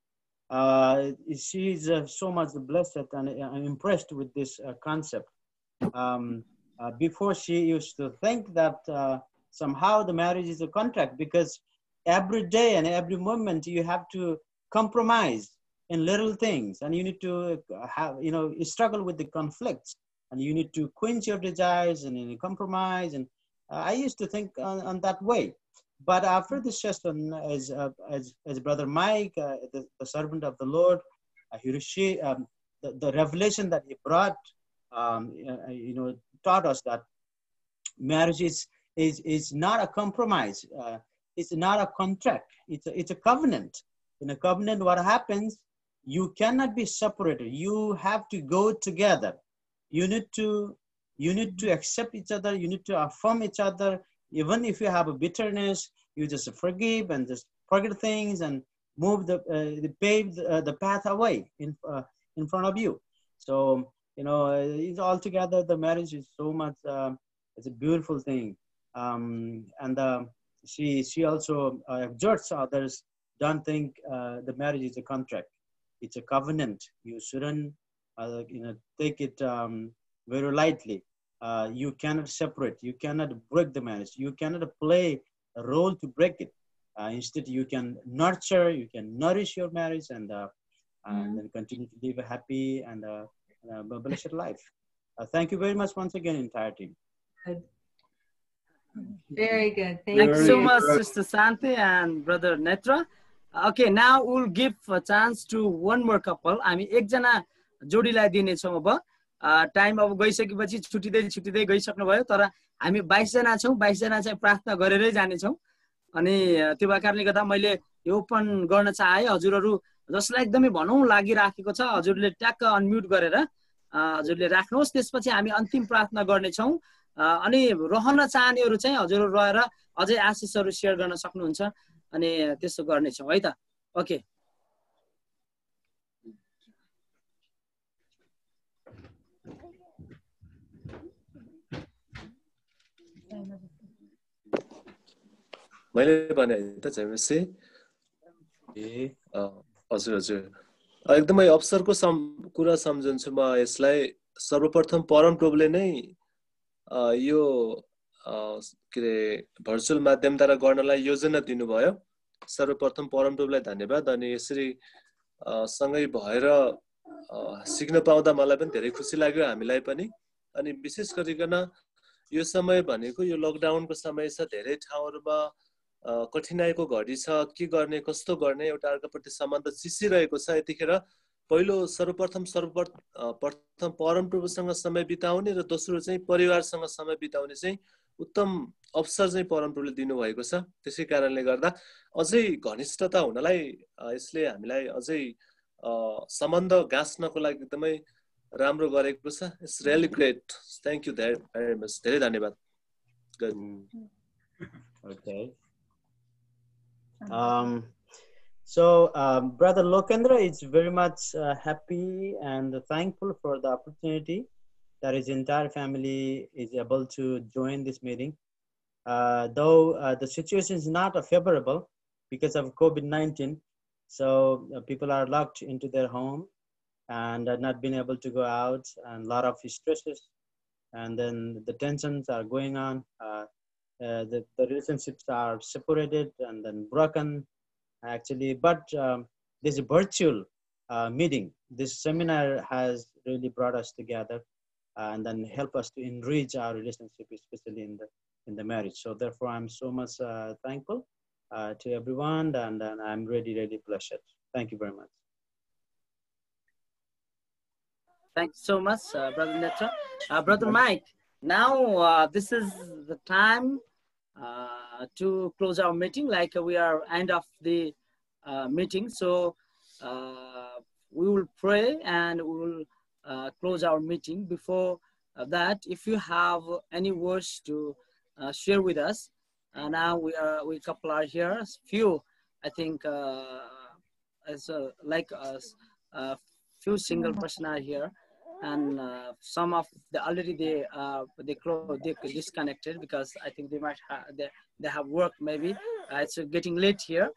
She is so much blessed and impressed with this concept. Before she used to think that somehow the marriage is a contract, because every day and every moment you have to compromise in little things, and you need to have, struggle with the conflicts, and you need to quench your desires and compromise. And I used to think on that way. But after this session, as Brother Mike, the servant of the Lord, the revelation that he brought, taught us that marriage is not a compromise. It's not a contract. It's a covenant. In a covenant, what happens? You cannot be separated. You have to go together. You need to accept each other. You need to affirm each other. Even if you have a bitterness, you just forgive and just forget things and move the path away in front of you. So it's altogether, the marriage is so much. It's a beautiful thing, and she also exhorts others. Don't think the marriage is a contract. It's a covenant. You shouldn't take it very lightly. You cannot separate. You cannot break the marriage. You cannot play a role to break it. Instead, you can nurture, you can nourish your marriage, and then continue to live a happy and blessed life. Thank you very much once again, entire team. Good. Very good. Thank you so much, Sister Santi and Brother Netra. Okay, now we'll give a chance to one more couple. हामी एकजना जोडीलाई दिनेछौँ अब। Time अब गइसकेपछि छुट्टिँदै गइसक्नुभयो, तर हामी 22 जना छौँ। 22 जना चाहिँ प्रार्थना गरेरै जानेछौँ। अनि त्यो कारणले गर्दा मैले यो ओपन गर्न चाहे। हजुरहरू जसलाई एकदमै भनौँ लागिराखेको छ, हजुरले ट्याक्क अनम्युट गरेर हजुरले राख्नुहोस्। त्यसपछि हामी अन्तिम प्रार्थना गर्नेछौँ। अनि रहन चाहनेहरू चाहिँ हजुर रहेर अझै आशिषहरू सेयर गर्न सक्नुहुन्छ अनि त्यसो गर्नेछौँ है त। ओके, मैले भने त जयमसी हजुर हजुर एकदमै अवसरको कुरा सम्झन्छु म यसलाई। सर्वप्रथम परमप्रभुले नै यो के अरे भर्चुअल माध्यमद्वारा गर्नलाई योजना दिनुभयो। सर्वप्रथम परमप्रभुलाई धन्यवाद। अनि यसरी सँगै भएर सिक्न पाउँदा मलाई पनि धेरै खुसी लाग्यो, हामीलाई पनि। अनि विशेष गरिकन यो समय भनेको यो लकडाउनको समय छ, धेरै ठाउँहरूमा कठिनाइको घडी छ, के गर्ने कस्तो गर्ने, एउटा अर्काप्रति सम्बन्ध चिसिरहेको छ। यतिखेर पहिलो सर्वप्रथम परमप्रभुसँग समय बिताउने र दोस्रो चाहिँ परिवारसँग समय बिताउने चाहिँ उत्तम अवसर चाहिँ परमप्रभुले दिनुभएको छ। त्यसै कारणले गर्दा अझै घनिष्ठता हुनलाई यसले हामीलाई अझै सम्बन्ध गाँच्नको लागि एकदमै राम्रो गरेको छ। It's really great. Thank you very much. धेरै धन्यवाद। Okay. Brother Lokendra is very much happy and thankful for the opportunity that his entire family is able to join this meeting. Though the situation is not favorable because of COVID-19, so people are locked into their home and are not been able to go out, and a lot of stresses, and then the tensions are going on. The relationships are separated and then broken, actually. But this virtual meeting, this seminar has really brought us together and then help us to enrich our relationship, especially in the marriage. So therefore, I'm so much thankful to everyone, and I'm really blessed. Thank you very much. Thanks so much, Brother Netra. Brother Mike, now this is the time to close our meeting. Like we are end of the meeting, so we will pray and we will close our meeting. Before that, if you have any words to share with us, now we couple are here. Few, I think, as like us, few single person are here, and some of the already they disconnected because I think they might have they have work maybe. It's getting late here.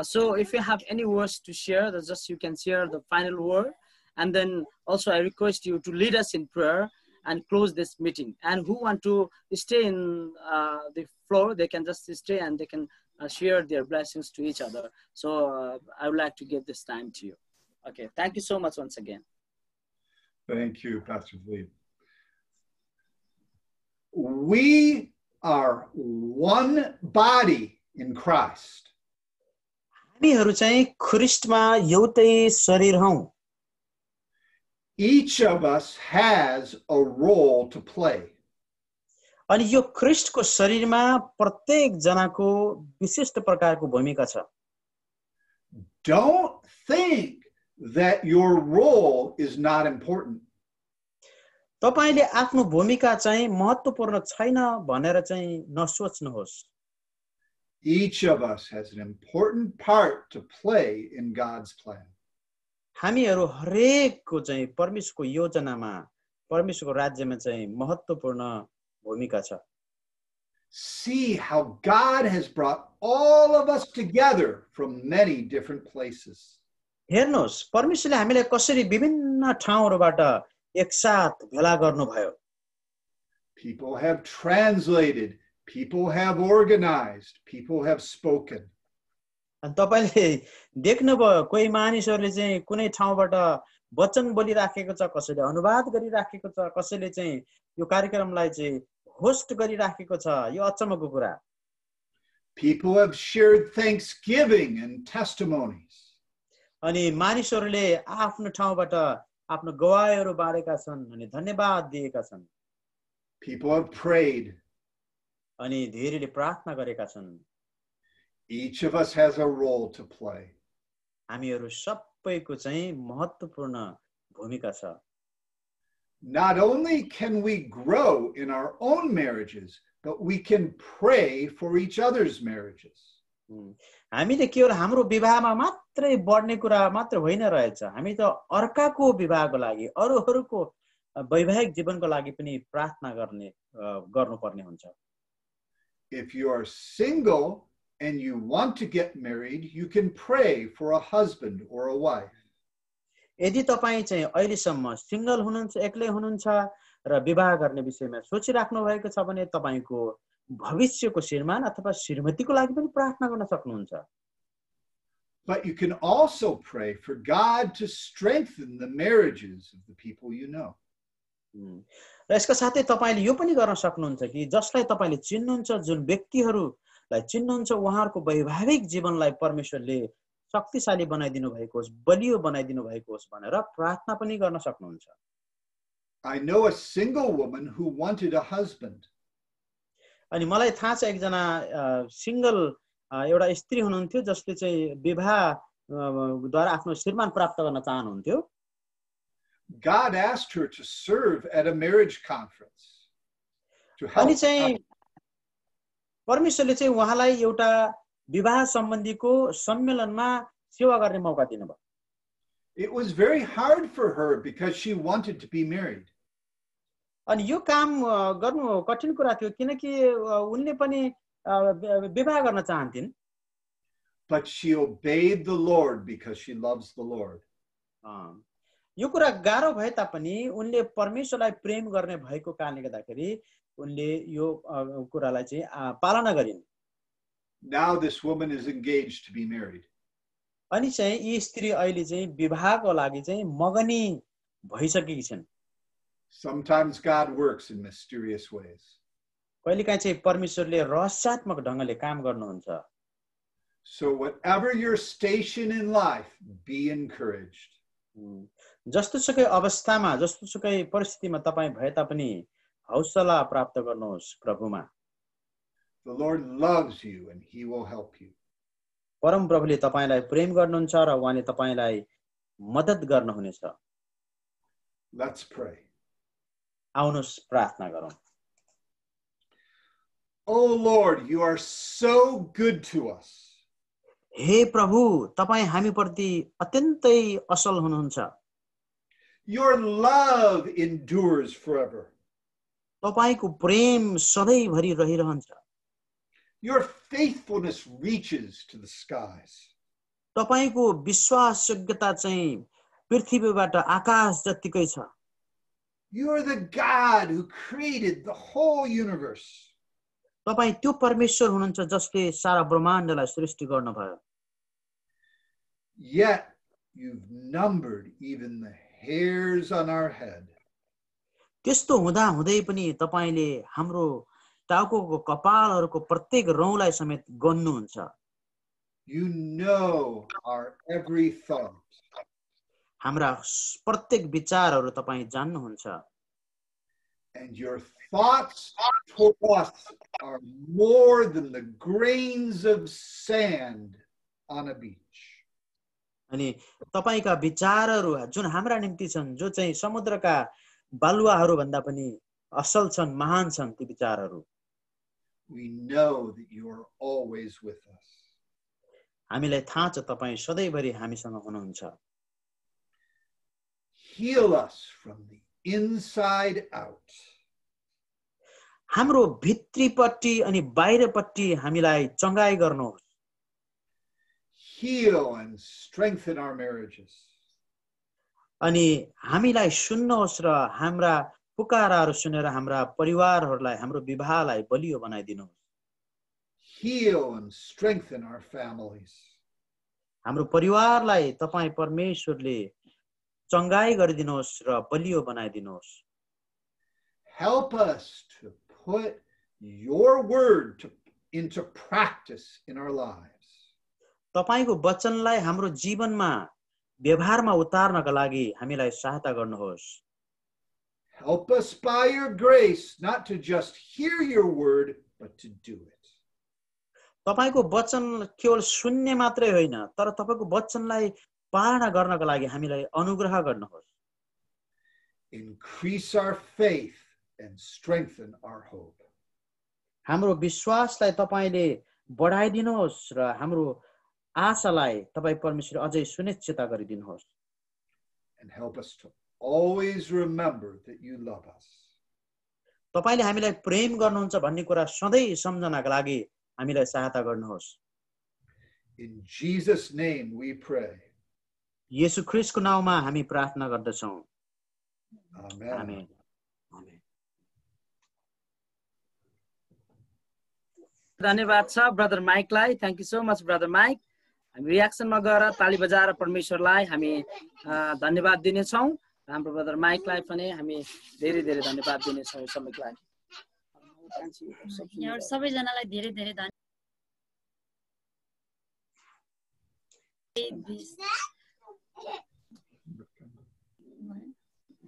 So if you have any words to share, that's just you can share the final word, and then also I request you to lead us in prayer and close this meeting. And who want to stay in the floor, they can just stay and they can share their blessings to each other. So I would like to give this time to you. Okay, thank you so much once again. Thank you, Pastor Philippe. We are one body in Christ. हामीहरु चाहिँ ख्रीष्टमा एउटै शरीर हौं. Each of us has a role to play. अनि यो ख्रीष्टको शरीरमा प्रत्येक जनाको विशिष्ट प्रकारको भूमिका छ. Don't think that your role is not important. तपाईले आफ्नो भूमिका चाहिँ महत्त्वपूर्ण छैन भनेर चाहिँ नसोच्नुहोस्. Each of us has an important part to play in God's plan. हामीहरु हरेकको चाहिँ परमेश्वरको योजनामा परमेश्वरको राज्यमा चाहिँ महत्त्वपूर्ण भूमिका छ. See how God has brought all of us together from many different places. हेर्नुहोस् परमेश्वरले हामीलाई कसरी विभिन्न ठाउँहरुबाट एकसाथ भेला गर्नुभयो. People have translated, people have organized, people have spoken. अनि तपाईले देख्नुभयो कोही मानिसहरुले चाहिँ कुनै ठाउँबाट वचन बोलिराखेको छ, कसैले अनुवाद गरिराखेको छ, कसैले चाहिँ यो कार्यक्रमलाई चाहिँ होस्ट गरिराखेको छ. यो अचम्मको कुरा. People have shared thanksgiving and testimonies. अनि मानिसहरुले आफ्नो ठाउँबाट आफ्नो गवाईहरु बाँडेका छन् अनि धन्यवाद दिएका छन्. People have prayed. अनि धेरैले प्रार्थना गरेका छन्. Each of us has a role to play. हामीहरु सबैको चाहिँ महत्त्वपूर्ण भूमिका छ. Not only can we grow in our own marriages, but we can pray for each other's marriages. हामीले केवल हाम्रो विवाहमा मात्रै बढ्ने कुरा मात्र होइन रहेछ, हामी त अर्काको विवाहको लागि अरूहरूको वैवाहिक जीवनको लागि पनि प्रार्थना गर्नुपर्ने हुन्छ। If you are single and you want to get married, you can pray for a husband or a wife. यदि तपाईं चाहिँ अहिलेसम्म सिंगल हुनुहुन्छ, एक्लै हुनुहुन्छ र विवाह गर्ने विषयमा सोचिराख्नु भएको छ भने तपाईंको भविष्यको श्रीमान अथवा श्रीमतीको लागि पनि प्रार्थना गर्न सक्नुहुन्छ। But you can also pray for God to strengthen the marriages of the people you know. र यसका साथै तपाईले यो पनि गर्न सक्नुहुन्छ कि जसलाई तपाईले चिन्नुहुन्छ, जुन व्यक्तिहरूलाई चिन्नुहुन्छ, उहाँहरूको वैवाहिक जीवनलाई परमेश्वरले शक्तिशाली बनाइदिनु भएको होस्, बलियो बनाइदिनु भएको होस् भनेर प्रार्थना पनि गर्न सक्नुहुन्छ। I know a single woman who wanted a husband. अनि मलाई थाहा छ एकजना सिंगल एउटा स्त्री हुनुहुन्थ्यो जसले चाहिँ विवाहद्वारा आफ्नो श्रीमान प्राप्त गर्न चाहनुहुन्थ्यो। God asked her to serve at a marriage conference to help. अनि चाहिँ परमेश्वरले चाहिँ उहाँलाई एउटा विवाह सम्बन्धीको सम्मेलनमा सेवा गर्ने मौका दिनुभयो। It was very hard for her because she wanted to be married. अनि यो काम गर्नु कठिन कुरा थियो किनकि उनले पनि विवाह गर्न चाहन्थिन्। But she obeyed the Lord because she loves the Lord. यो कुरा गाह्रो भए तापनि उनले परमेश्वरलाई प्रेम गर्ने भएको कारणले गर्दाखेरि उनले यो कुरालाई चाहिँ पालना गरिन्। Now this woman is engaged to be married. अनि चाहिँ यी स्त्री अहिले चाहिँ विवाहको लागि चाहिँ मगनी भइसकेकी छन्। Sometimes God works in mysterious ways. कहिलेकाहीँ चाहिँ परमेश्वरले रहस्यात्मक ढंगले काम गर्नुहुन्छ। So whatever your station in life, be encouraged. जस्तोसुकै अवस्थामा, जस्तोसुकै परिस्थितिमा तपाईं भए तापनि हौसला प्राप्त गर्नुहोस् प्रभुमा। The Lord loves you and he will help you. परम प्रभुले तपाईलाई प्रेम गर्नुहुन्छ र उहाँले तपाईलाई मद्दत गर्नुहुनेछ। Let's pray. आउनुहोस् प्रार्थना गरौँ। Oh Lord, you are so good to us. हे प्रभु, तपाईं हामीप्रति अत्यन्तै असल हुनुहुन्छ। Your love endures forever. तपाईको प्रेम सधैँभरि रहिरहन्छ। Your faithfulness reaches to the skies. तपाईको विश्वासयोग्यता चाहिँ पृथ्वीबाट आकाश जतिकै छ। You are the God who created the whole universe. तपाई त्यो परमेश्वर हुनुहुन्छ जसले सारा ब्रह्माण्डलाई सृष्टि गर्नुभयो। Yet you've numbered even the hairs on our head. त्यस्तो हुँदा हुँदै पनि तपाईले हाम्रो टाउकोको कपालहरूको प्रत्येक रौँलाई समेत गन्नुहुन्छ। You know our every thought. हाम्रा प्रत्येक विचारहरू तपाई जान्नुहुन्छ। And your thoughts toward us are more than the grains of sand on a beach. अनि तपाईका विचारहरू जुन हाम्रा निम्ति छन्, जो चाहिँ समुद्रका बालुवाहरू भन्दा पनि असल छन्, महान छन् ती विचारहरू। We know that you are always with us. हामीलाई थाहा छ तपाई सधैँभरि हामीसँग हुनुहुन्छ। Heal us from the inside out. हाम्रो भित्रीपट्टि अनि बाहिरपट्टि हामीलाई चंगाई गर्नुहोस्। Heal and strengthen our marriages. अनि हामीलाई सुन्नुहोस् र हाम्रा पुकाराहरू सुनेर हाम्रा परिवारहरूलाई, हाम्रो विवाहलाई बलियो बनाइदिनुहोस्। Heal and strengthen our families. हाम्रो परिवारलाई तपाई परमेश्वरले चंगाई गरिदिनुहोस् र बलियो बनाइदिनुहोस्। Help us to put your word into practice in our lives. तपाईको वचनलाई हाम्रो जीवनमा व्यवहारमा उतार्नका लागि हामीलाई सहायता गर्नुहोस्। Help us by your grace not to just hear your word but to do it. तपाईको वचन केवल सुन्ने मात्रै होइन, तर तपाईको वचनलाई पालना गर्नका लागि हामीलाई अनुग्रह गर्नुहोस्। increase our faith and strengthen our hope. हाम्रो विश्वासलाई तपाईले बढाइदिनुहोस् र हाम्रो आशालाई तपाई परमेश्वर अझै सुनिश्चित गरिदिनुहोस्. And help us to always remember that you love us. तपाईले हामीलाई प्रेम गर्नुहुन्छ भन्ने कुरा सधैँ सम्झनाका लागि हामीलाई सहायता गर्नुहोस्. In Jesus' name we pray. येशू ख्रीष्टको नाममा हामी प्रार्थना गर्दछौँ. Amen. आमेन. धन्यवाद छ ब्रदर माइकलाई. Thank you so much brother Mike. हामी रियाक्सनमा गएर ताली बजाएर परमेश्वरलाई हामी धन्यवाद दिनेछौँ. हाम्रो ब्रदर माइकलाई पनि हामी धेरै धेरै धन्यवाद दिनेछौँ सबैको लागि. सबैजनालाई धेरै धेरै धन्यवाद.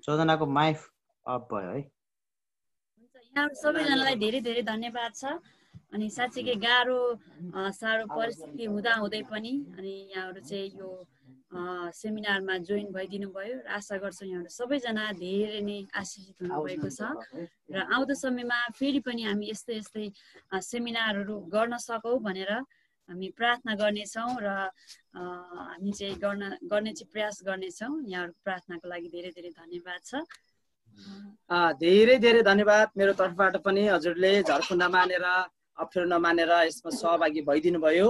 चौधनाको माइक अफ भयो है. यहाँ सबैजनालाई धेरै धेरै धन्यवाद छ. अनि साँच्चीकै गाह्रो साह्रो परिस्थिति हुँदा हुँदै पनि अनि यहाँहरू चाहिँ यो सेमिनारमा जोइन भइदिनु भयो र आशा गर्छु यहाँहरू सबैजना धेरै नै आशिषित हुनुभएको छ र आउँदो समयमा फेरि पनि हामी यस्तै यस्तै सेमिनारहरू गर्न सकौँ भनेर हामी प्रार्थना गर्नेछौँ र हामी चाहिँ गर्ने चाहिँ प्रयास गर्नेछौँ. यहाँहरूको प्रार्थनाको लागि धेरै धेरै धन्यवाद छ. धेरै धेरै धन्यवाद मेरो तर्फबाट पनि. हजुरले झर्कुण्डा मानेर अप्ठ्यारो नमानेर यसमा सहभागी भइदिनु भयो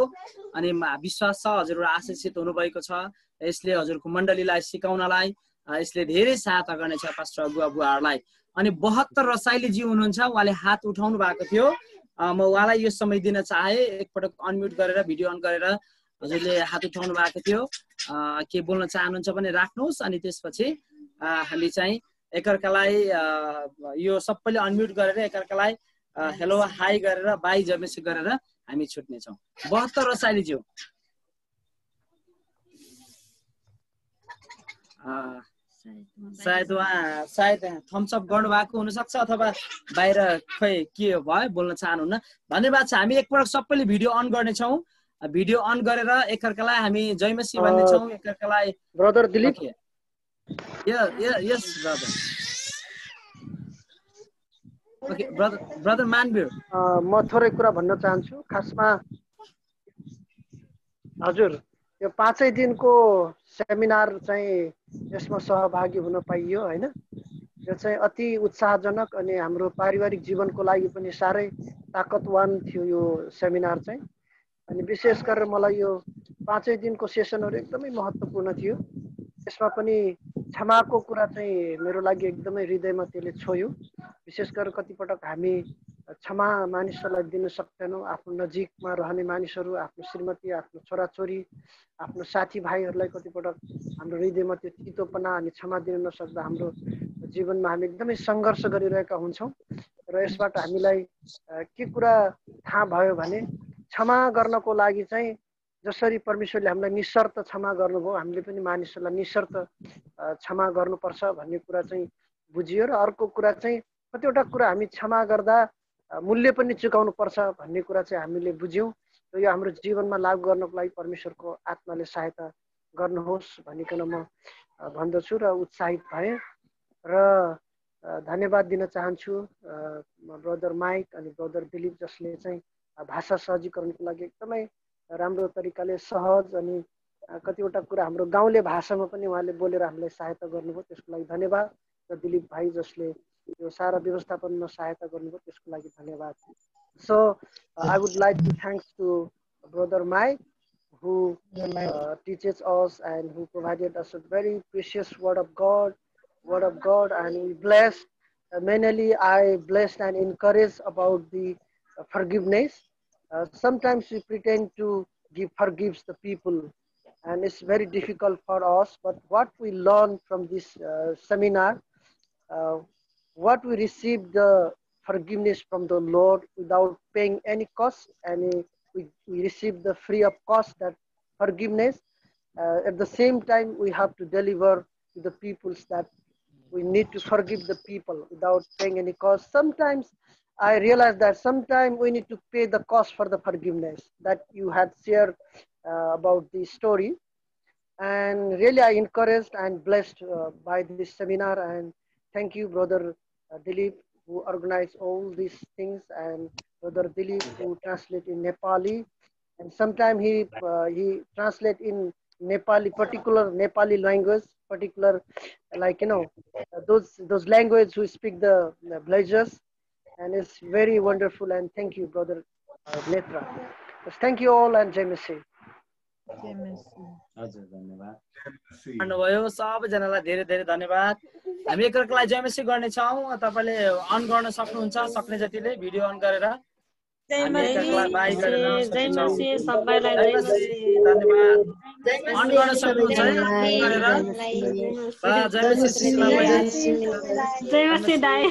अनि विश्वास छ हजुरहरू आशिषित हुनुभएको छ. यसले हजुरको मण्डलीलाई सिकाउनलाई यसले धेरै सहायता गर्नेछ पास्टर अगुवा बुवाहरूलाई. अनि 72 रसाइलीजी हुनुहुन्छ, उहाँले हात उठाउनु भएको थियो. म उहाँलाई यो समय दिन चाहे. एकपटक अनम्युट गरेर भिडियो अन गरेर हजुरले हात उठाउनु भएको थियो. के बोल्न चाहनुहुन्छ भने राख्नुहोस्. अनि त्यसपछि हामी चाहिँ एकअर्कालाई यो सबैले अनम्युट गरेर एकअर्कालाई हेलो हाई गरेर बाई जमेसी गरेर हामी छुट्नेछौँ. 72 रसाइलीज्यू सायद थम्सअप गर्नु भएको हुनसक्छ अथवा बाहिर खै के भयो बोल्न चाहनुहुन्न. धन्यवाद छ. हामी एकपटक सबैले भिडियो अन गर्नेछौँ. भिडियो अन गरेर एकअर्कालाई हामी जयमसी भन्नेछौँ. एकअर्कालाई ब्रदर दिलीप. यस ब्रदर. Okay brother Manveer. म थोरै कुरा भन्न चाहन्छु. खासमा हजुर यो 5 दिनको सेमिनार चाहिँ यसमा सहभागी हुन पाइयो हैन. यो चाहिँ अति उत्साहजनक अनि हाम्रो पारिवारिक जीवनको लागि पनि साह्रै ताकतवान थियो यो सेमिनार चाहिँ. अनि विशेष गरेर मलाई यो 5 दिनको सेसनहरू एकदमै महत्त्वपूर्ण थियो. यसमा पनि क्षमाको कुरा चाहिँ मेरो लागि एकदमै हृदयमा त्यसले छोयो. विशेष गरेर कतिपटक हामी क्षमा मानिसहरूलाई दिन सक्दैनौँ. आफ्नो नजिकमा रहने मानिसहरू, आफ्नो श्रीमती, आफ्नो छोराछोरी, आफ्नो साथीभाइहरूलाई कतिपटक हाम्रो हृदयमा त्यो चितोपना अनि क्षमा दिन नसक्दा हाम्रो जीवनमा हामी एकदमै सङ्घर्ष गरिरहेका हुन्छौँ. र यसबाट हामीलाई के कुरा थाहा भयो भने क्षमा गर्नको लागि चाहिँ जसरी परमेश्वरले हामीलाई निशर्त क्षमा गर्नुभयो हामीले पनि मानिसहरूलाई निशर्त क्षमा गर्नुपर्छ भन्ने कुरा चाहिँ बुझियो. र अर्को कुरा चाहिँ कतिवटा कुरा हामी क्षमा गर्दा मूल्य पनि चुकाउनु पर्छ भन्ने कुरा चाहिँ हामीले बुझ्यौँ. र यो हाम्रो जीवनमा लागू गर्नको लागि परमेश्वरको आत्माले सहायता गर्नुहोस् भनिकन म भन्दछु र उत्साहित भएँ. र धन्यवाद दिन चाहन्छु ब्रदर माइक अनि ब्रदर दिलीप जसले चाहिँ भाषा सहजीकरणको लागि एकदमै राम्रो तरिकाले सहज अनि कतिवटा कुरा हाम्रो गाउँले भाषामा पनि उहाँले बोलेर हामीलाई सहायता गर्नुभयो. त्यसको लागि धन्यवाद. र दिलीप भाइ जसले यो सारा व्यवस्थापनमा सहायता गर्नुभयो त्यसको लागि धन्यवाद. So I would like to thanks to Brother Mike who teaches us and who provided us a very precious word of God, and we blessed. Mainly I blessed and encouraged about the forgiveness. Sometimes we pretend to forgive the people and it's very difficult for us, but what we learned from this seminar, what we received the forgiveness from the Lord without paying any cost, and we received the free of cost that forgiveness. At the same time, we have to deliver to the peoples that we need to forgive the people without paying any cost. Sometimes I realized that sometimes we need to pay the cost for the forgiveness that you had shared about the story. And really I encouraged and blessed by this seminar, and thank you, Brother Dilip, who organized all these things, and Brother Dilip, who translate in Nepali, and sometimes he translate in Nepali, particular Nepali language, particular like those language who speak the villagers, and it's very wonderful. And thank you, Brother Netra. Just thank you all, and Jai Masi. हजुर धन्यवाद भन्नुभयो सबैजनालाई धेरै धेरै धन्यवाद हामी एकअर्कालाई जयमसी गर्नेछौँ तपाईले अन गर्न सक्नुहुन्छ सक्ने जतिले भिडियो अन गरेर हामी एकअर्कालाई बाइ गरेर जयमसी सबैलाई धन्यवाद अन गर्न सक्नुहुन्छ गरेर जयमसी जयमसी दाइ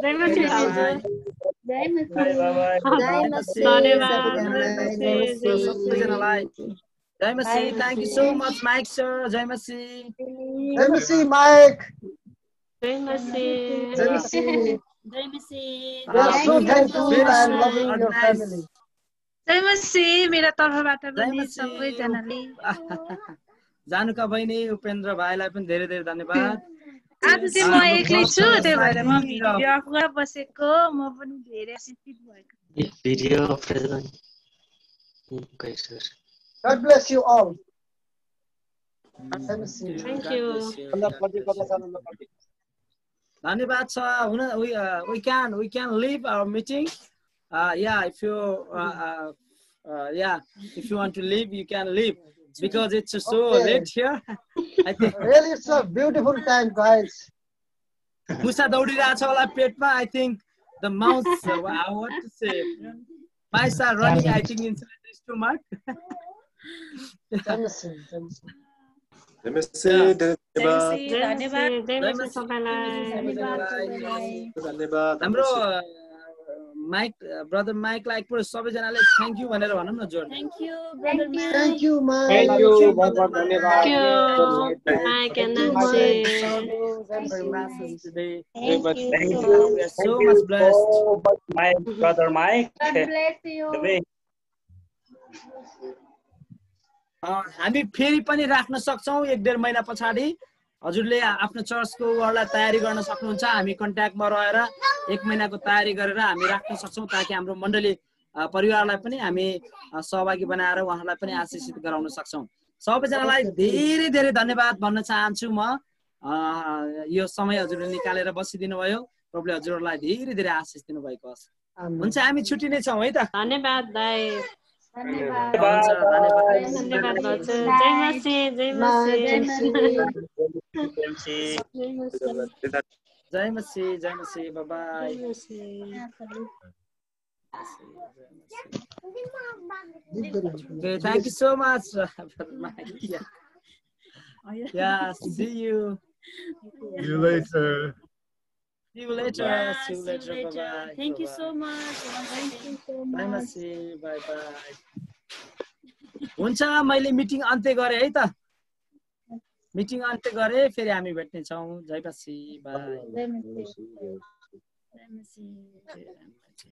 जयमसी दाजु जयमसी सबैजनालाई Jaimasi, thank you so much, Mike sir. Jaimasi. Jaimasi, Mike. Jaimasi. Jaimasi. Jaimasi. We are so thankful and loving your family. Jaimasi, मेरा तर्फबाट पनि सबैजनाले जानुका बहिनी उपेन्द्र भाइलाई पनि धेरै धेरै धन्यवाद आज चाहिँ म एक्लै छु त्यही भएर म भिडियो अफ गरेर बसेको म पनि धेरै आशिषित भएको भिडियो अफ गरेर God bless you all. Thank you. धन्यवाद छ we can leave our meeting. If you want to leave you can leave because it's so late here. I think really it's a beautiful time, guys. मुसा दौडिरहेछ होला पेटमा. I think the mouth what to say mice are running I think inside the stomach. Jaimasi. हाम्रो Mike brother Mike like पुरो सबैजनाले thank you भनेर भनौं न जोड thank you brother Mike Thank you, Mike. Thank you, बहुत बहुत धन्यवाद. Mike and Nancy. Thank you. Thank We are so much blessed. My brother Mike. God bless you. हामी फेरि पनि राख्न सक्छौं 1.5 महिना पछाडी हजुरले आफ्नो चर्चको उहाँलाई तयारी गर्न सक्नुहुन्छ हामी कन्ट्याक्टमा रहेर 1 महिनाको तयारी गरेर हामी राख्न सक्छौं ताकि हाम्रो मण्डली परिवारलाई पनि हामी सहभागी बनाएर उहाँलाई पनि आशीषित गराउन सक्छौं सबैजनालाई धेरै धेरै धन्यवाद भन्न चाहन्छु म यो समय हजुरले निकालेर बसिदिनु भयो प्रभुले हजुरहरूलाई धेरै धेरै आशीष दिनु भएको छ हुन्छ हामी छुट्टिने छौं है त धन्यवाद दाइ धन्यवाद जय मसी bye bye Okay, thank you so much. Yeah, see you. See you later. See you later. Yeah, see you later. Bye-bye. Thank you so much. Thank you so much. Bye bye. हुन्छ मैले meeting अन्त्य गरे है त meeting अन्त्य गरे फेरि हामी भेट्ने छौं जय मसी बाय जय मसी